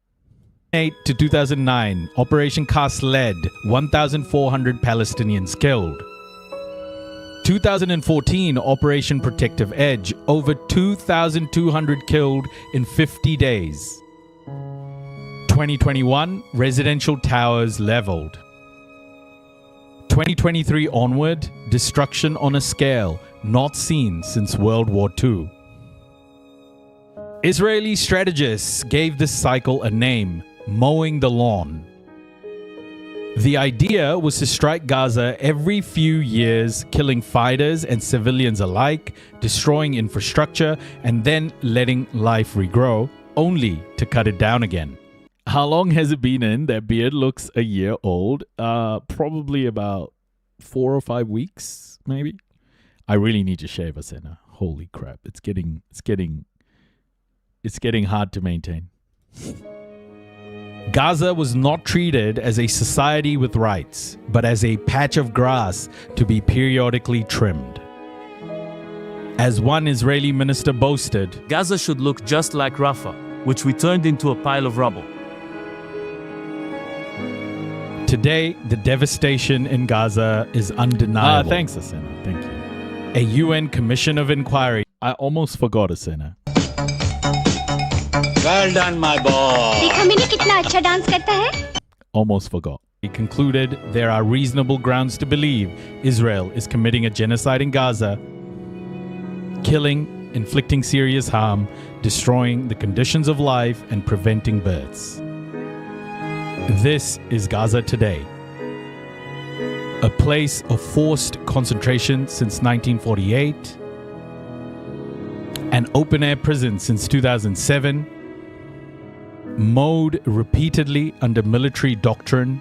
2008 to 2009, Operation Cast Lead, 1,400 Palestinians killed. 2014, Operation Protective Edge, over 2,200 killed in 50 days. 2021, residential towers leveled. 2023 onward, destruction on a scale not seen since World War II. Israeli strategists gave this cycle a name, mowing the lawn. The idea was to strike Gaza every few years, killing fighters and civilians alike, destroying infrastructure, and then letting life regrow, only to cut it down again. How long has it been in? That beard looks a year old. Probably about 4 or 5 weeks, maybe. I really need to shave, Asena. Holy crap. It's getting hard to maintain. Gaza was not treated as a society with rights, but as a patch of grass to be periodically trimmed. As one Israeli minister boasted, Gaza should look just like Rafah, which we turned into a pile of rubble. Today, the devastation in Gaza is undeniable. Thanks, Asena. Thank you. A UN commission of inquiry. I almost forgot, Asena. Well done, my boy. देखा मैंने कितना अच्छा dance करता है? Almost forgot. He concluded there are reasonable grounds to believe Israel is committing a genocide in Gaza, killing, inflicting serious harm, destroying the conditions of life, and preventing births. This is Gaza today. A place of forced concentration since 1948, an open-air prison since 2007, mowed repeatedly under military doctrine,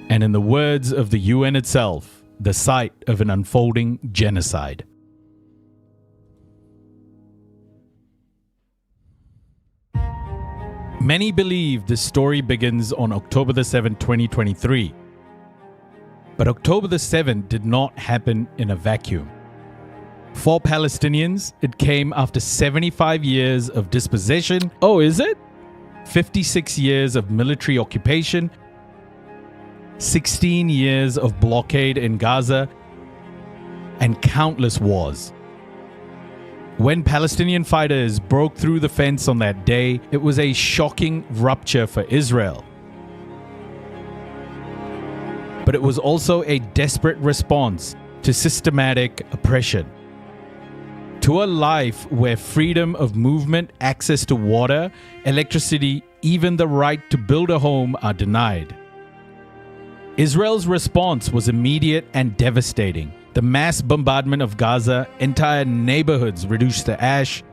and in the words of the UN itself, the site of an unfolding genocide. Many believe this story begins on October the 7th, 2023. But October the 7th did not happen in a vacuum. For Palestinians, it came after 75 years of dispossession. Oh, is it? 56 years of military occupation, 16 years of blockade in Gaza, and countless wars. When Palestinian fighters broke through the fence on that day, it was a shocking rupture for Israel. But it was also a desperate response to systematic oppression. To a life where freedom of movement, access to water, electricity, even the right to build a home are denied. Israel's response was immediate and devastating. The mass bombardment of Gaza, entire neighborhoods reduced to ash,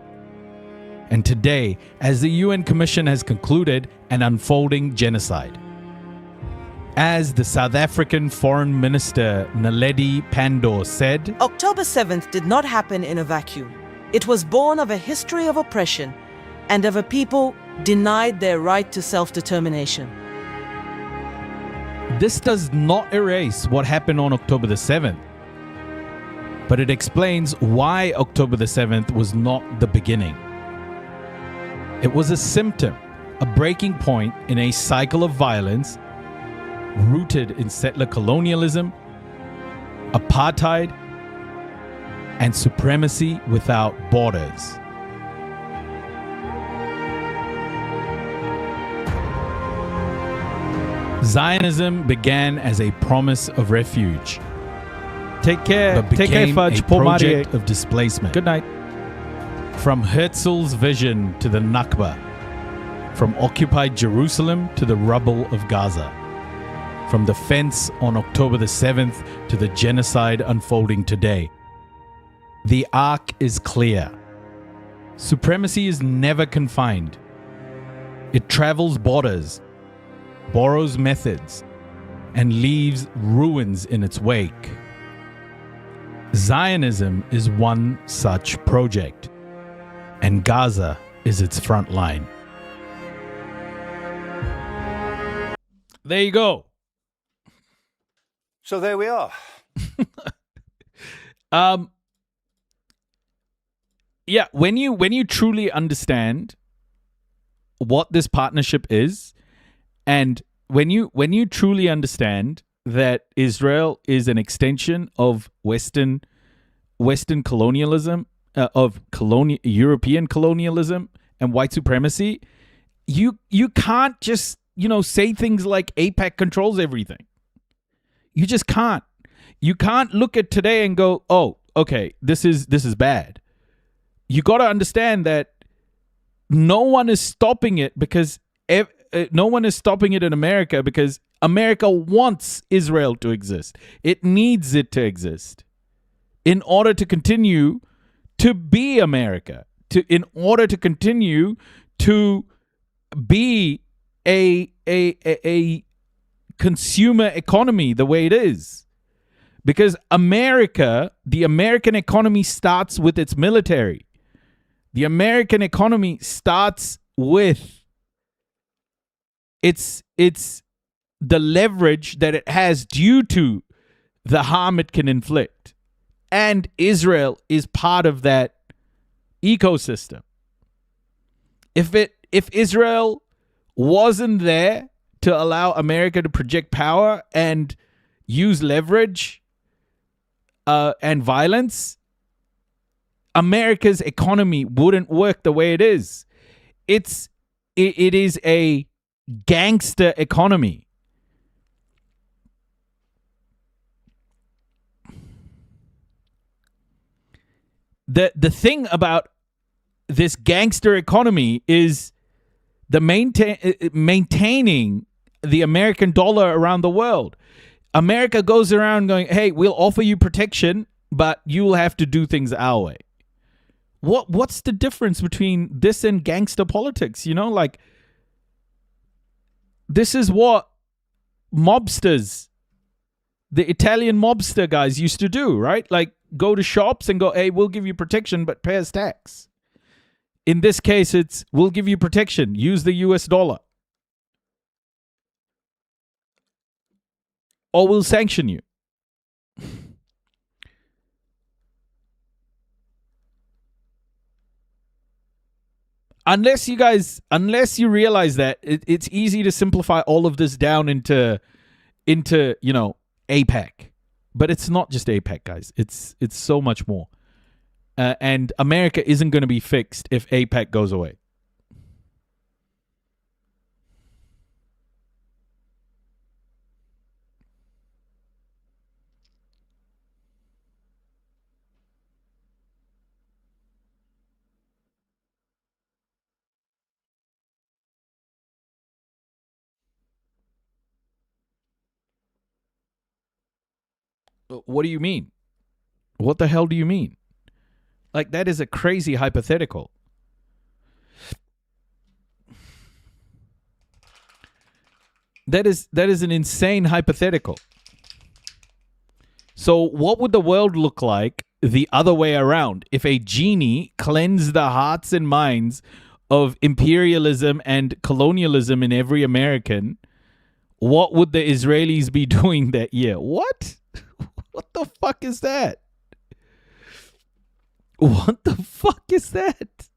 and today, as the UN Commission has concluded, an unfolding genocide. As the South African Foreign Minister Naledi Pandor said, October 7th did not happen in a vacuum. It was born of a history of oppression and of a people denied their right to self-determination. This does not erase what happened on October the 7th, but it explains why October the 7th was not the beginning. It was a symptom, a breaking point in a cycle of violence rooted in settler colonialism, apartheid, and supremacy without borders. Zionism began as a promise of refuge. Take care. But became Fudge. a project of displacement. Good night. From Herzl's vision to the Nakba, from occupied Jerusalem to the rubble of Gaza, from the fence on October the 7th to the genocide unfolding today. The arc is clear. Supremacy is never confined. It travels borders, borrows methods, and leaves ruins in its wake. Zionism is one such project, and Gaza is its front line. There you go. So there we are. Yeah, when you truly understand what this partnership is, and when you truly understand that Israel is an extension of Western colonialism, European colonialism and white supremacy, you can't just say things like AIPAC controls everything. You just can't. You can't look at today and go, oh, okay, this is bad. You got to understand that no one is stopping it because no one is stopping it in America because America wants Israel to exist. It needs it to exist in order to continue to be America, in order to continue to be a consumer economy the way it is. Because the American economy starts with its military. The American economy starts with its the leverage that it has due to the harm it can inflict. And Israel is part of that ecosystem. If Israel wasn't there to allow America to project power and use leverage and violence, America's economy wouldn't work the way it is. It is a gangster economy. The thing about this gangster economy is the maintaining the American dollar around the world. America goes around going, hey, we'll offer you protection, but you'll have to do things our way. What's the difference between this and gangster politics? Like, this is what mobsters, the Italian mobster guys used to do, right? Like, go to shops and go, hey, we'll give you protection, but pay us tax. In this case, it's, we'll give you protection, use the US dollar. Or we'll sanction you. Unless you realize that it's easy to simplify all of this down into AIPAC. But it's not just AIPAC, guys. It's so much more. And America isn't going to be fixed if AIPAC goes away. What do you mean? What the hell do you mean? Like, that is a crazy hypothetical. That is an insane hypothetical. So what would the world look like the other way around if a genie cleansed the hearts and minds of imperialism and colonialism in every American? What would the Israelis be doing that year? What? What the fuck is that? What the fuck is that?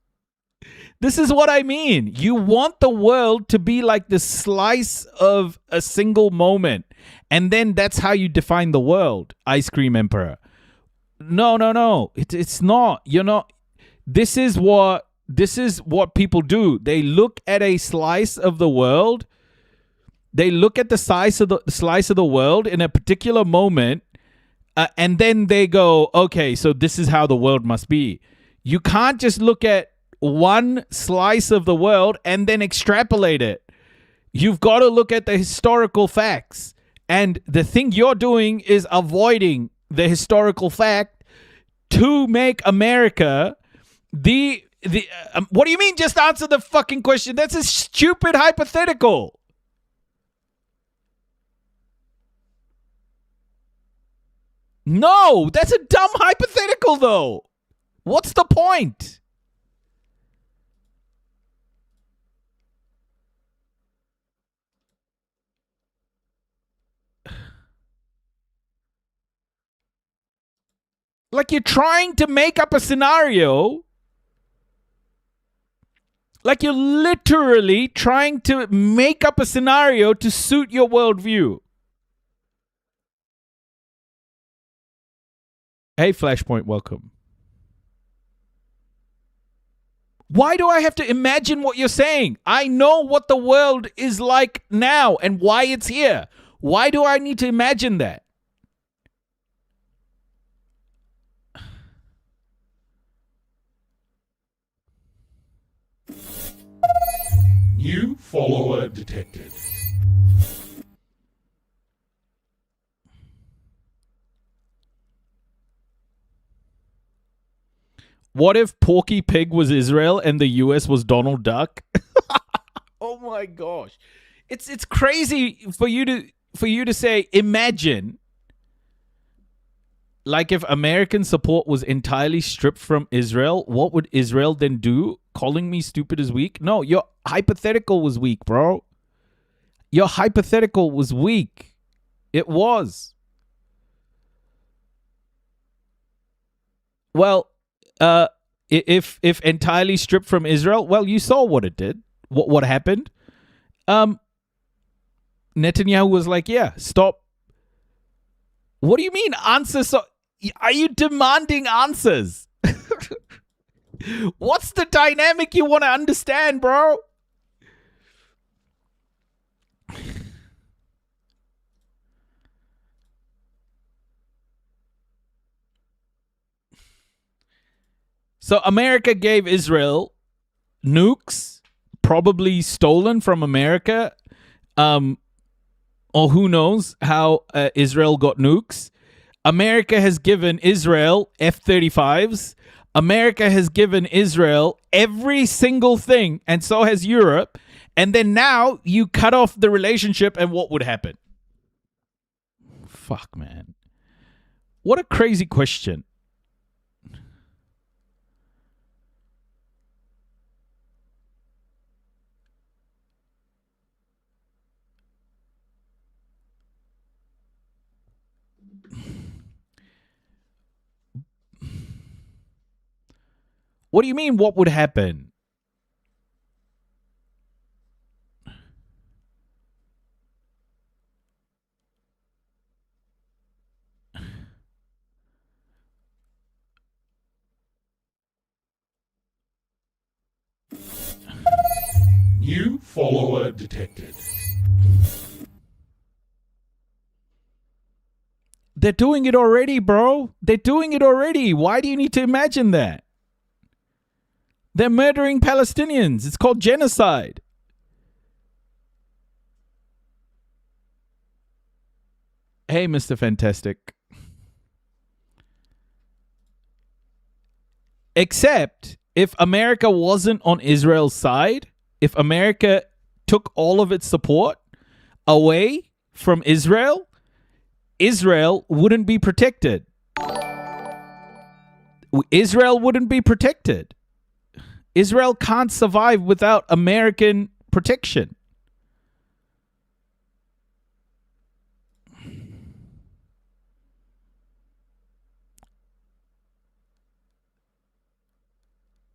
This is what I mean. You want the world to be like the slice of a single moment. And then that's how you define the world, Ice Cream Emperor. No. It's not. You're not. This is what people do. They look at a slice of the world. They look at the slice of the world in a particular moment. And then they go, okay, so this is how the world must be. You can't just look at one slice of the world and then extrapolate it. You've got to look at the historical facts. And the thing you're doing is avoiding the historical fact to make America the what do you mean just answer the fucking question? That's a stupid hypothetical. No, that's a dumb hypothetical, though. What's the point? Like you're trying to make up a scenario. Like you're literally trying to make up a scenario to suit your worldview. Hey, Flashpoint, welcome. Why do I have to imagine what you're saying? I know what the world is like now and why it's here. Why do I need to imagine that? New follower detected. What if Porky Pig was Israel and the US was Donald Duck? Oh my gosh. It's crazy for you to say imagine, like if American support was entirely stripped from Israel, what would Israel then do? Calling me stupid is weak? No, your hypothetical was weak, bro. Your hypothetical was weak. It was. Well, if entirely stripped from Israel, well, you saw what it did. What happened? Netanyahu was like, yeah, stop. What do you mean answer? So are you demanding answers? What's the dynamic you want to understand, bro? So America gave Israel nukes, probably stolen from America, or who knows how Israel got nukes. America has given Israel F-35s. America has given Israel every single thing, and so has Europe. And then now you cut off the relationship, and what would happen? Fuck, man. What a crazy question. What do you mean, what would happen? New follower detected. They're doing it already, bro. They're doing it already. Why do you need to imagine that? They're murdering Palestinians. It's called genocide. Hey, Mr. Fantastic. Except if America wasn't on Israel's side, if America took all of its support away from Israel, Israel wouldn't be protected. Israel wouldn't be protected. Israel can't survive without American protection.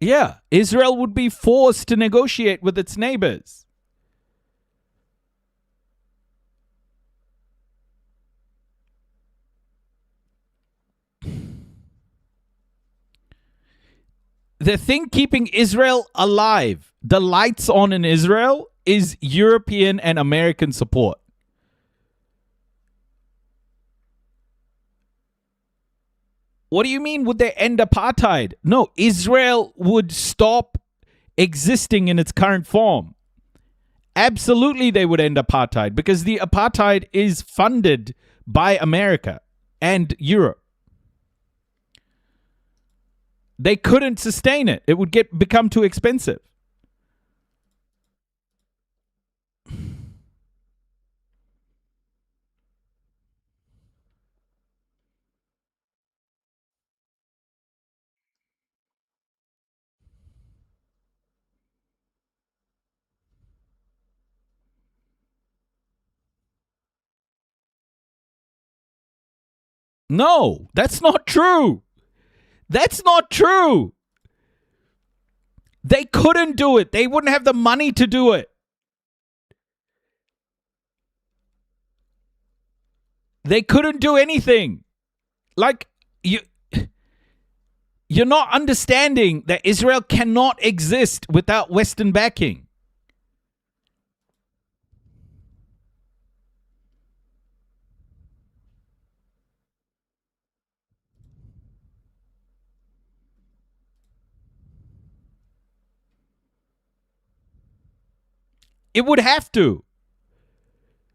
Yeah, Israel would be forced to negotiate with its neighbors. The thing keeping Israel alive, the lights on in Israel, is European and American support. What do you mean would they end apartheid? No, Israel would stop existing in its current form. Absolutely they would end apartheid because the apartheid is funded by America and Europe. They couldn't sustain it. It would become too expensive. No, that's not true. That's not true. They couldn't do it. They wouldn't have the money to do it. They couldn't do anything. Like, you're not understanding that Israel cannot exist without Western backing. It would have to.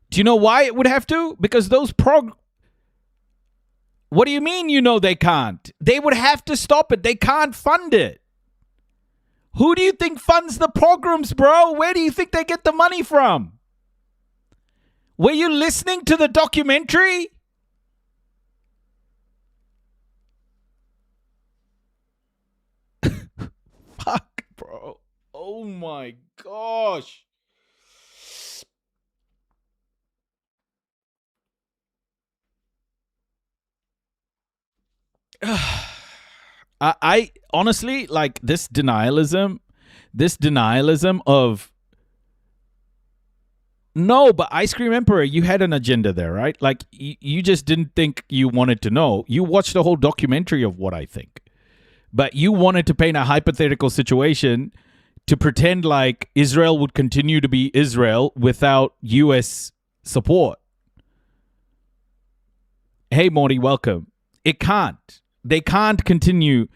Do you know why it would have to? Because those What do you mean you know they can't? They would have to stop it. They can't fund it. Who do you think funds the programs, bro? Where do you think they get the money from? Were you listening to the documentary? Fuck, bro. Oh my gosh. I honestly like this denialism of no, but Ice Cream Emperor, you had an agenda there, right? Like you just didn't think you wanted to know. You watched the whole documentary of what I think, but you wanted to paint a hypothetical situation to pretend like Israel would continue to be Israel without U.S. support. Hey, Morty, welcome. It can't. They can't continue.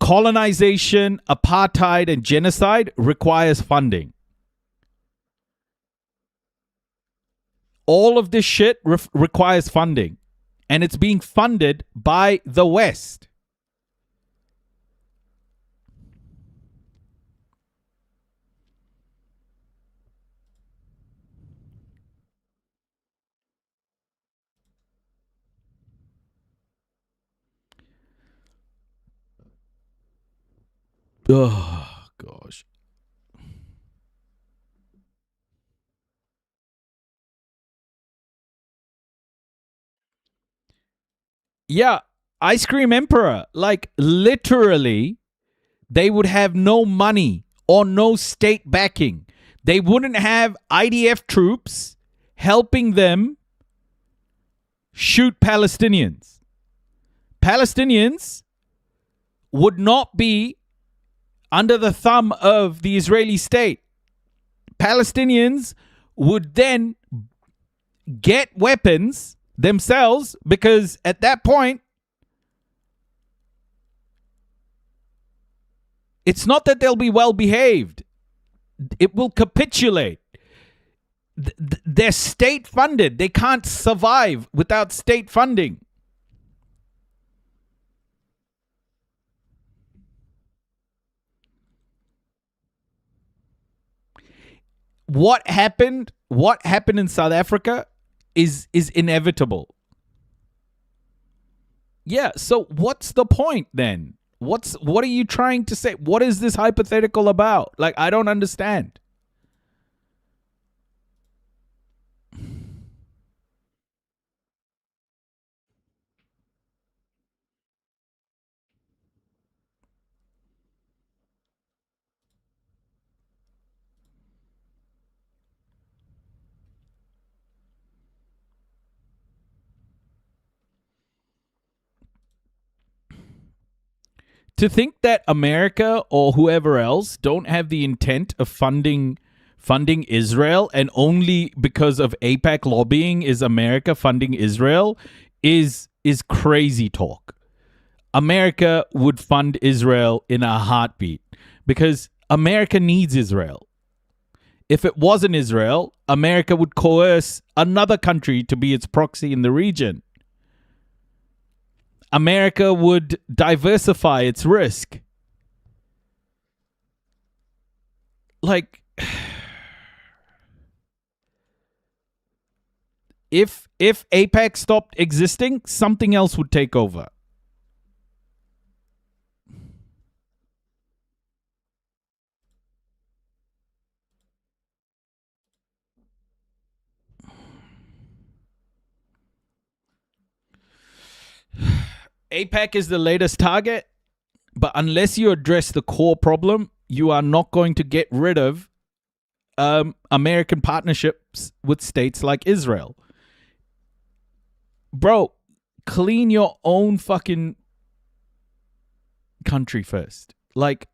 Colonization, apartheid, and genocide requires funding. All of this shit requires funding. And it's being funded by the West. Oh, gosh. Yeah, Ice Cream Emperor. Like, literally, they would have no money or no state backing. They wouldn't have IDF troops helping them shoot Palestinians. Palestinians would not be under the thumb of the Israeli state. Palestinians would then get weapons themselves because at that point, it's not that they'll be well behaved. It will capitulate. They're state funded. They can't survive without state funding. What happened in South Africa is inevitable. Yeah, so what's the point then? What are you trying to say? What is this hypothetical about? Like, I don't understand. To think that America or whoever else don't have the intent of funding Israel, and only because of AIPAC lobbying is America funding Israel is crazy talk. America would fund Israel in a heartbeat because America needs Israel. If it wasn't Israel, America would coerce another country to be its proxy in the region. America would diversify its risk. Like, if AIPAC stopped existing, something else would take over. APEC is the latest target, but unless you address the core problem, you are not going to get rid of American partnerships with states like Israel. Bro, clean your own fucking country first. Like,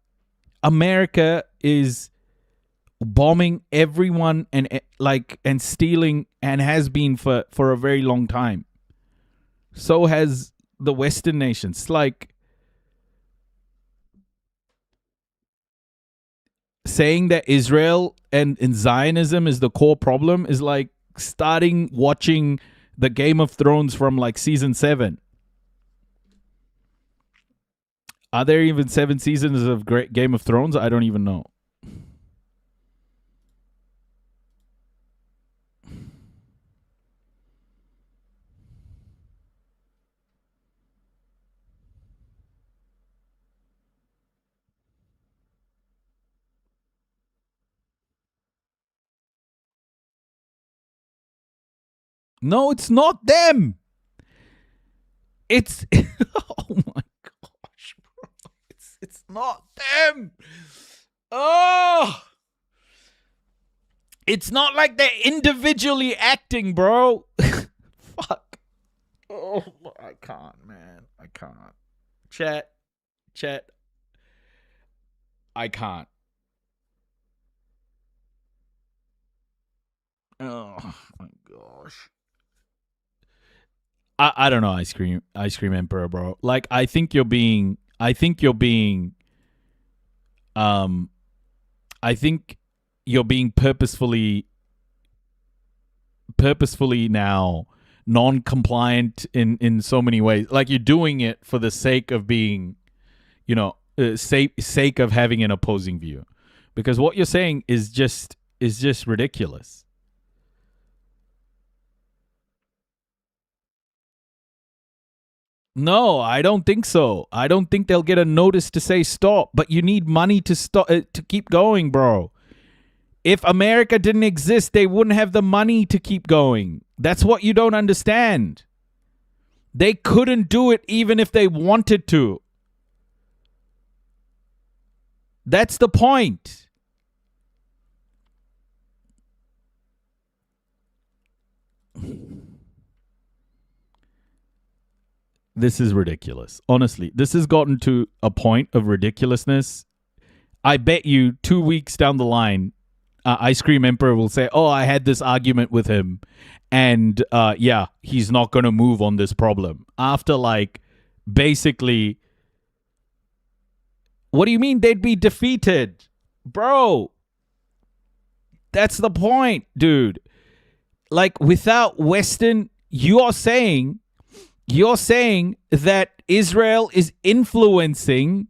America is bombing everyone and stealing, and has been for a very long time. So has the Western nations. Like, saying that Israel and Zionism is the core problem is like starting watching the Game of Thrones from like season 7. Are there even 7 seasons of Game of Thrones? I don't even know. No, it's not them. It's oh my gosh, bro. It's not them. Oh, it's not like they're individually acting, bro. Fuck. Oh, I can't, man. I can't. Chat. I can't. Oh my gosh. I don't know, Ice Cream Emperor, bro. Like, I think you're being purposefully now non-compliant in so many ways. Like, you're doing it for the sake of being, sake of having an opposing view, because what you're saying is just ridiculous. No, I don't think so. I don't think they'll get a notice to say stop, but you need money to stop to keep going, bro. If America didn't exist, they wouldn't have the money to keep going. That's what you don't understand. They couldn't do it even if they wanted to. That's the point. This is ridiculous. Honestly, this has gotten to a point of ridiculousness. I bet you 2 weeks down the line, Ice Cream Emperor will say, oh, I had this argument with him, and yeah, he's not going to move on this problem. After, like, basically, what do you mean they'd be defeated? Bro, that's the point, dude. Like, without Western, you're saying that Israel is influencing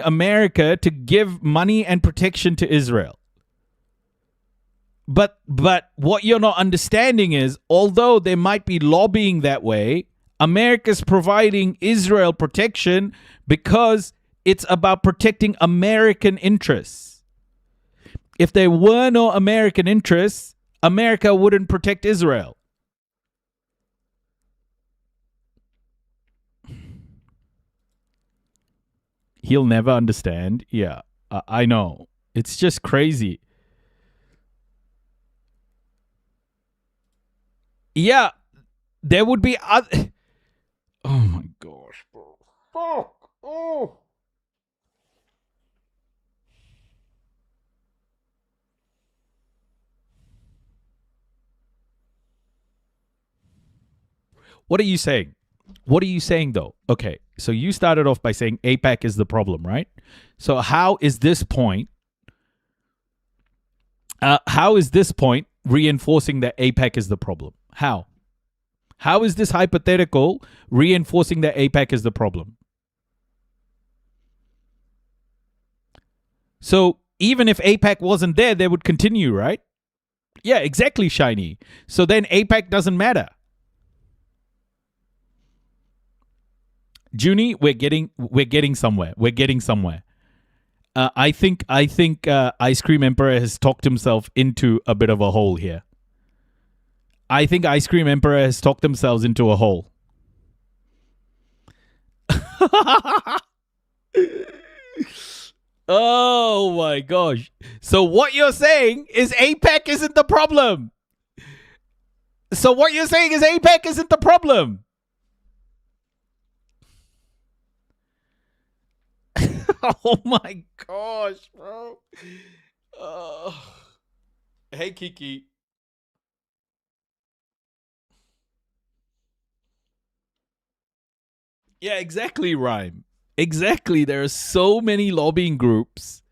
America to give money and protection to Israel. But what you're not understanding is, although they might be lobbying that way, America's providing Israel protection because it's about protecting American interests. If there were no American interests, America wouldn't protect Israel. He'll never understand. Yeah, I know. It's just crazy. Yeah, there would be other... Oh my gosh, bro. Fuck. Oh. What are you saying? What are you saying, though? Okay, so you started off by saying APEC is the problem, right? So how is this point reinforcing that APEC is the problem? How? How is this hypothetical reinforcing that APEC is the problem? So even if APEC wasn't there, they would continue, right? Yeah, exactly, Shiny. So then APEC doesn't matter. Junie, we're getting somewhere. We're getting somewhere. I think Ice Cream Emperor has talked himself into a bit of a hole here. I think Ice Cream Emperor has talked themselves into a hole. Oh my gosh. So what you're saying is AIPAC isn't the problem. So what you're saying is AIPAC isn't the problem. Oh my gosh, bro. Hey, Kiki. Yeah, exactly, Rhyme. Exactly. There are so many lobbying groups.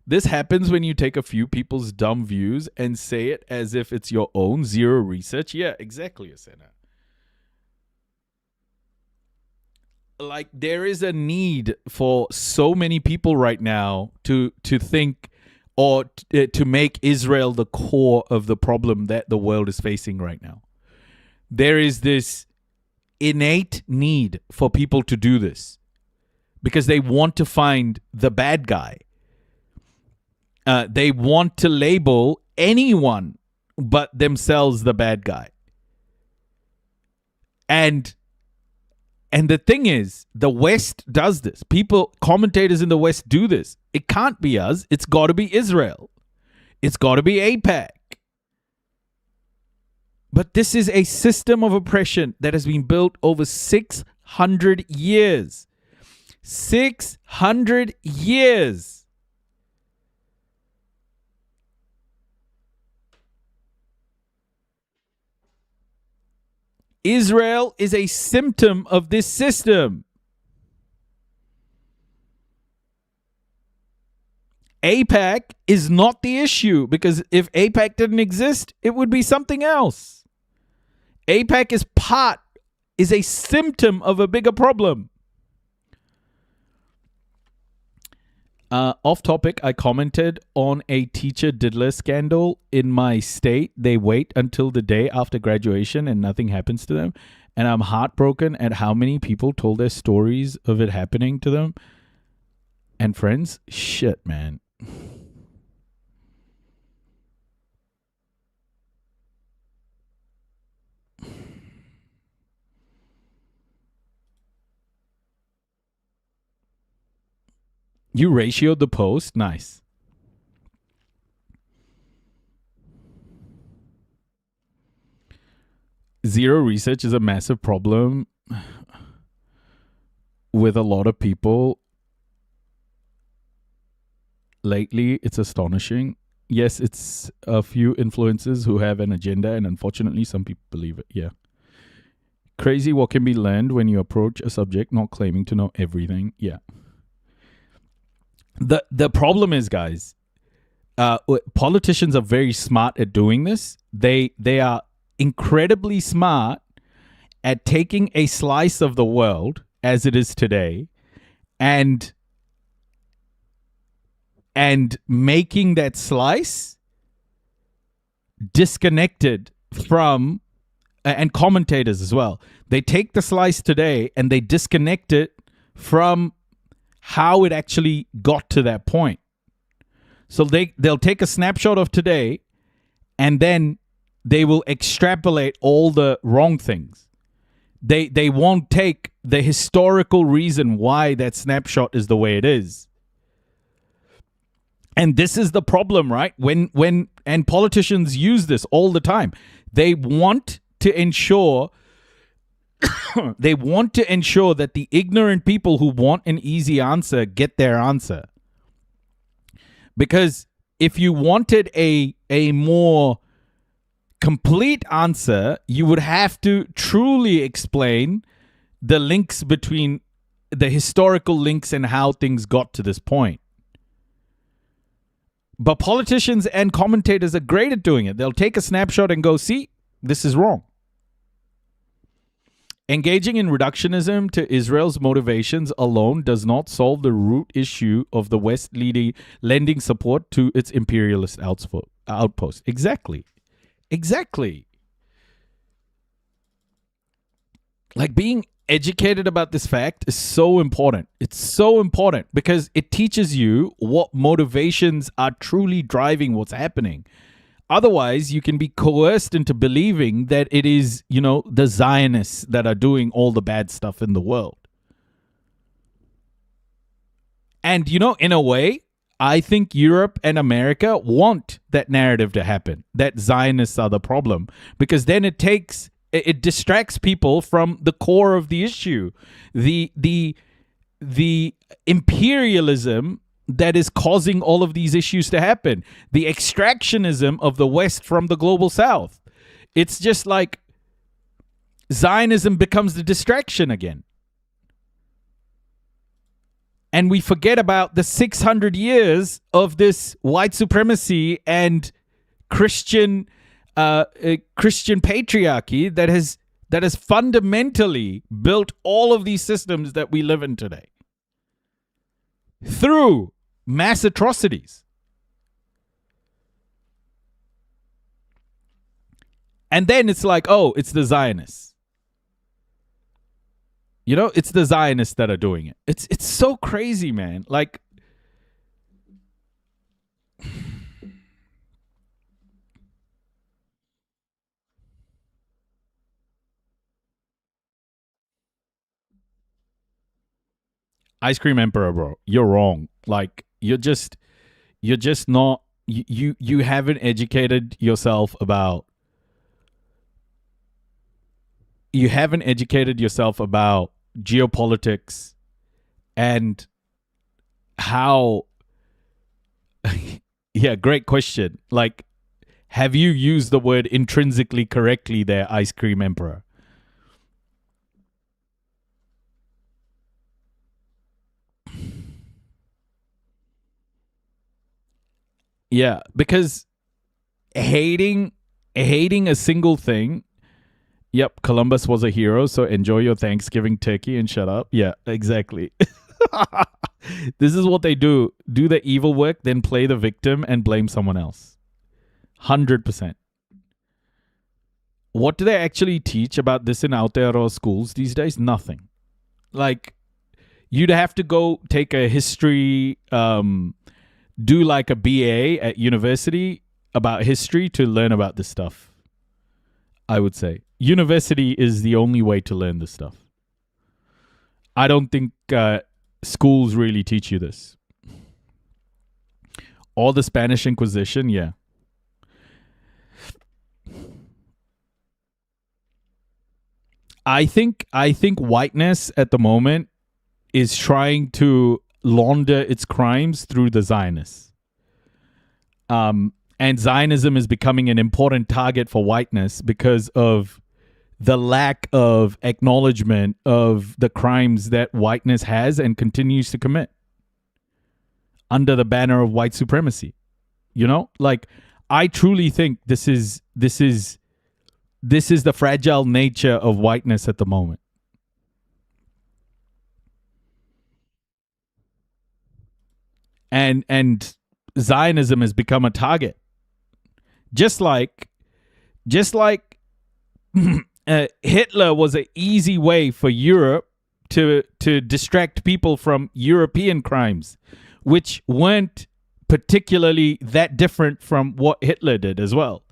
This happens when you take a few people's dumb views and say it as if it's your own, zero research. Yeah, exactly, Asena. Like, there is a need for so many people right now to think or to make Israel the core of the problem that the world is facing right now. There is this innate need for people to do this because they want to find the bad guy. They want to label anyone but themselves the bad guy. And the thing is, the West does this. Commentators in the West do this. It can't be us. It's got to be Israel. It's got to be AIPAC. But this is a system of oppression that has been built over 600 years. 600 years. Israel is a symptom of this system. AIPAC is not the issue, because if AIPAC didn't exist, it would be something else. AIPAC is a symptom of a bigger problem. Off topic, I commented on a teacher diddler scandal in my state. They wait until the day after graduation and nothing happens to them. And I'm heartbroken at how many people told their stories of it happening to them. And friends, shit, man. You ratioed the post? Nice. Zero research is a massive problem with a lot of people. Lately, it's astonishing. Yes, it's a few influencers who have an agenda, and unfortunately, some people believe it. Yeah. Crazy what can be learned when you approach a subject not claiming to know everything. Yeah. The problem is, guys, politicians are very smart at doing this. They are incredibly smart at taking a slice of the world as it is today and making that slice disconnected from, and commentators as well. They take the slice today and they disconnect it from how it actually got to that point. So they'll take a snapshot of today and then they will extrapolate all the wrong things. They won't take the historical reason why that snapshot is the way it is. And this is the problem, right? And politicians use this all the time. They want to ensure that the ignorant people who want an easy answer get their answer. Because if you wanted a more complete answer, you would have to truly explain the links between the historical links and how things got to this point. But politicians and commentators are great at doing it. They'll take a snapshot and go, see, this is wrong. Engaging in reductionism to Israel's motivations alone does not solve the root issue of the West lending support to its imperialist outpost. Exactly. Like, being educated about this fact is so important. It's so important because it teaches you what motivations are truly driving what's happening. Otherwise, you can be coerced into believing that it is, the Zionists that are doing all the bad stuff in the world. And, in a way, I think Europe and America want that narrative to happen, that Zionists are the problem, because then it distracts people from the core of the issue, the imperialism that is causing all of these issues to happen, the extractionism of the West from the global South. It's just like Zionism becomes the distraction again. And we forget about the 600 years of this white supremacy and Christian patriarchy that has fundamentally built all of these systems that we live in today through mass atrocities. And then it's like, oh, it's the Zionists. It's the Zionists that are doing it. It's so crazy, man. Like, Ice Cream Emperor, bro, you're wrong. Like, you're just not, you haven't educated yourself about geopolitics and how yeah, great question. Like, have you used the word intrinsically correctly there, Ice Cream Emperor? Yeah, because hating a single thing. Yep, Columbus was a hero, so enjoy your Thanksgiving turkey and shut up. Yeah, exactly. This is what they do. Do the evil work, then play the victim and blame someone else. 100%. What do they actually teach about this in Aotearoa schools these days? Nothing. Like, you'd have to go take a history, do like a BA at university about history to learn about this stuff, I would say. University is the only way to learn this stuff. I don't think schools really teach you this. Or the Spanish Inquisition, yeah. I think whiteness at the moment is trying to launder its crimes through the Zionists. And Zionism is becoming an important target for whiteness because of the lack of acknowledgement of the crimes that whiteness has and continues to commit under the banner of white supremacy. Like, I truly think this is the fragile nature of whiteness at the moment. And Zionism has become a target. Just like Hitler was an easy way for Europe to distract people from European crimes, which weren't particularly that different from what Hitler did as well.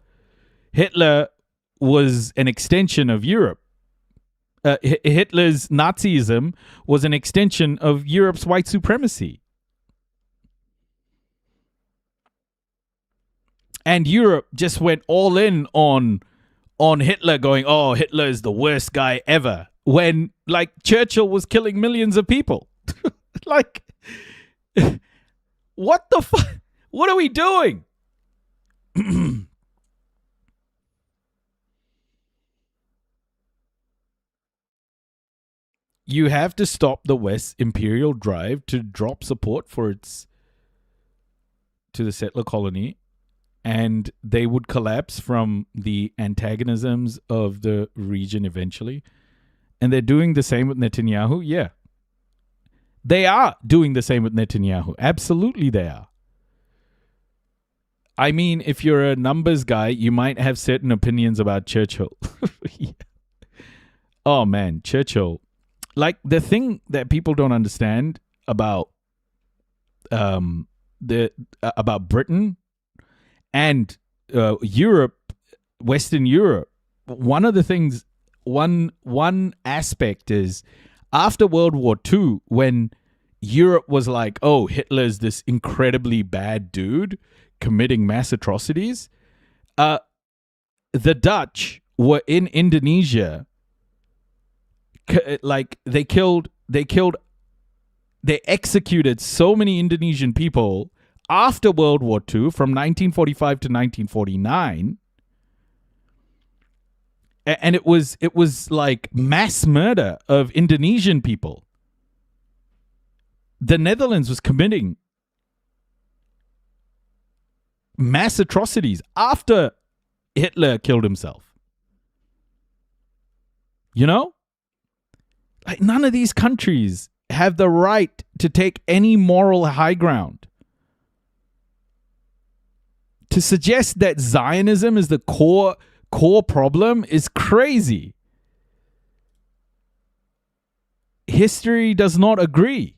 Hitler was an extension of Europe. Hitler's Nazism was an extension of Europe's white supremacy. And Europe just went all in on Hitler, going, oh, Hitler is the worst guy ever, when, like, Churchill was killing millions of people. Like, what the fuck? What are we doing? You have to stop the West's imperial drive to drop support to the settler colony, and they would collapse from the antagonisms of the region eventually. And they're doing the same with Netanyahu. Yeah. They are doing the same with Netanyahu. Absolutely they are. I mean, if you're a numbers guy, you might have certain opinions about Churchill. Yeah. Oh man, Churchill. Like, the thing that people don't understand about about Britain and Europe, Western Europe, one of the things, one aspect is, after World War II, when Europe was like, oh, Hitler's this incredibly bad dude committing mass atrocities. The Dutch were in Indonesia. Like they executed so many Indonesian people after World War II from 1945 to 1949. And it was like mass murder of Indonesian people. The Netherlands was committing mass atrocities after Hitler killed himself. You know? Like, none of these countries have the right to take any moral high ground. To suggest that Zionism is the core problem is crazy. History does not agree.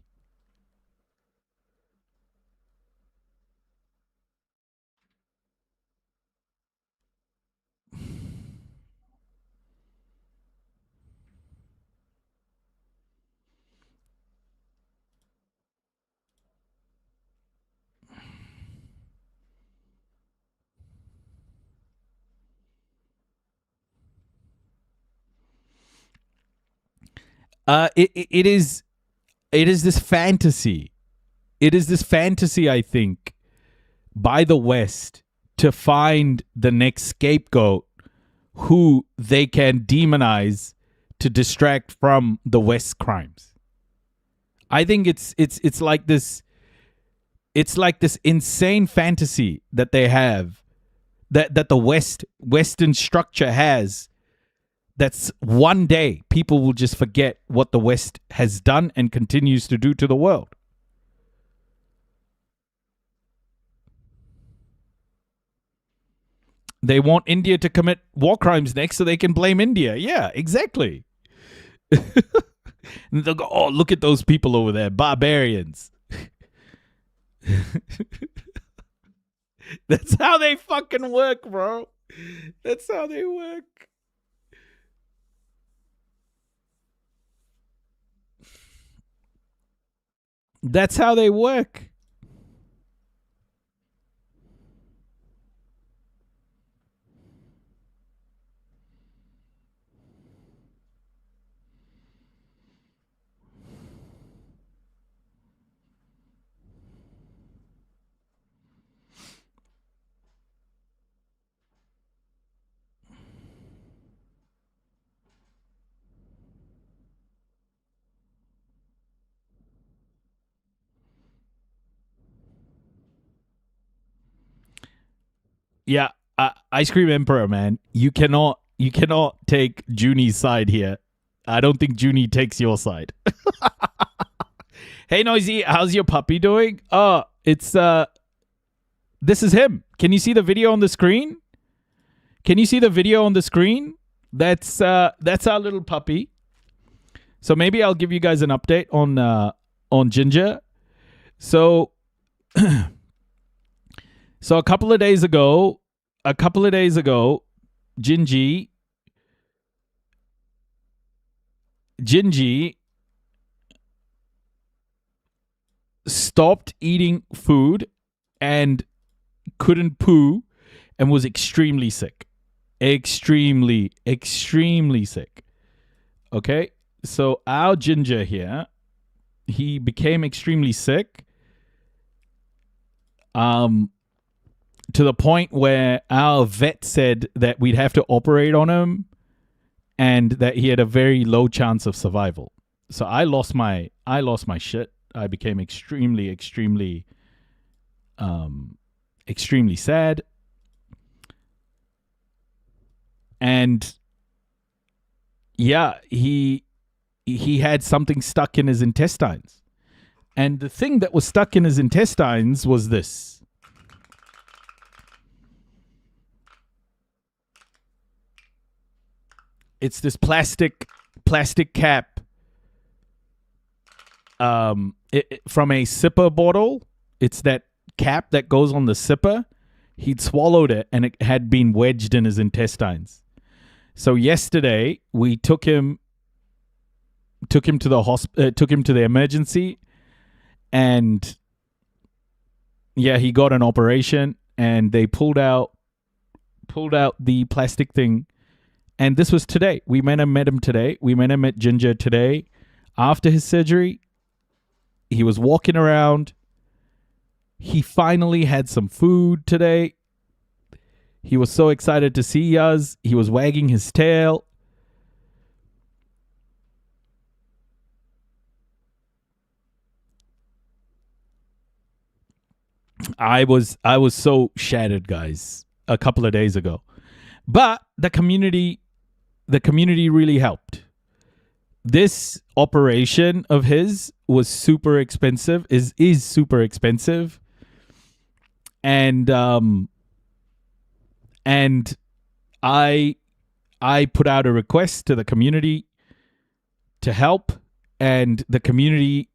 It is this fantasy. It is this fantasy, I think, by the West to find the next scapegoat who they can demonize to distract from the West's crimes. I think it's like this. It's like this insane fantasy that they have, that the Western structure has. That's one day people will just forget what the West has done and continues to do to the world. They want India to commit war crimes next so they can blame India. Yeah, exactly. And they'll go, oh, look at those people over there, barbarians. That's how they fucking work, bro. That's how they work. That's how they work. Yeah, Ice Cream Emperor, man. You cannot take Junie's side here. I don't think Junie takes your side. Hey, Noisy, how's your puppy doing? Oh, it's this is him. Can you see the video on the screen? Can you see the video on the screen? That's our little puppy. So maybe I'll give you guys an update on Ginger. So So a couple of days ago, Gingy stopped eating food and couldn't poo and was extremely sick. Extremely sick. Okay? So our Ginger here, he became extremely sick. To the point where our vet said that we'd have to operate on him and that he had a very low chance of survival. So I lost my shit. I became extremely sad. And yeah, he had something stuck in his intestines. And the thing that was stuck in his intestines was this. It's this plastic cap from a sipper bottle. It's that cap that goes on the sipper. He'd swallowed it and it had been wedged in his intestines. So yesterday we took him to the emergency, And yeah, he got an operation, and they pulled out the plastic thing. And this was today. We met him today. We met him at Ginger today. After his surgery, he was walking around. He finally had some food today. He was so excited to see us. He was wagging his tail. I was so shattered, guys, a couple of days ago. But the community really helped. This operation of his was super expensive, is super expensive. And I put out a request to the community to help, and the community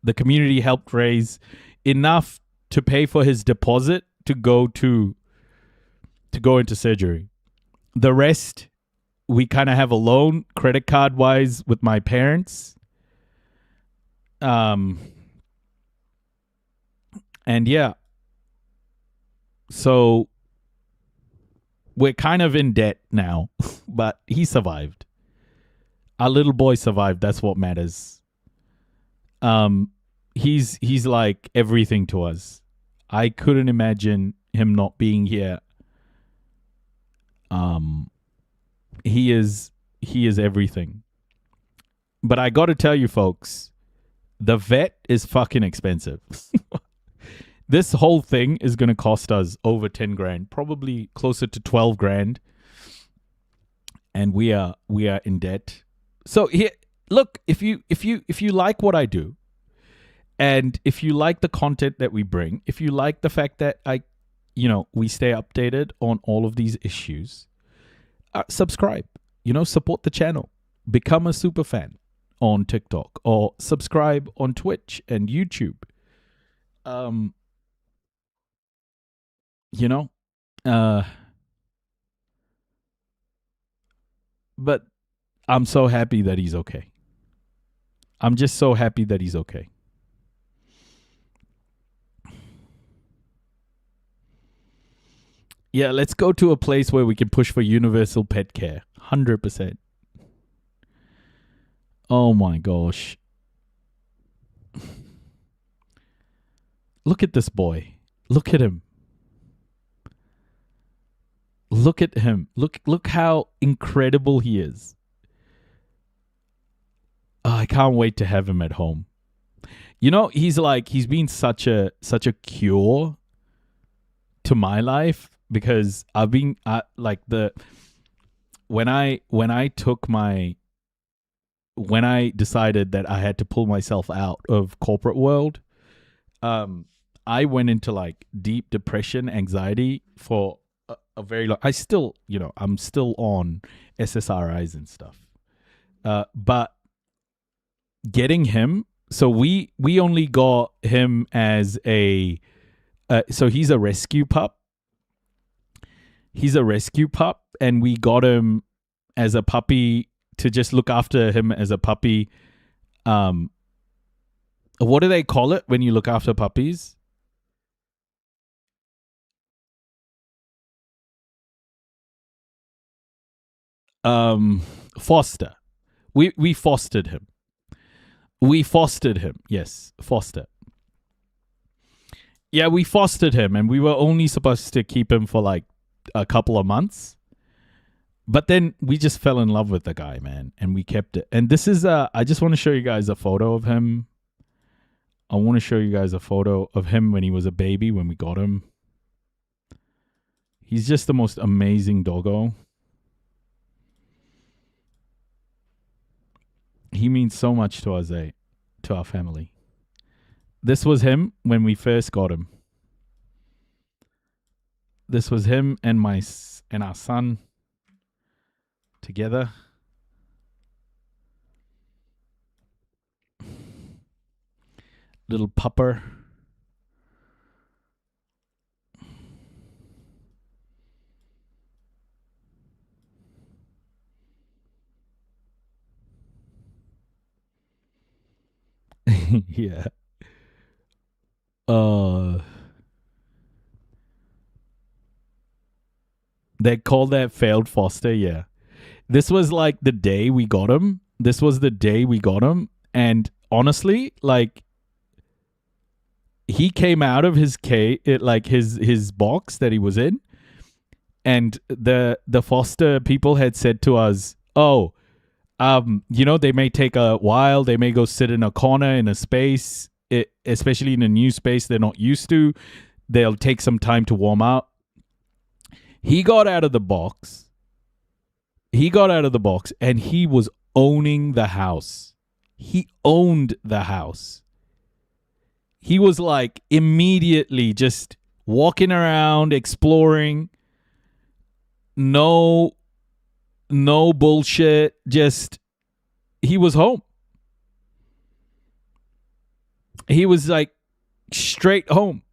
the community helped raise enough to pay for his deposit to go into surgery. The rest we kind of have a loan, credit card wise, with my parents. And yeah, so we're kind of in debt now, but he survived. Our little boy survived. That's what matters. He's like everything to us. I couldn't imagine him not being here. He is everything. But I got to tell you folks, the vet is fucking expensive. This whole thing is going to cost us over 10 grand, probably closer to 12 grand. And we are in debt. So here, look, if you like what I do, and if you like the content that we bring, if you like the fact that we stay updated on all of these issues, subscribe, support the channel, become a super fan on TikTok, or subscribe on Twitch and YouTube. But I'm so happy that he's okay. I'm just so happy that he's okay. Yeah, let's go to a place where we can push for universal pet care. 100%. Oh my gosh. Look at this boy. Look at him. Look at him. Look how incredible he is. Oh, I can't wait to have him at home. He's been such a cure to my life, because I've been when I decided that I had to pull myself out of corporate world, I went into deep depression, anxiety for a very long. I'm still on SSRIs and stuff, but getting him. So we only got him as so he's a rescue pup. He's a rescue pup, and we got him as a puppy to just look after him as a puppy. What do they call it when you look after puppies? Foster. We fostered him. Yes, foster. Yeah, we fostered him, and we were only supposed to keep him for a couple of months. But then we just fell in love with the guy, man, and we kept it. And this is I just want to show you guys a photo of him. I want to show you guys a photo of him when he was a baby, when we got him. He's just the most amazing doggo. He means so much to us, to our family. This was him when we first got him. This was him and our son together. Little pupper. Yeah. They call that failed foster. Yeah. This was like the day we got him. This was the day we got him. And honestly, like, he came out of his his box that he was in, and the foster people had said to us, "Oh, they may take a while. They may go sit in a corner in a space, especially in a new space they're not used to. They'll take some time to warm up." He got out of the box. And he was owning the house. He owned the house. He was like immediately just walking around, exploring. No bullshit. Just, he was home. He was like straight home.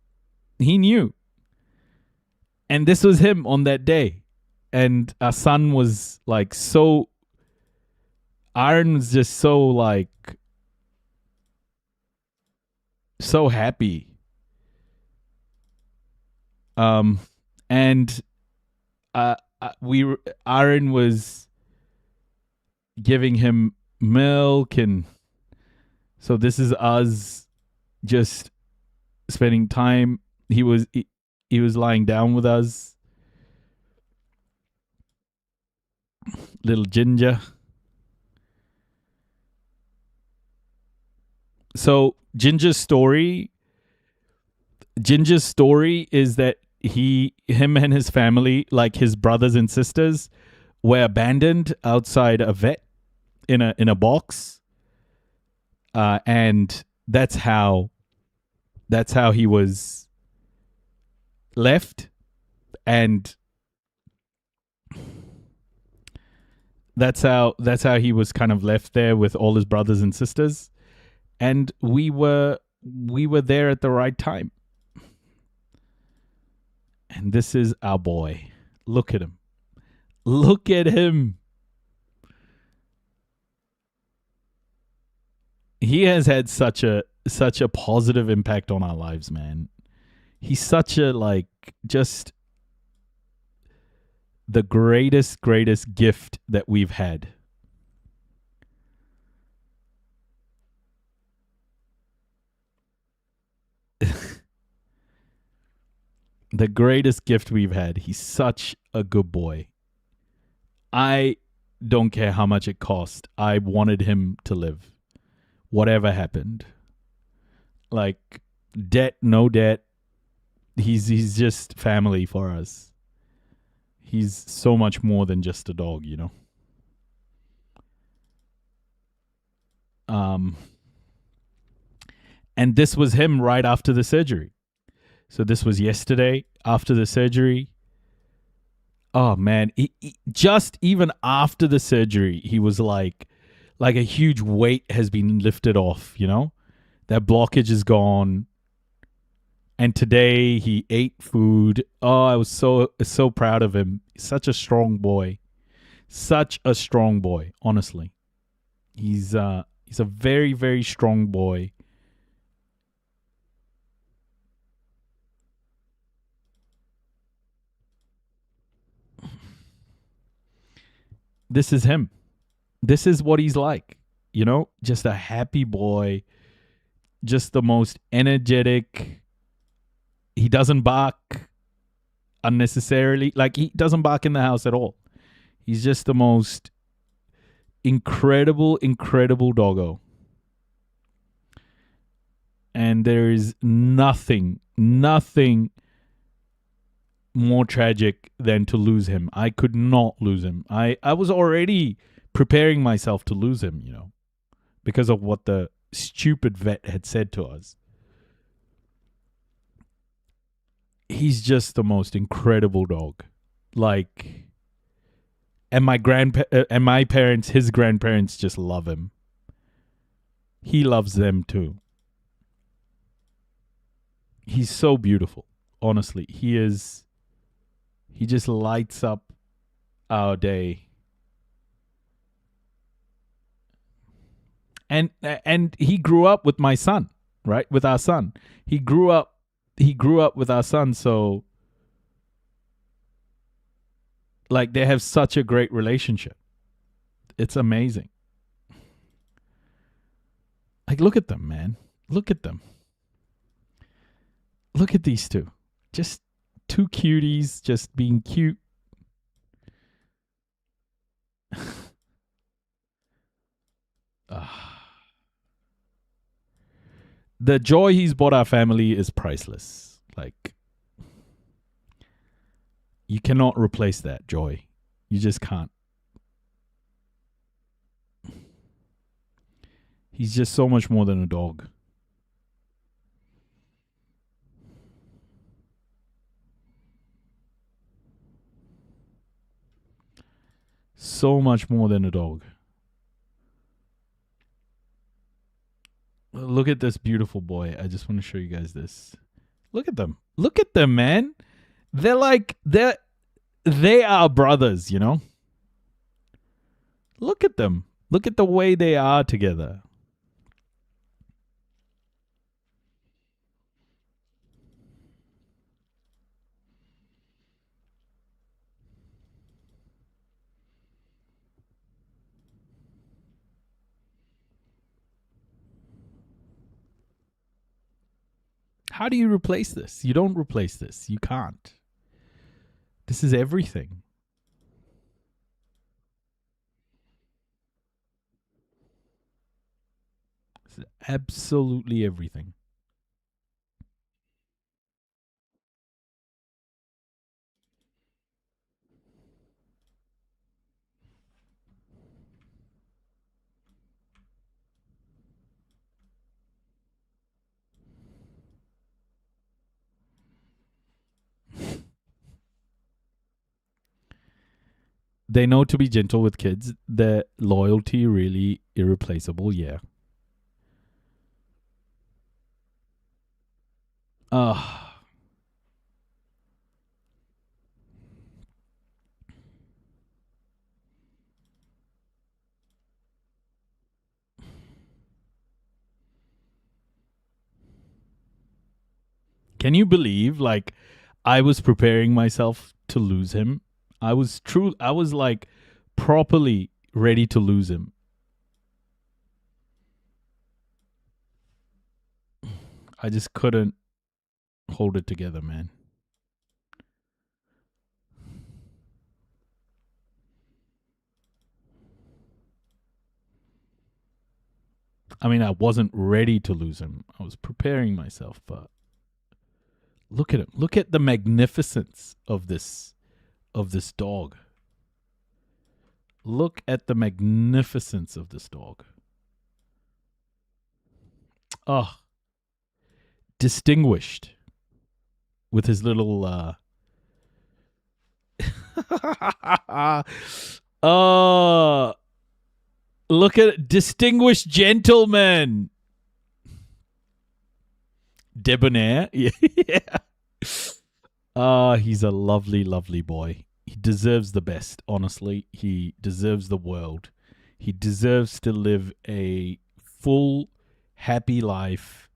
He knew. And this was him on that day. And our son was like Aaron was just so happy. And Aaron was giving him milk, and so this is us just spending time. He was lying down with us. Little Ginger. So Ginger's story is that him and his family, like his brothers and sisters, were abandoned outside a vet in a box. And that's how he was left, and that's how he was kind of left there with all his brothers and sisters, and we were there at the right time. And this is our boy. Look at him. He has had such a positive impact on our lives, man. He's such a just the greatest gift that we've had. The greatest gift we've had. He's such a good boy. I don't care how much it cost. I wanted him to live. Whatever happened. Like, debt, no debt. He's just family for us. He's so much more than just a dog, you know. And this was him right after the surgery. So this was yesterday after the surgery. Oh man, he just even after the surgery, he was like a huge weight has been lifted off, you know? That blockage is gone. And today he ate food. Oh, I was so proud of him. Such a strong boy. Honestly. He's a very, very strong boy. This is him. This is what he's like, you know? Just a happy boy. Just the most energetic. He doesn't bark unnecessarily. Like, he doesn't bark in the house at all. He's just the most incredible doggo. And there is nothing more tragic than to lose him. I could not lose him. I was already preparing myself to lose him, you know, because of what the stupid vet had said to us. He's just the most incredible dog. Like, and my parents, his grandparents just love him. He loves them too. He's so beautiful. Honestly, he is. He just lights up our day. And he grew up with my son, right? With our son. He grew up with our son, so like they have such a great relationship. It's amazing. Like, look at them, man. Look at them. Look at these two. Just two cuties just being cute. The joy he's brought our family is priceless. Like, you cannot replace that joy. You just can't. He's just so much more than a dog. So much more than a dog. Look at this beautiful boy. I just want to show you guys this. Look at them. Look at them, man. They're like, they are brothers, you know? Look at them. Look at the way they are together. How do you replace this? You don't replace this. You can't. This is everything. This is absolutely everything. They know to be gentle with kids. Their loyalty really irreplaceable, yeah. Can you believe, like, I was preparing myself to lose him? I was like properly ready to lose him. I just couldn't hold it together, man. I mean, I wasn't ready to lose him. I was preparing myself, but look at him. Look at the magnificence of this dog. Look at the magnificence of this dog. Oh, distinguished with his little look at it. Distinguished gentleman. Debonair. Yeah. He's a lovely, lovely boy. He deserves the best, honestly. He deserves the world. He deserves to live a full, happy life.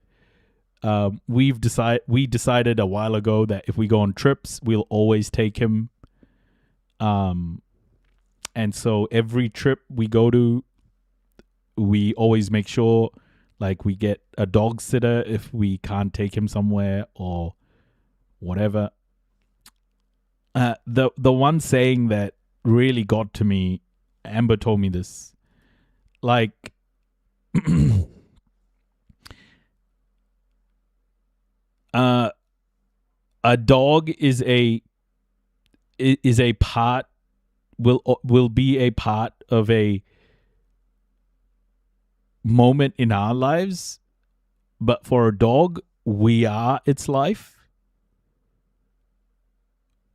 We decided a while ago that if we go on trips, we'll always take him. And so every trip we go to, we always make sure, like, we get a dog sitter if we can't take him somewhere or whatever. The one saying that really got to me, Amber told me this, like, a dog is a part, will be a part of a moment in our lives, but for a dog, we are its life.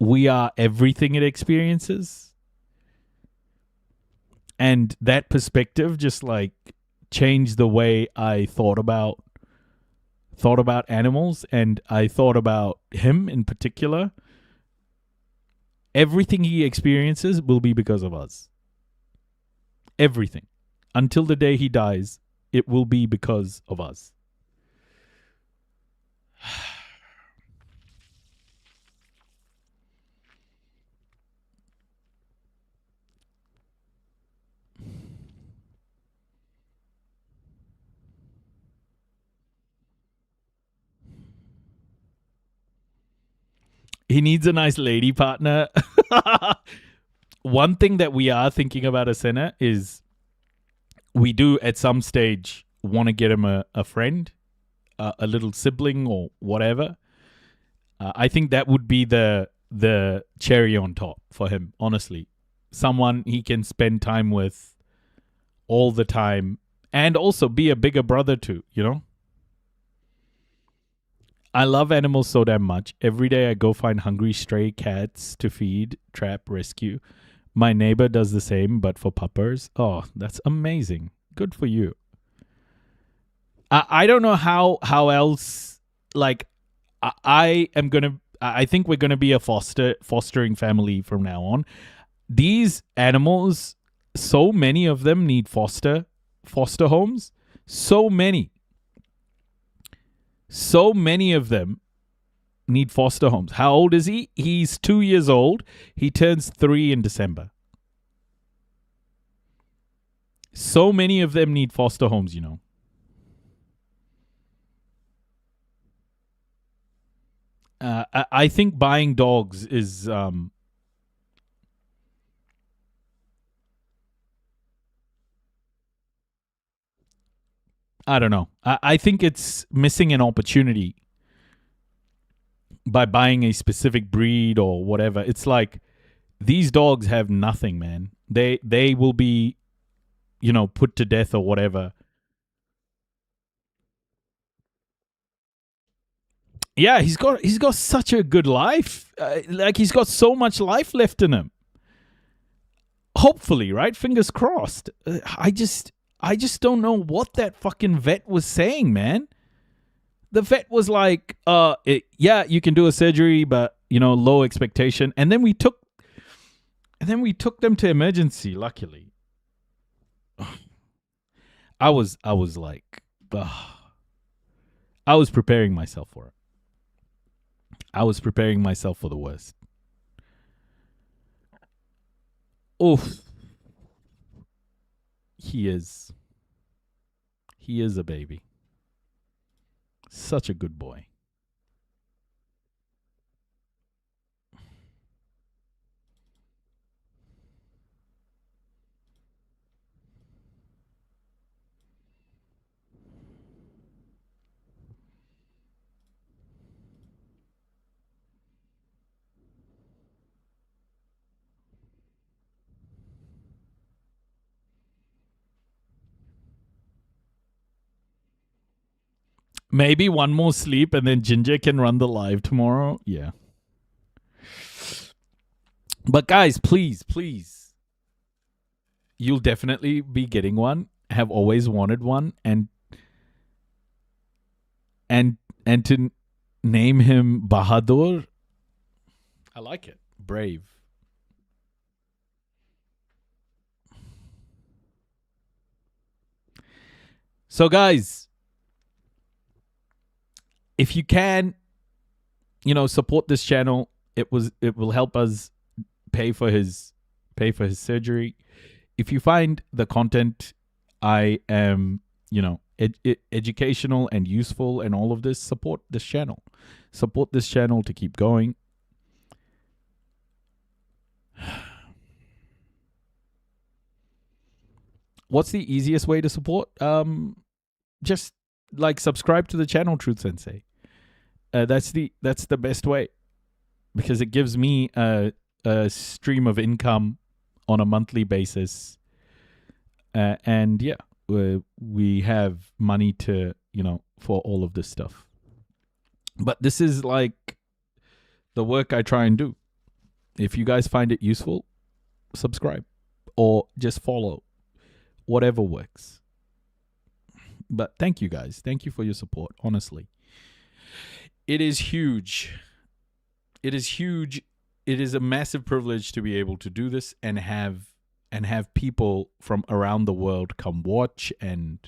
We are everything it experiences. And that perspective just like changed the way I thought about animals, and I thought about him in particular. Everything he experiences will be because of us. Everything. Until the day he dies, it will be because of us. He needs a nice lady partner. One thing that we are thinking about, Asena, is we do at some stage want to get him a friend, a little sibling or whatever. I think that would be the cherry on top for him, honestly. Someone he can spend time with all the time and also be a bigger brother to, you know? I love animals so damn much. Every day I go find hungry stray cats to feed, trap, rescue. My neighbor does the same, but for puppers. Oh, that's amazing. Good for you. I don't know how else, like, I think we're gonna be a fostering family from now on. These animals, so many of them need foster homes. So many of them need foster homes. How old is he? He's 2 years old. He turns 3 in December. So many of them need foster homes, you know. I think buying dogs is I don't know. I think it's missing an opportunity by buying a specific breed or whatever. It's like these dogs have nothing, man. They will be, you know, put to death or whatever. Yeah, he's got such a good life. Like he's got so much life left in him. Hopefully, right? Fingers crossed. I just don't know what that fucking vet was saying, man. The vet was like, yeah, you can do a surgery, but, you know, low expectation. And then we took them to emergency, luckily. I was like, I was preparing myself for it. I was preparing myself for the worst. Oof. He is a baby. Such a good boy. Maybe one more sleep and then Ginger can run the live tomorrow. Yeah. But guys, please. You'll definitely be getting one. Have always wanted one. And to name him Bahadur. I like it. Brave. So guys, if you can, you know, support this channel, it will help us pay for his surgery. If you find the content I am, you know, educational and useful and all of this, support this channel. Support this channel to keep going. What's the easiest way to support? Just like subscribe to the channel, Truth Sensei. That's the best way, because it gives me a stream of income on a monthly basis, and yeah, we have money to, you know, for all of this stuff. But this is like the work I try and do. If you guys find it useful, subscribe or just follow, whatever works. But thank you guys. Thank you for your support, honestly. It is huge. It is huge. It is a massive privilege to be able to do this and have people from around the world come watch and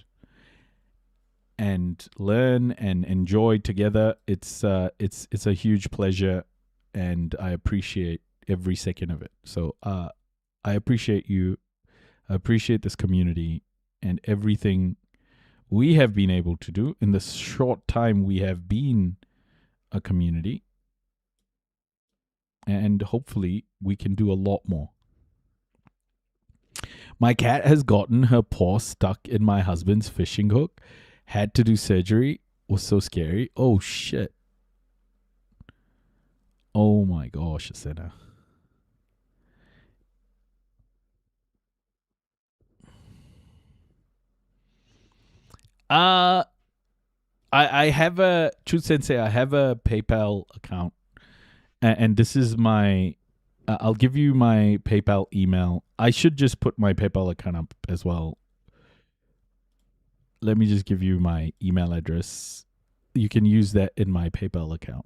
and learn and enjoy together. It's a huge pleasure, and I appreciate every second of it. So I appreciate you. I appreciate this community and everything we have been able to do in the short time we have been a community. And hopefully we can do a lot more. My cat has gotten her paw stuck in my husband's fishing hook. Had to do surgery. Was so scary. Oh, shit. Oh, my gosh, Asena. I have a, Truth Sensei, I have a PayPal account. And this is my, I'll give you my PayPal email. I should just put my PayPal account up as well. Let me just give you my email address. You can use that in my PayPal account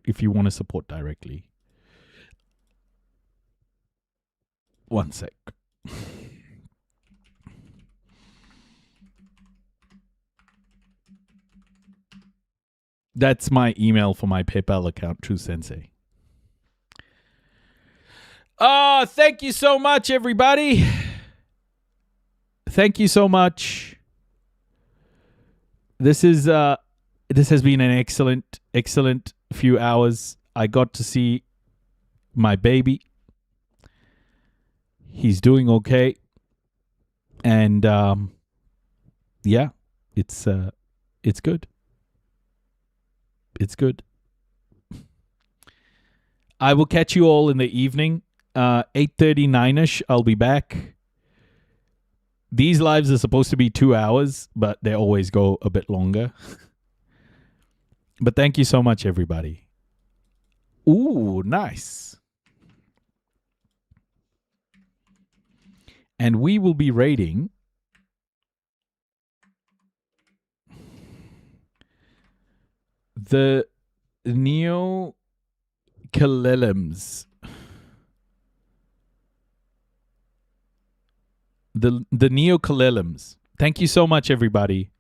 if you want to support directly. One sec. That's my email for my PayPal account, True Sensei. Thank you so much, everybody. Thank you so much. This has been an excellent few hours. I got to see my baby. He's doing okay. And yeah, it's good. It's good. I will catch you all in the evening. 8:39ish, I'll be back. These lives are supposed to be 2 hours, but they always go a bit longer. But thank you so much, everybody. Ooh, nice. And we will be rating the Neo-Kalelims. The Neo-Kalelims. Thank you so much, everybody.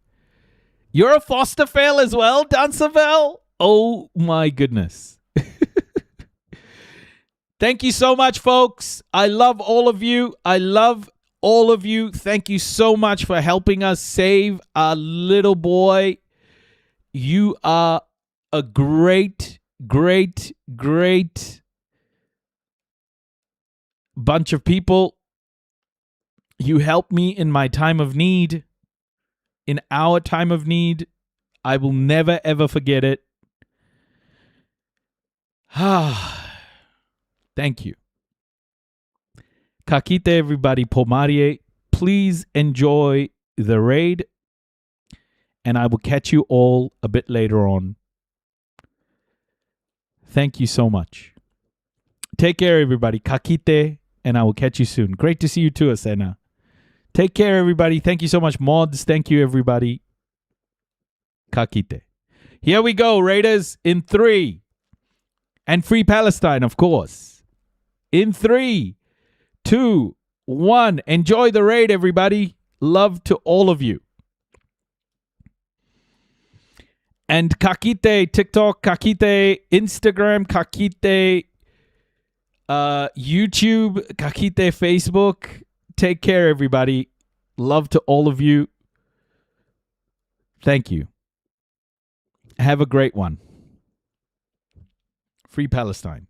You're a foster fail as well, Dancervel? Oh my goodness. Thank you so much, folks. I love all of you. I love all of you. Thank you so much for helping us save our little boy. You are a great bunch of people. You helped me in my time of need, in our time of need. I will never, ever forget it. Thank you. Kakite, everybody. Pomarie. Please enjoy the raid. And I will catch you all a bit later on. Thank you so much. Take care, everybody. Kakite. And I will catch you soon. Great to see you too, Asena. Take care, everybody. Thank you so much, mods. Thank you, everybody. Kakite. Here we go, Raiders, in 3. And Free Palestine, of course. In 3, 2, 1. Enjoy the raid, everybody. Love to all of you. And Kakite, TikTok, Kakite, Instagram, Kakite, YouTube, Kakite, Facebook. Take care, everybody. Love to all of you. Thank you. Have a great one. Free Palestine.